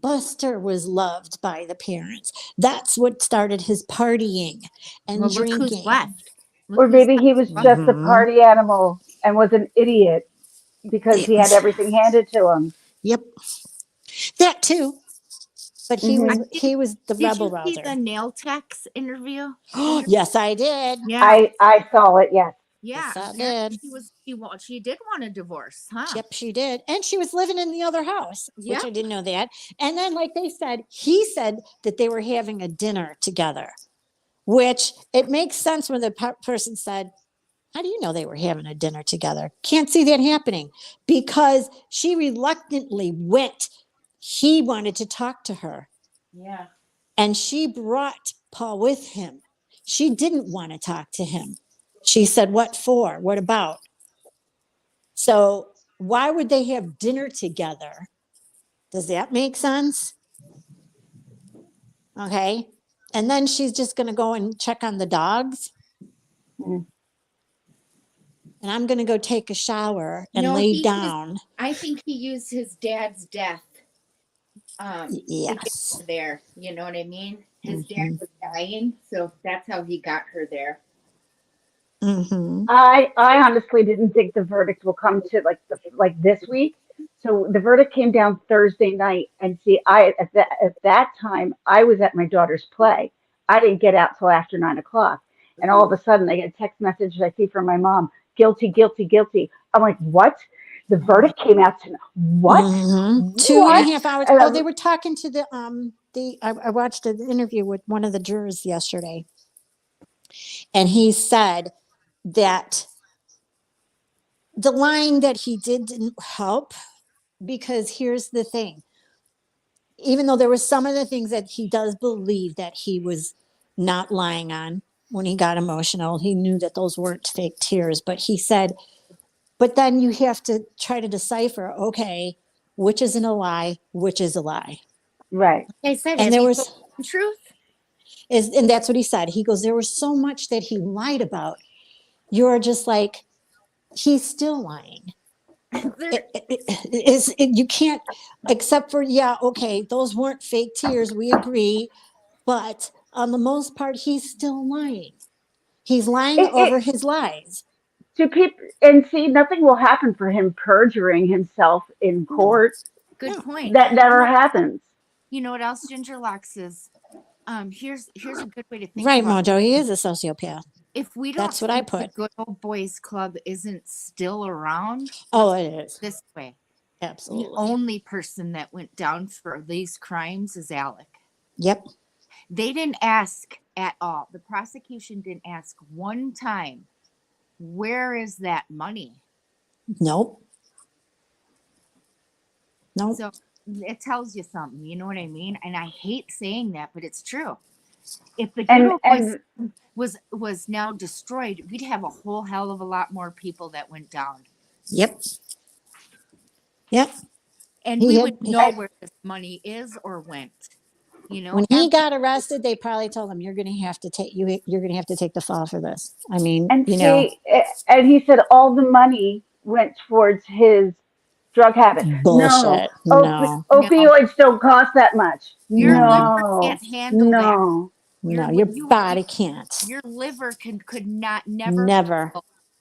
Buster was loved by the parents. That's what started his partying and Well, drinking. look who's left. Or maybe he was just a party animal and was an idiot because he had everything handed to him. Yep. That too. But he was the rebel rouser. Did you see rouser. the nail tech's interview? Yes, I did. Yeah. I saw it, yes. Yeah. Yes, I did. She did want a divorce, huh? Yep, she did. And she was living in the other house, Yep. which I didn't know that. And then, like they said, he said that they were having a dinner together, which it makes sense when the person said, how do you know they were having a dinner together? Can't see that happening, because she reluctantly went. He wanted to talk to her. Yeah. And she brought Paul with him. She didn't want to talk to him. She said, what for? What about? So why would they have dinner together? Does that make sense? Okay. And then she's just going to go and check on the dogs. Mm. And I'm going to go take a shower and lay down. I think he used his dad's death. Yes. To get her there. You know what I mean? His dad was dying, so that's how he got her there. Mm-hmm. I honestly didn't think the verdict will come to like this week. So the verdict came down Thursday night, and see, at that time I was at my daughter's play. I didn't get out till after 9:00, and all of a sudden I get a text message I see from my mom: guilty, guilty, guilty. I'm like, what? The verdict came out tonight. What? Mm-hmm. 2.5 hours. Oh, they were talking to I watched an interview with one of the jurors yesterday, and he said that the lying that he didn't help, because here's the thing. Even though there were some of the things that he does believe that he was not lying on when he got emotional, he knew that those weren't fake tears, but he said, but then you have to try to decipher, okay, which isn't a lie, which is a lie. Right. I said, and there was truth. And that's what he said. He goes, there was so much that he lied about. You're just like, he's still lying. You can't, except for, yeah, okay, those weren't fake tears, we agree, but on the most part, he's still lying. He's lying over his lies. To people, and see, nothing will happen for him perjuring himself in court. Good point. That never happens. You know what else Ginger Locks is? Here's a good way to think right, about Mojo, he is a sociopath. If we don't, that's what I put. The Good Old Boys Club isn't still around. Oh, it is this way. The Absolutely. only person that went down for these crimes is Alec. Yep. They didn't ask at all. The prosecution didn't ask one time, where is that money? Nope. Nope. So it tells you something, you know what I mean? And I hate saying that, but it's true. If the good old boys was now destroyed, we'd have a whole hell of a lot more people that went down. Yep. Yep. And He we had- would know where this money is or went. You know, When he got arrested, they probably told him, "You're going to have to take you're going to have to take the fall for this." I mean, And you know, see, and he said all the money went towards his drug habit. bullshit. No, Opioids don't cost that much. your liver No, can't handle that. no. no, your body can't. Your liver could never. Never.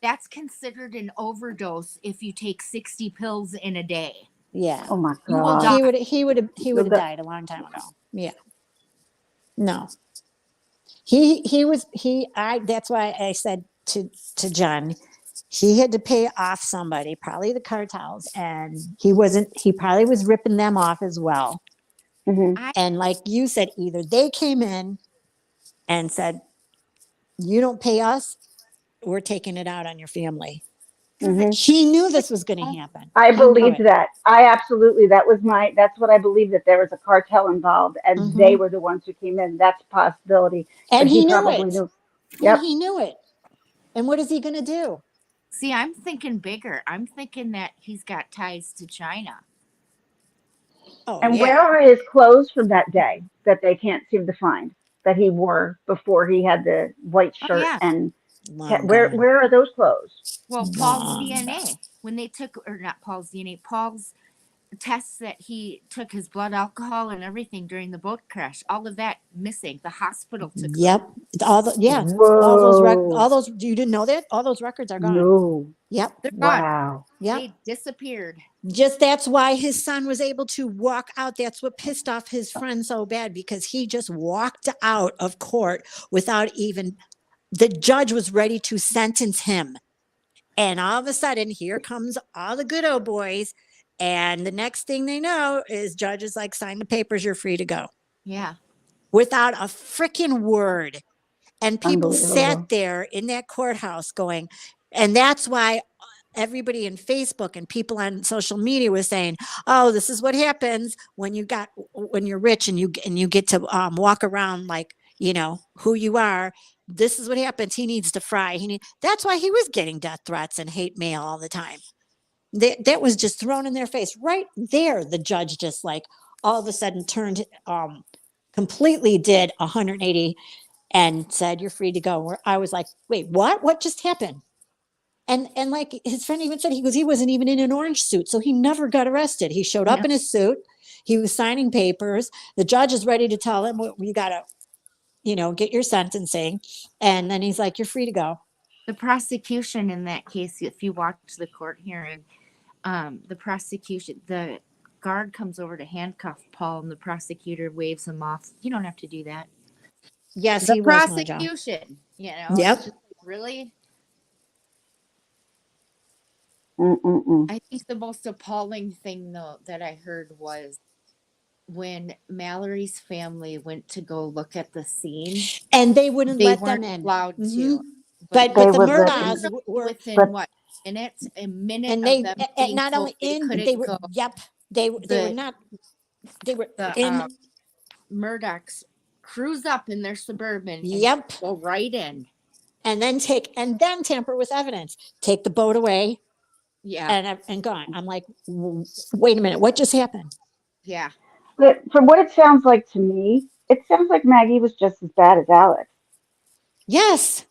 That's considered an overdose if you take 60 pills in a day. Yeah. Oh my You will God. die. He would have died a long time ago. Yeah. No. That's why I said to John, he had to pay off somebody, probably the cartels, and he probably was ripping them off as well. Mhm. And like you said, either they came in and said, "You don't pay us, we're taking it out on your family." Mhm. He knew this was going to happen. I He knew believed it. that. That's what I believed, that there was a cartel involved and they were the ones who came in. That's a possibility. And But he knew probably it. knew. And Yep. he knew it. And what is he going to do? See, I'm thinking bigger. I'm thinking that he's got ties to China. Oh, And yeah. where are his clothes from that day that they can't seem to find that he wore before he had the white shirt? yeah. And Long where gone. are those clothes? Well, Long Paul's DNA, when they took, or not Paul's DNA, Paul's tests that he took his blood alcohol and everything during the boat crash, all of that missing. The hospital took Yep. All those Whoa. you didn't know that? All those records are gone. No. Yep. They're gone. Wow. Yep. They disappeared. Just that's why his son was able to walk out. That's what pissed off his friend so bad, because he just walked out of court without even, the judge was ready to sentence him. And all of a sudden, here comes all the good old boys. And the next thing they know is judge is like, "Sign the papers, you're free to go." Yeah. Without a freaking word. And people Unbelievable. sat there in that courthouse going, and that's why everybody in Facebook and people on social media was saying, "Oh, this is what happens when you're rich and you get to walk around like, you know, who you are. This is what happens. He needs to fry." That's why he was getting death threats and hate mail all the time. That was just thrown in their face right there. The judge just like all of a sudden turned, completely did 180 and said, "You're free to go." Where I was like, "Wait, what? What just happened?" And like his friend even said, he wasn't even in an orange suit, so he never got arrested. He showed up in his suit. He was signing papers. The judge is ready to tell him, "Well, you got to, get your sentencing," and then he's like, "You're free to go." The prosecution in that case, if you watch the court hearing, the guard comes over to handcuff Paul and the prosecutor waves him off. You don't have to do that. Yes, The he was Mojo. prosecution, Yep. it's just really. I think the most appalling thing, though, that I heard was when Mallory's family went to go look at the scene, And they wouldn't they let weren't them in. allowed Mhm. to. But They the would let Murdaughs them. were, Within what minutes? A minute and of they them and being not told only they in, couldn't they were, go. yep, they were The- not, they were The in, Murdochs cruise up in their Suburban and yep, go right in. and then tamper with evidence, take the boat away, Yeah. and gone. I'm like, wait a minute, what just happened? Yeah. But from what it sounds like to me, it sounds like Maggie was just as bad as Alex. Yes,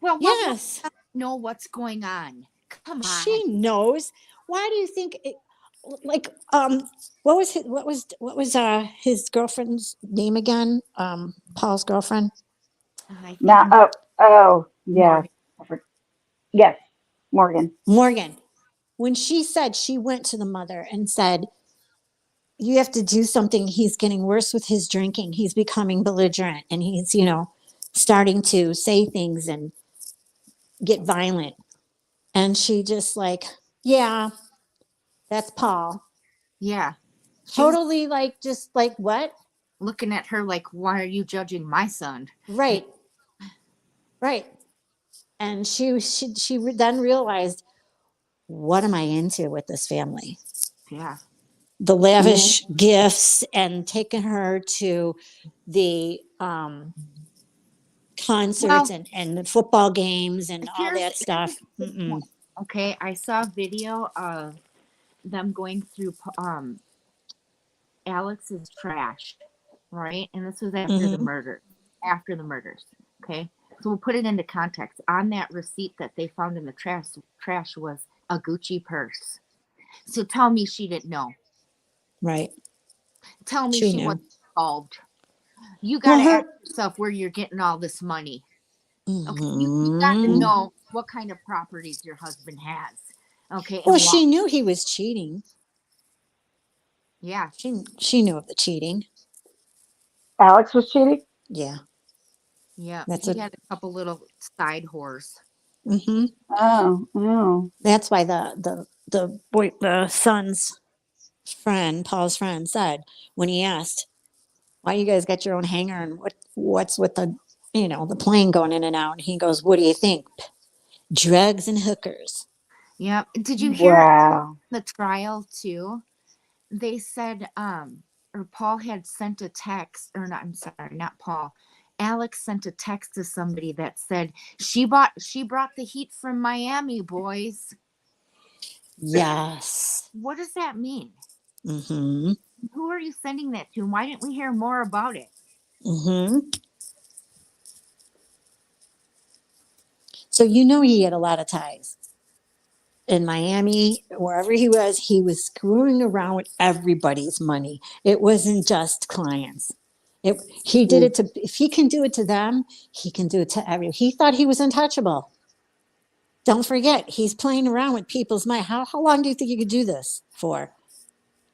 Well, yes, know what's going on. Come on. she knows. Why do you think? Like, what was his girlfriend's name again? Paul's girlfriend. I think Now, yeah. Yes, Morgan. Morgan. When she said, she went to the mother and said, "You have to do something. He's getting worse with his drinking. He's becoming belligerent and he's, starting to say things and get violent." And she just like, "Yeah, That's Paul. Yeah. Totally like, just like, what? Looking at her like, why are you judging my son? Right. Right. And she then realized, what am I into with this family? Yeah. The lavish gifts and taking her to the concerts Well, and the football games and all here's that stuff. a good point. Okay, I saw a video of them going through Alex's trash, right? And this was after the Mhm. murder, after the murders. Okay, so we'll put it into context. On that receipt that they found in the trash was a Gucci purse. So tell me she didn't know. Right. Tell me She she knew. wasn't involved. You got Well, to her. ask yourself where you're getting all this money. Okay, you got to Mhm. know what kind of properties your husband has. Okay, Well, and she knew he was cheating. Yeah. She knew of the cheating. Alex was cheating? Yeah. Yeah. That's He what. had a couple little side whores. Hmm. Oh. That's why the son's friend, Paul's friend, said when he asked, "Why you guys got your own hangar and what's with the plane going in and out?" And he goes, "What do you think? Drugs and hookers." Yeah. Did you hear Wow. the trial too? They said, or Paul had sent a text, or not, I'm sorry, not Paul. Alex sent a text to somebody that said she brought the heat from Miami, boys. Yes. What does that mean? Mm-hmm. Who are you sending that to? Why didn't we hear more about it? Mm-hmm. So he had a lot of ties in Miami, wherever he was screwing around with everybody's money. It wasn't just clients. He did it to, if he can do it to them, he can do it to everyone. He thought he was untouchable. Don't forget, he's playing around with people's money. How long do you think you could do this for?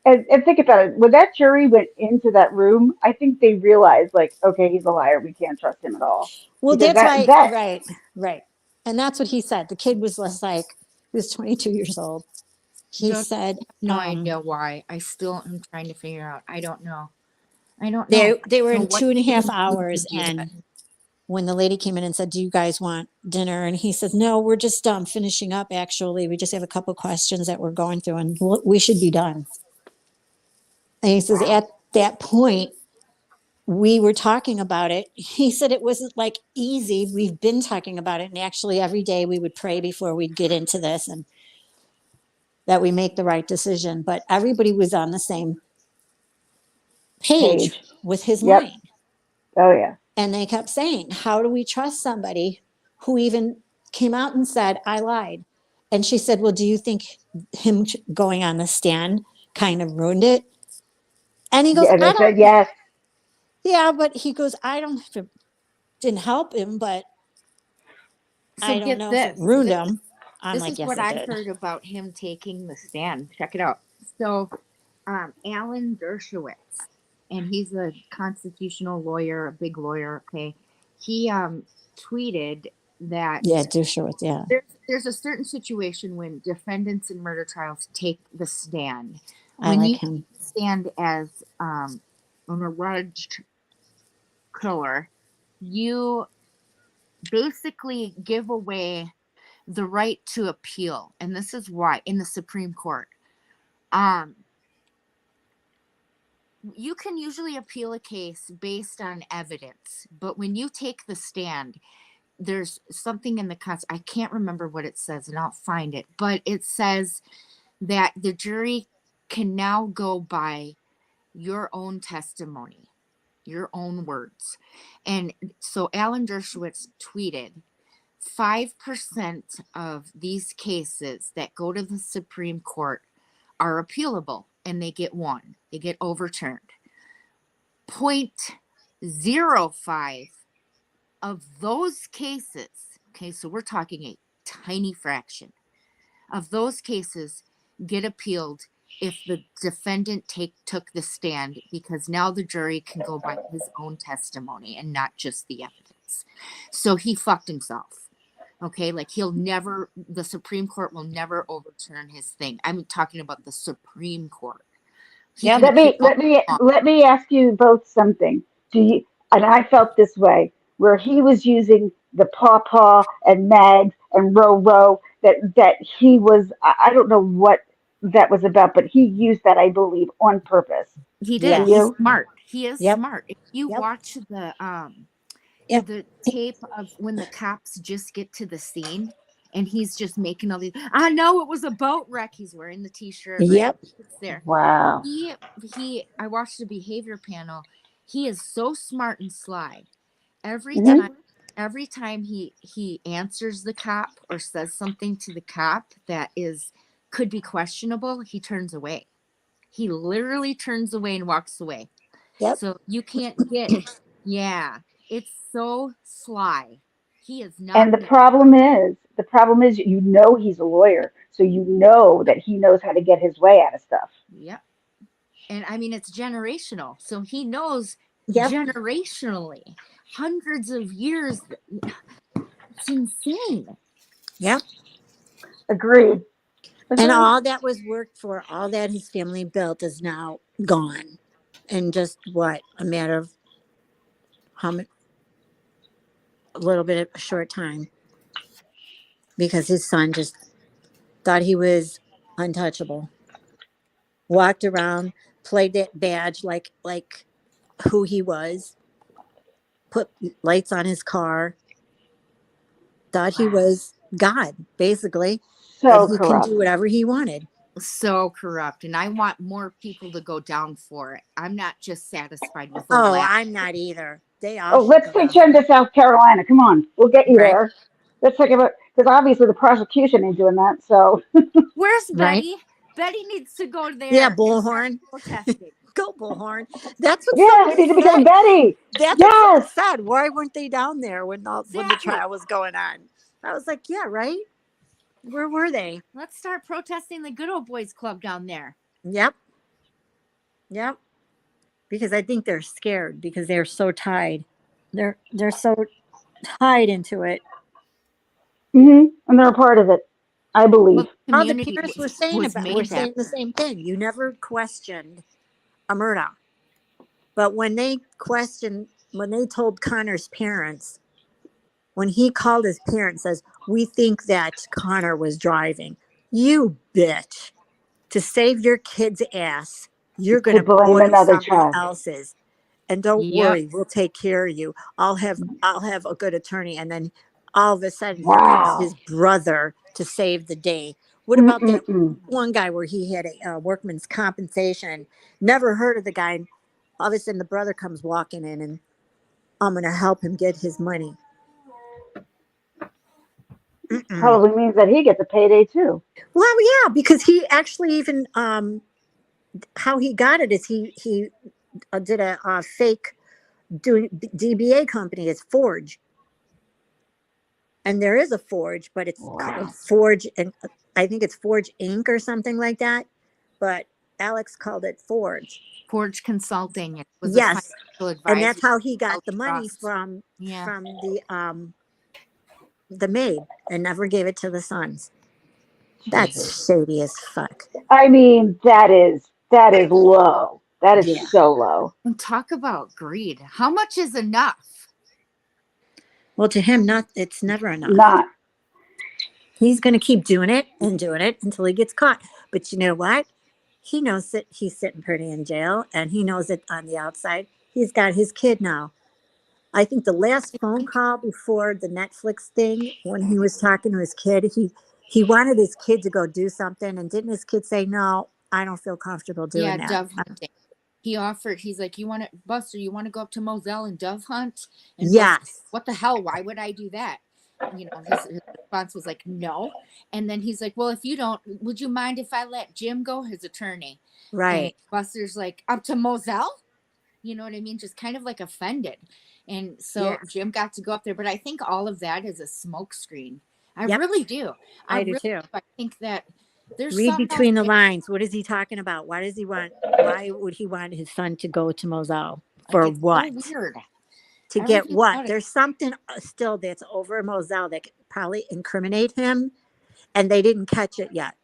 And think about it. When that jury went into that room, I think they realized, like, okay, he's a liar. We can't trust him at all. Well, Because that's that why, that right, right. And that's what he said. The kid was less like, he was 22 years old. He Don't said, have no idea why. I still am trying to figure out. I don't know. they were So in what 2.5 you to hours. do that? And when the lady came in and said, "Do you guys want dinner?" And he says, "No, we're just finishing up, actually. We just have a couple questions that we're going through and we should be done." And he says, wow. at that point, we were talking about it. He said it wasn't like easy. We've been talking about it. And actually, every day we would pray before we'd get into this and that we make the right decision. But everybody was on the same page Page. with his Yep. lying. Oh yeah. And they kept saying, how do we trust somebody who even came out and said, "I lied"? And she said, "Well, do you think him going on the stand kind of ruined it?" And he goes, Yeah, and "I they said don't, yes. yeah, but he goes, I don't, if it didn't help him, but So I don't get know if it this. ruined him." I'm This like, is yes, what it I did. heard about him taking the stand. Check it out. So, Alan Dershowitz, and he's a constitutional lawyer, a big lawyer. Okay, he tweeted that Yeah, do sure with, yeah. there's a certain situation when defendants in murder trials take the stand. I When like you him. stand as an alleged killer, you basically give away the right to appeal, and this is why in the Supreme Court. Um, you can usually appeal a case based on evidence, but when you take the stand, there's something in the I can't remember what it says, and I'll find it, but it says that the jury can now go by your own testimony, your own words. And so Alan Dershowitz tweeted 5% of these cases that go to the Supreme Court are appealable and they get overturned. 0.05 of those cases, okay, so we're talking a tiny fraction of those cases get appealed if the defendant took the stand, because now the jury can go by his own testimony and not just the evidence. So he fucked himself. Okay, like the Supreme Court will never overturn his thing. I'm talking about the Supreme Court. He Yep. can appeal all Let me ask you both something. Do you, and I felt this way, where he was using the paw and Mags and row that he was, I don't know what that was about, but he used that, I believe, on purpose. He Do did. Yes. He's you? smart. He is Yep. smart. If you Yep. watch Yep. the tape of when the cops just get to the scene and he's just making all these, I know it was a boat wreck. He's wearing the t-shirt, right? Yep. It's there. Wow. I watched the behavior panel. He is so smart and sly. Every Mhm. time he answers the cop or says something to the cop that could be questionable, he turns away. He literally turns away and walks away. Yep. So you can't get, yeah, it's so sly. He is not. And the problem is, you know, he's a lawyer, so you know that he knows how to get his way out of stuff. Yep. And I mean, it's generational. So he knows Yep. generationally, hundreds of years. It's insane. Yep. Agreed. And Agreed. all that was worked for, all that his family built is now gone. In just what, a matter of how many, a little bit of a short time. Because his son just thought he was untouchable. Walked around, played that badge like who he was, put lights on his car, thought he was God, basically, and So he can corrupt. do whatever he wanted. So corrupt. And I want more people to go down for it. I'm not just satisfied with the Oh, last. I'm not either. They all Oh, should let's go take down. Jen to South Carolina. Come on, we'll get you Right. there. Let's take about, because obviously the prosecution ain't doing that. So Where's Right? Betty? Betty needs to go there. Yeah, and start Bullhorn. protesting. Go Bullhorn. That's what yeah, we somebody need to become said. Betty. That's what someone Yes. said. Why weren't they down there when the Exactly. trial was going on? I was like, yeah, right. Where were they? Let's start protesting the Good Old Boys Club down there. Yep. Yep. Because I think they're scared because they're so tied. They're so tied into it. And they're a part of it, I believe. Well, All the community parents was were made that. saying the same thing. You never questioned a murder. But when they told Connor's parents, when he called his parents, says, we think that Connor was driving. You bitch. To save your kid's ass, you're going To to blame blame another somebody child. else's. And don't Yep. worry, we'll take care of you. I'll have a good attorney. And then all of a sudden, here comes Wow. his brother to save the day. What about that Mm-mm-mm. one guy where he had a workman's compensation? Never heard of the guy. All of a sudden, the brother comes walking in, and I'm going to help him get his money. Probably means that he gets a payday too. Well, yeah, because he actually even how he got it is he did a fake doing DBA company. It's Forge, and there is a Forge, but it's called Wow. Forge, and I think it's Forge Inc. or something like that. But Alex called it Forge. Forge Consulting. It was Yes, a financial advisor. and that's how he got the money trust. from Yeah. the maid, and never gave it to the sons. That's shady as fuck. I mean, that is low. That is Yeah. so low. And talk about greed. How much is enough? Well, to him, it's never enough. Not. He's going to keep doing it until he gets caught. But you know what? He knows that he's sitting pretty in jail, and he knows that on the outside, he's got his kid now. I think the last phone call before the Netflix thing, when he was talking to his kid, he wanted his kid to go do something, and didn't his kid say, "No, I don't feel comfortable doing that"? Dove hunting. He offered, he's like, Buster, you want to go up to Moselle and dove hunt? And Yes. Buster, what the hell? Why would I do that? You know, his response was like, no. And then he's like, well, if you don't, would you mind if I let Jim go, his attorney? Right. And Buster's like, up to Moselle? You know what I mean? Just kind of like offended. And so Yeah. Jim got to go up there. But I think all of that is a smoke screen. I Yep. really do. I do too. I think that there's Read something between the lines. What is he talking about? Why would he want his son to go to Moselle? For like, it's what? so weird. To get Everything what? about it. There's something still that's over Moselle that could probably incriminate him, and they didn't catch it yet.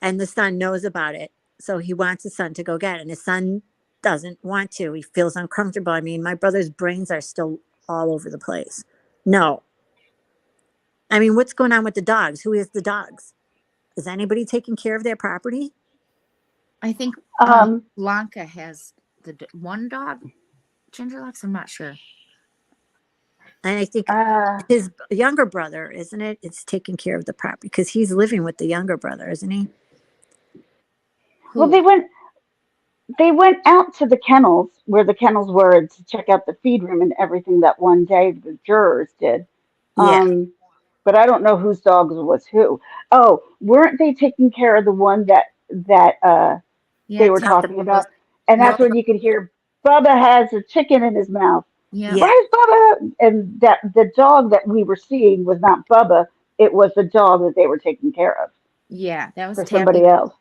And the son knows about it. So he wants his son to go get it. And his son doesn't want to. He feels uncomfortable. I mean, my brother's brains are still all over the place. No. I mean, what's going on with the dogs? Who has the dogs? Is anybody taking care of their property? I think Um, Blanca has one dog. Ginger Locks, I'm not sure. And I think uh, his younger brother, isn't it? It's taking care of the property because he's living with the younger brother, isn't he? well, Who? they went out to the kennels where the kennels were to check out the feed room and everything that one day the jurors did. Yeah. But I don't know whose dogs was who. Oh, weren't they taking care of the one that Yeah, they were Not the, talking about? And no. that's when you could hear Bubba has a chicken in his mouth. yeah, Yeah. Where's Bubba? And that the dog that we were seeing was not Bubba. It was the dog that they were taking care of yeah. That was for Tabby somebody else.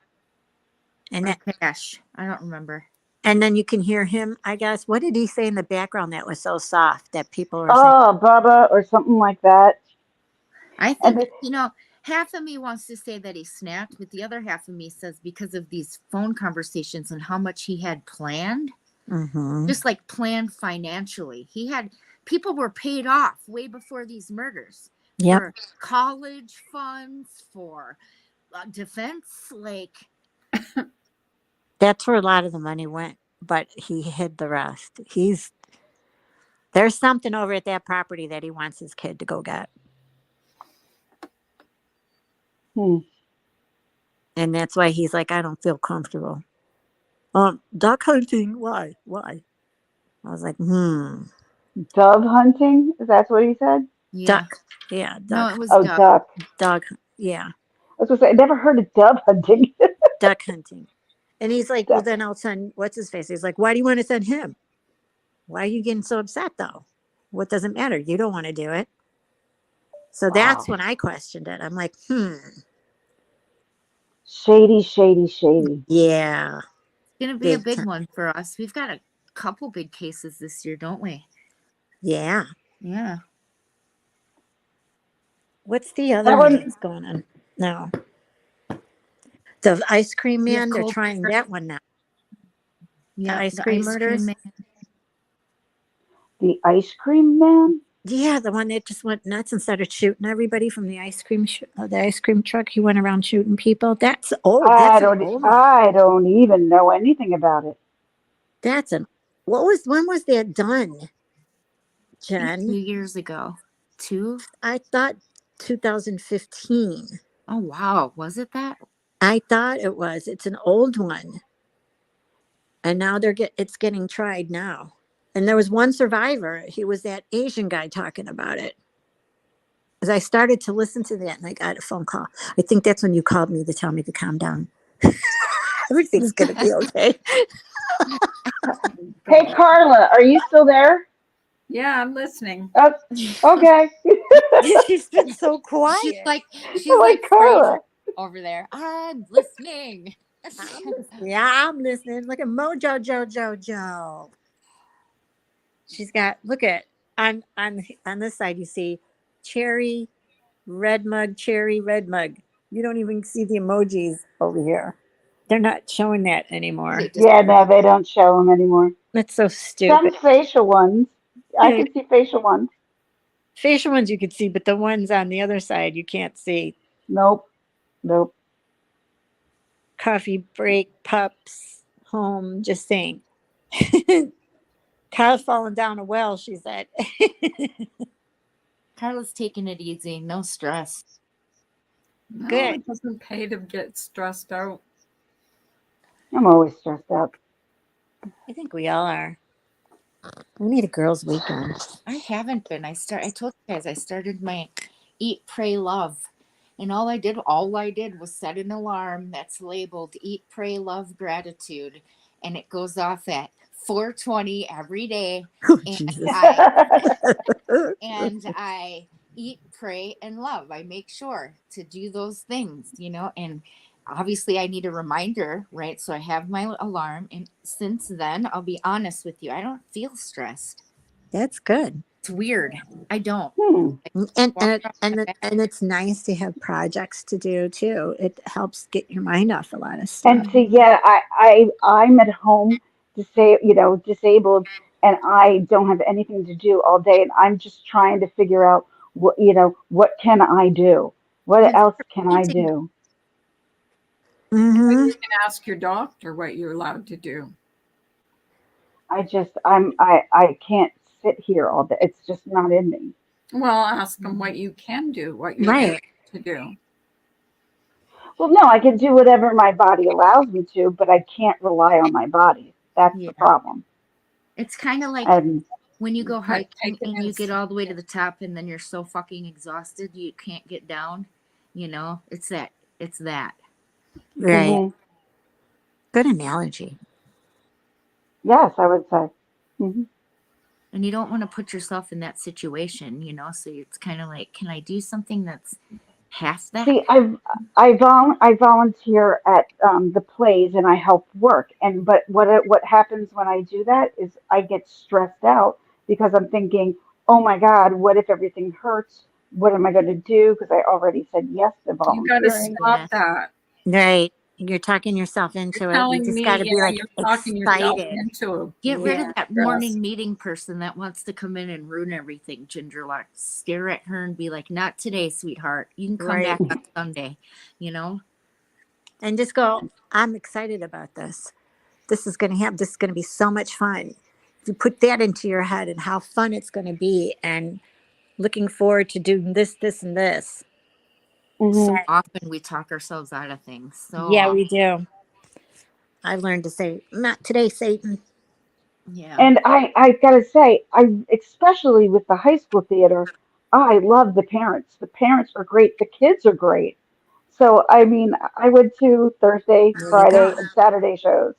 And or that, Cash. I don't remember. and then you can hear him, I guess. What did he say in the background that was so soft that people were saying? Oh, Bubba or something like that. I And think, half of me wants to say that he snapped, but the other half of me says because of these phone conversations and how much he had planned, Mm-hmm. just like planned financially. People were paid off way before these murders Yep. for college funds, for defense. Like, That's where a lot of the money went, but he hid the rest. There's something over at that property that he wants his kid to go get. hmm, And that's why he's like, I don't feel comfortable. Duck hunting. Why? Why? I was like, dove hunting. That's what he said. yeah. duck. Yeah, No, duck. it was Oh, Doug. duck. Dog. Yeah, I was gonna say I never heard of dove hunting. duck hunting. And he's like, well, Duck. then I'll send, what's his face? He's like, why do you want to send him? Why are you getting so upset though? What doesn't matter? You don't want to do it. So Wow. that's when I questioned it. I'm like, Shady, shady, shady. yeah, It's going to be a big big time. one for us. We've got a couple big cases this year, don't we? Yeah. Yeah. What's the other That one one. that's going on now? The ice cream We have man, they're cold trying that one now. The Yeah, ice the cream ice murders. cream man. The ice cream man. Yeah, the one that just went nuts and started shooting everybody from the the ice cream truck. He went around shooting people. That's old. I That's an don't. old one. I don't even know anything about it. That's an when was that done, I think Jen? 2 years ago. 2? I thought 2015. Oh, wow. Was it that? I thought it was. It's an old one, and now it's getting tried now. And there was one survivor. He was that Asian guy talking about it. As I started to listen to that, and I got a phone call. I think that's when you called me to tell me to calm down. Everything's gonna be okay. Hey, Carla, are you still there? Yeah, I'm listening. Oh, okay. She's been so quiet. She's like Carla. over there. I'm listening. Yeah, I'm listening. Look at Mojo Joe. She's got on this side you see cherry, red mug, cherry, red mug. You don't even see the emojis over here. They're not showing that anymore. They just Yeah, no, they don't show them anymore. That's so Some stupid. facial ones. I Yeah, can see facial ones. facial ones you could see, but the ones on the other side you can't see. Nope. Nope. Coffee break, pups, home, just saying. Kyle's falling down a well, she said. Carla's taking it easy. No stress. No, Good. it doesn't pay to get stressed out. I'm always stressed out. I think we all are. We need a girls' weekend. I haven't been. I told you guys I started my Eat, Pray, Love. And all I did was set an alarm that's labeled Eat, Pray, Love, Gratitude. And it goes off at 4:20 every day. Oh, And Jesus. I eat, pray, and love. I make sure to do those things, and obviously I need a reminder, right? So I have my alarm. And since then, I'll be honest with you, I don't feel stressed. That's good. It's weird. I don't. And Walk and around and, my it, back. and it's nice to have projects to do too. It helps get your mind off a lot of stuff. And see, yeah, I'm at home, disabled, and I don't have anything to do all day, and I'm just trying to figure out what can I do? What Well, else start can I painting. do? Well, Mm-hmm. you can ask your doctor what you're allowed to do. I can't sit here all day. It's just not in me. Well, ask them what you can do, what you're able Right. to do. Well, no, I can do whatever my body allows me to, but I can't rely on my body. That's the Yeah. problem. It's kind of like And when you go hiking Take it and you get in. all the way to the top and then you're so fucking exhausted you can't get down. It's that. It's that. Right. hmm Good analogy. yes, I would say. hmm And you don't want to put yourself in that situation, so it's kind of like, can I do something that's half that? See, I volunteer at the plays and I help work. And but what happens when I do that is I get stressed out because I'm thinking, oh my God, what if everything hurts? What am I going to do? Because I already said yes to You got to volunteering. Yeah. stop that. Right. You're talking yourself You're into it. You telling just me, got to be like you're talking yourself excited. into Get rid being of that stressed. morning meeting person that wants to come in and ruin everything, Ginger. Like, stare at her and be like, not today, sweetheart. You can come Right. back on Sunday, you know? And just go, I'm excited about this. This is going to be so much fun. If you put that into your head and how fun it's going to be and looking forward to doing this, and this. So hmm often we talk ourselves out of things. So Yeah, often. we do. I learned to say, not today, Satan. Yeah. And I gotta say, I especially with the high school theater, I love the parents. The parents are great. The kids are great. So I mean, I went to Thursday, There you go. Friday, and Saturday shows,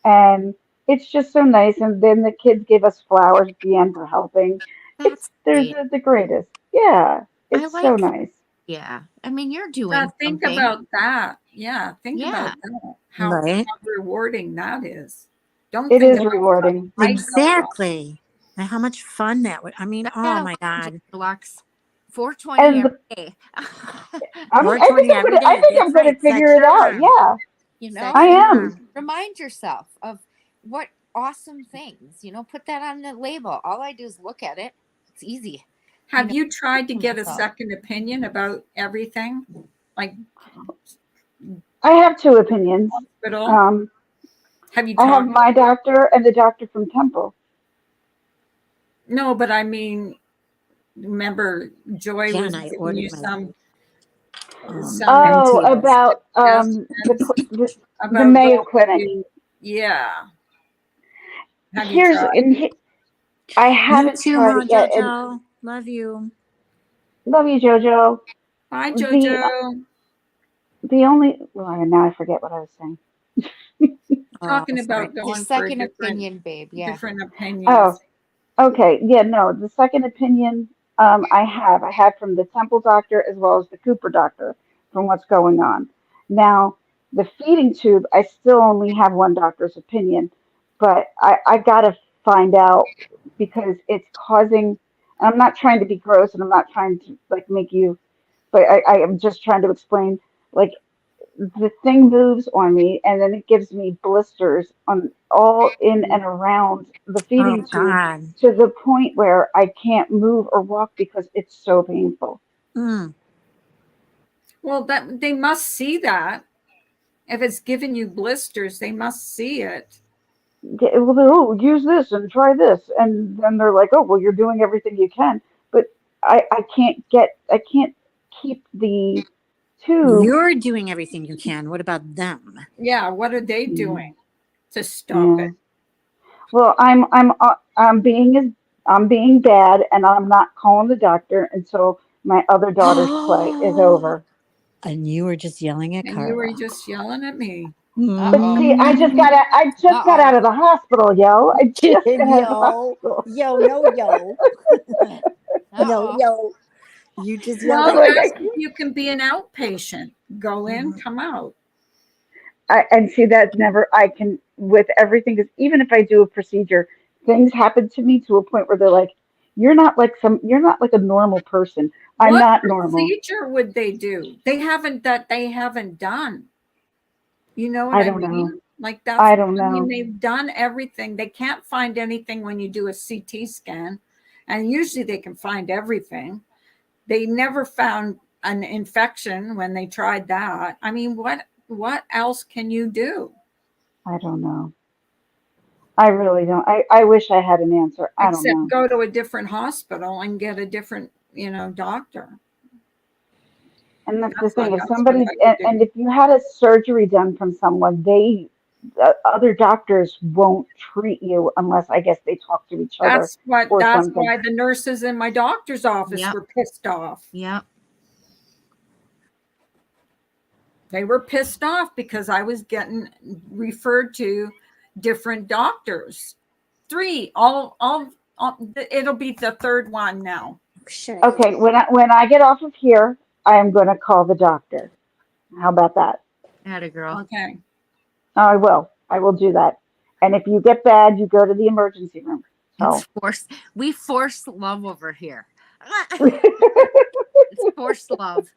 and it's just so nice. And then the kids gave us flowers at the end for helping. That's They're great. the greatest. Yeah, I it's so like that. nice. Yeah. I mean, you're doing Yeah, think something. about that. Yeah, think Yeah. about that. Right. How rewarding that is. Don't It think is about what rewarding. might go wrong. Exactly. And how much fun that would. I mean, Got oh that my alone, God. Ginger Lux. 420 And every the, day. I think 420 every I day. think I'm That's gonna right. Set figure it your out. alarm. Yeah, you Set I know? your am. alarm. Remind yourself of what awesome things, put that on the label. All I do is look at it. It's easy. Have you tried to get a Myself. second opinion about everything? Like I have two opinions. hospital? Um, Have you I have talked? my doctor and the doctor from Temple. No, but I mean, remember Joy was Jen, I giving you ordered my some Oh, MTS. about suggestions the about Mayo going Clinic. to, yeah. Have you Here's tried? and I You haven't too, tried Mo it yet. And Jojo. Love you. love you, JoJo. Bye, The Jojo. the only now I forget what I was saying. Oh, Talking sorry. about Your going for a second opinion, babe. Yeah. different Oh, opinions. okay. Yeah, no. The second opinion I had from the Temple doctor as well as the Cooper doctor from what's going on. Now, the feeding tube, I still only have one doctor's opinion, but I gotta find out because it's causing, and I'm not trying to be gross and I'm not trying to like make you, but I am just trying to explain like the thing moves on me and then it gives me blisters on all in and around the Oh, feeding tube God. to the point where I can't move or walk because it's so painful. Mm. Well, that they must see that. If it's giving you blisters, they must see it. Well, oh, use this and try this, and then they're like, oh, well, you're doing everything you can, but I can't keep the tube. You're doing everything you can. What about them? Yeah, what are they Mm, doing to stop yeah. it? Well, I'm being bad, and I'm not calling the doctor until my other daughter's play is over. And you were just yelling at And you were Carla. just yelling at me. But Uh-oh. see, I just got out Uh-oh. of the hospital, yo. I just got out of the Yo, hospital. yo, no, yo. No, Uh-oh. yo. You just yelled Well, at Like ask Carla. if you can be an outpatient. Go in, Mhm. come out. and see that never I can with everything because even if I do a procedure, things happen to me to a point where they're like, you're not like a normal person. I'm What not normal. procedure would they do? They haven't done. You know what I I don't know. mean? Like that's, I don't I mean, know. they've done everything. They can't find anything when you do a CT scan, and usually they can find everything. They never found an infection when they tried that. I mean, what else can you do I don't know. I really don't. I wish I had an answer. I don't except know. go to a different hospital and get a different, doctor? And that's the thing. If That's what somebody I would and do. if you had a surgery done from someone, other doctors won't treat you unless I guess they talk to each other or That's something. why the nurses in my doctor's office Yep. were pissed off. Yep. They were pissed off because I was getting referred to different doctors. Three, all it'll be the third one now. Sure. Okay, when I get off of here, I am going to call the doctor. How about that? Atta girl. Okay. I will. I will do that. And if you get bad, you go to the emergency room. It's So forced. We force love over here. It's forced love.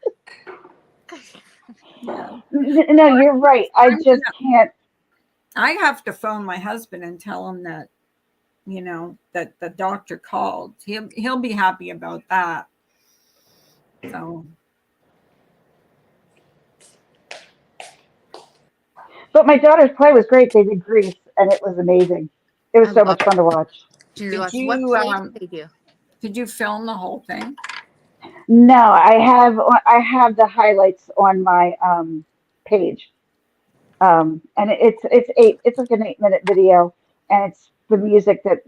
Yeah. no, you're right. I I'm just can't. I have to phone my husband and tell him that, that the doctor called. He'll be happy about that. So But my daughter's play was great. They did Grease, and it was amazing. It was I so love much fun to watch. what play did they do? did you film the whole thing? No, I have the highlights on my page, and it's like an 8 minute video, and it's the music that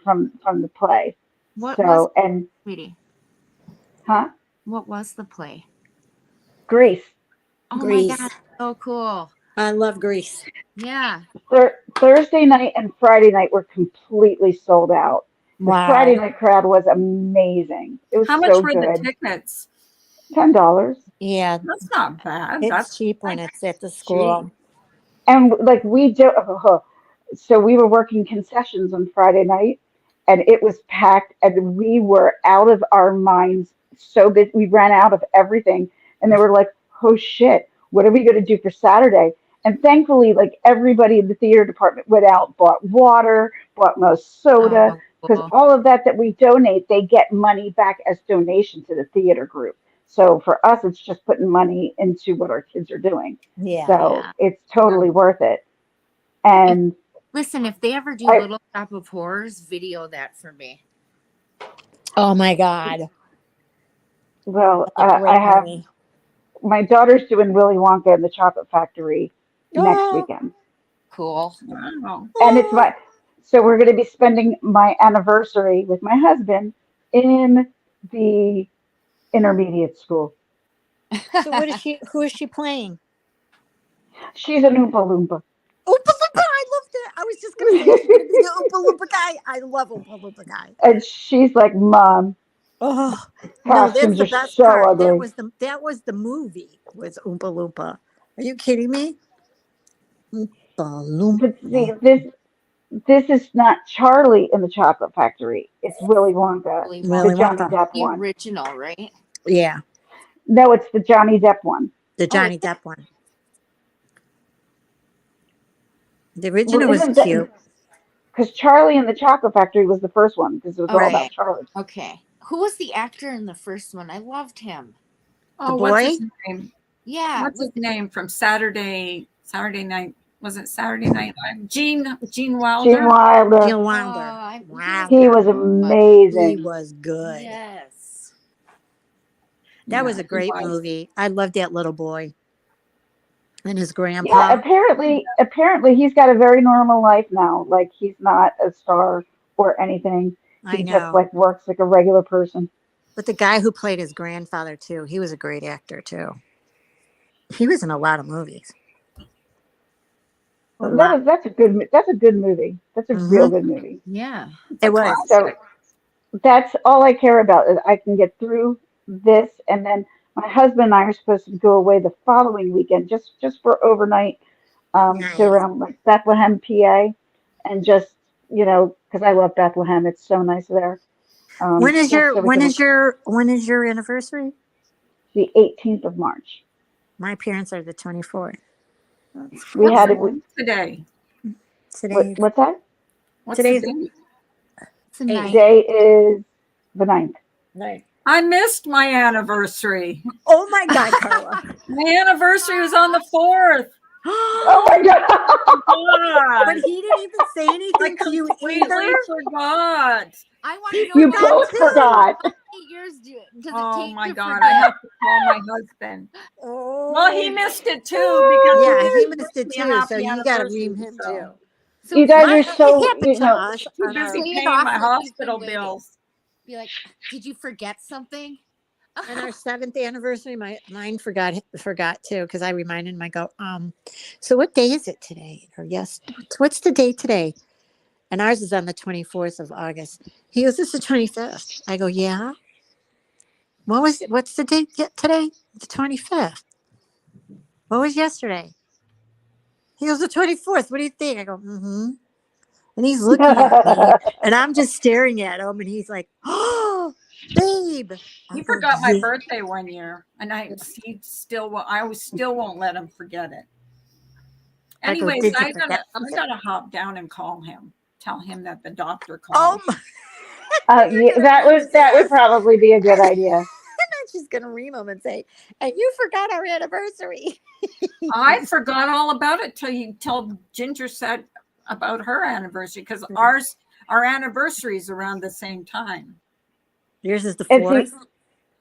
from the play. What was So and sweetie? huh, What was the play? Grease. Oh my Grease. god, so cool. I love Grease. Yeah. Thursday night and Friday night were completely sold out. The Friday Wow. night crowd was amazing. It was How much so were the good. tickets? $10. Yeah, That's not bad. it's cheap when it's at the school. And like we do, so we were working concessions on Friday night, and it was packed, and we were out of our minds. So busy, we ran out of everything, and they were like, "Oh shit, what are we going to do for Saturday?" And thankfully, like everybody in the theater department went out, bought water, bought most soda, Oh, because cool. all of that we donate, they get money back as donation to the theater group. So for us, it's just putting money into what our kids are doing. Yeah. So Yeah. it's totally worth it. If, And listen, if they ever do I, Little Shop of Horrors, video that for me. Oh my God. well, That's a I great have movie. my daughter's doing Willy Wonka and the Chocolate Factory next Oh, weekend. Cool. Wow. And it's oh. so we're going to be spending my anniversary with my husband in the intermediate school. So what is she? Who is she playing? She's an Oompa Loompa. Oompa Loompa. I loved it. I was just gonna say she's gonna be the Oompa Loompa guy. I love Oompa Loompa guy. And she's like, Mom, Oh no, that's costumes the are best so part. ugly. That was the movie was Oompa Loompa. Are you kidding me? Oompa But see, Loompa. this is not Charlie in the Chocolate Factory. It's Willy Wonka, Willy the Willy Wonka. Johnny Wonka. Depp The one. original, right? Yeah, No, it's the Johnny Depp one. the Oh, Johnny Depp one. The Well, original was isn't that cute. because Charlie and the Chocolate Factory was the first one because it was all okay. about Charlie. Okay. Who was the actor in the first one? I loved him. The Oh, what's boy. his name? Yeah. What's his name from Saturday night? Was it Saturday Night Live? Gene Gene Wilder. Wilder, Gil Oh, Wilder. he was but He amazing. was good. yes. That was Yeah, a he great was. movie. I loved that little boy and his Yeah, grandpa. apparently he's got a very normal life now. Like he's not a star or anything. I He just know. like works like a regular person. But the guy who played his grandfather too, he was a great actor too. He was in a lot of movies. A lot. That's a good movie. That's a real Hmm. good movie. Yeah. It's a It was. So classic. that's all I care about is I can get through this, and then my husband and I are supposed to go away the following weekend, just for overnight, to Nice. around like Bethlehem, PA, and just you know, because I love Bethlehem. It's so nice there. When is Just your so we when can, is your when is your anniversary? the 18th of March. My parents are the 24th. We What's had the it. date today? Today, What's that? What's the today's date? It's a night. Today is the 9th. night. I missed my anniversary. Oh my God, Carla. My anniversary was on the 4th. Oh my God. But God, he didn't even say I anything to you completely either. forgot. I want to know You how both forgot. many years does it Oh take my to God, I forget? have to call my husband. Oh. Well, he missed it too because Yeah, he he missed wished it me a too. So happy you got to anniversary. ream him So too. So You guys My, are so, it happened you to know, us too on our busy say it paying off my like you've been hospital waiting. bills. Be like, did you forget something? on our 7th anniversary. Mine forgot too because I reminded him. I go, so what day is it today? Or yes, what's the day today? And ours is on the 24th of August. He goes, this is the 25th. I go, yeah. What's the date today? The 25th. What was yesterday? He goes, the 24th. What do you think? I go, mm-hmm. And he's looking at me and I'm just staring at him and he's like, oh, babe. I He go, forgot my yeah. birthday one year, and I still won't let him forget it. I go, Anyways, did you I forget gotta I something? gotta hop down and call him. Tell him that the doctor Oh called. my. You're yeah, going to ream his that would ass. probably be a good idea. And she's going to ream him and say, and you forgot our anniversary. I forgot all about it till Ginger said about her anniversary because our anniversary is around the same time. Yours is the And see, 4th.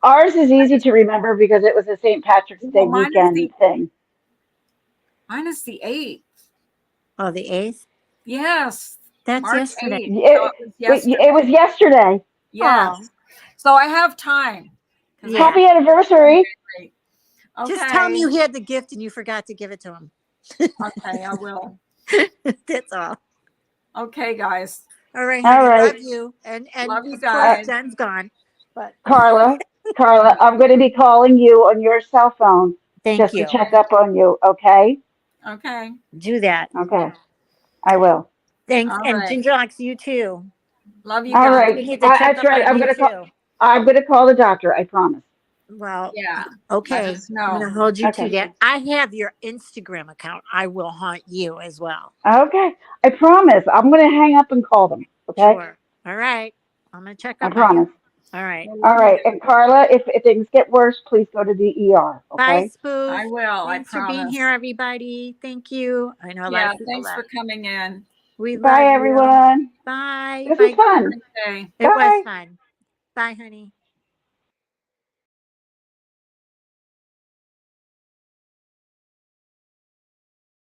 ours is easy to remember because it was a St. Patrick's Day Well, weekend thing. mine is the 8th. Oh, the 8th. Yes, That's March yesterday. 8th. So it was yesterday. It was yesterday. Yes. So I have time. 'Cause I Yeah. Happy anniversary. Okay. Just tell him you had the gift and you forgot to give it to him. Okay, I will. That's all. Okay, guys. All right, All honey. right. Love you. And Love you of course, guys. Jen's gone. But Carla, I'm going to be calling you on your cell phone thank just to you. check up on you. Okay. Okay. Do that. Okay. I will. Thanks. All And right. Ginger likes you too. Love you All guys. right. We need to check That's up right. on you too. I'm going to call the doctor. I promise. Well, Yeah. okay. Let us I'm going to know. hold you to Okay. that. I have your Instagram account. I will haunt you as well. Okay. I promise. I'm going to hang up and call them. Okay. Sure. All right. I'm going to check I up on you. promise. All right. All right. And Carla, if things get worse, please go to the ER. Bye, Okay. Spoof. I will. Thanks I for being promise. here, everybody. Thank you. I know a lot Yeah. of people Thanks for left. coming in. We Bye, love you. everyone. Bye. This was Bye. fun. Okay. It was Bye. fun. Bye, honey.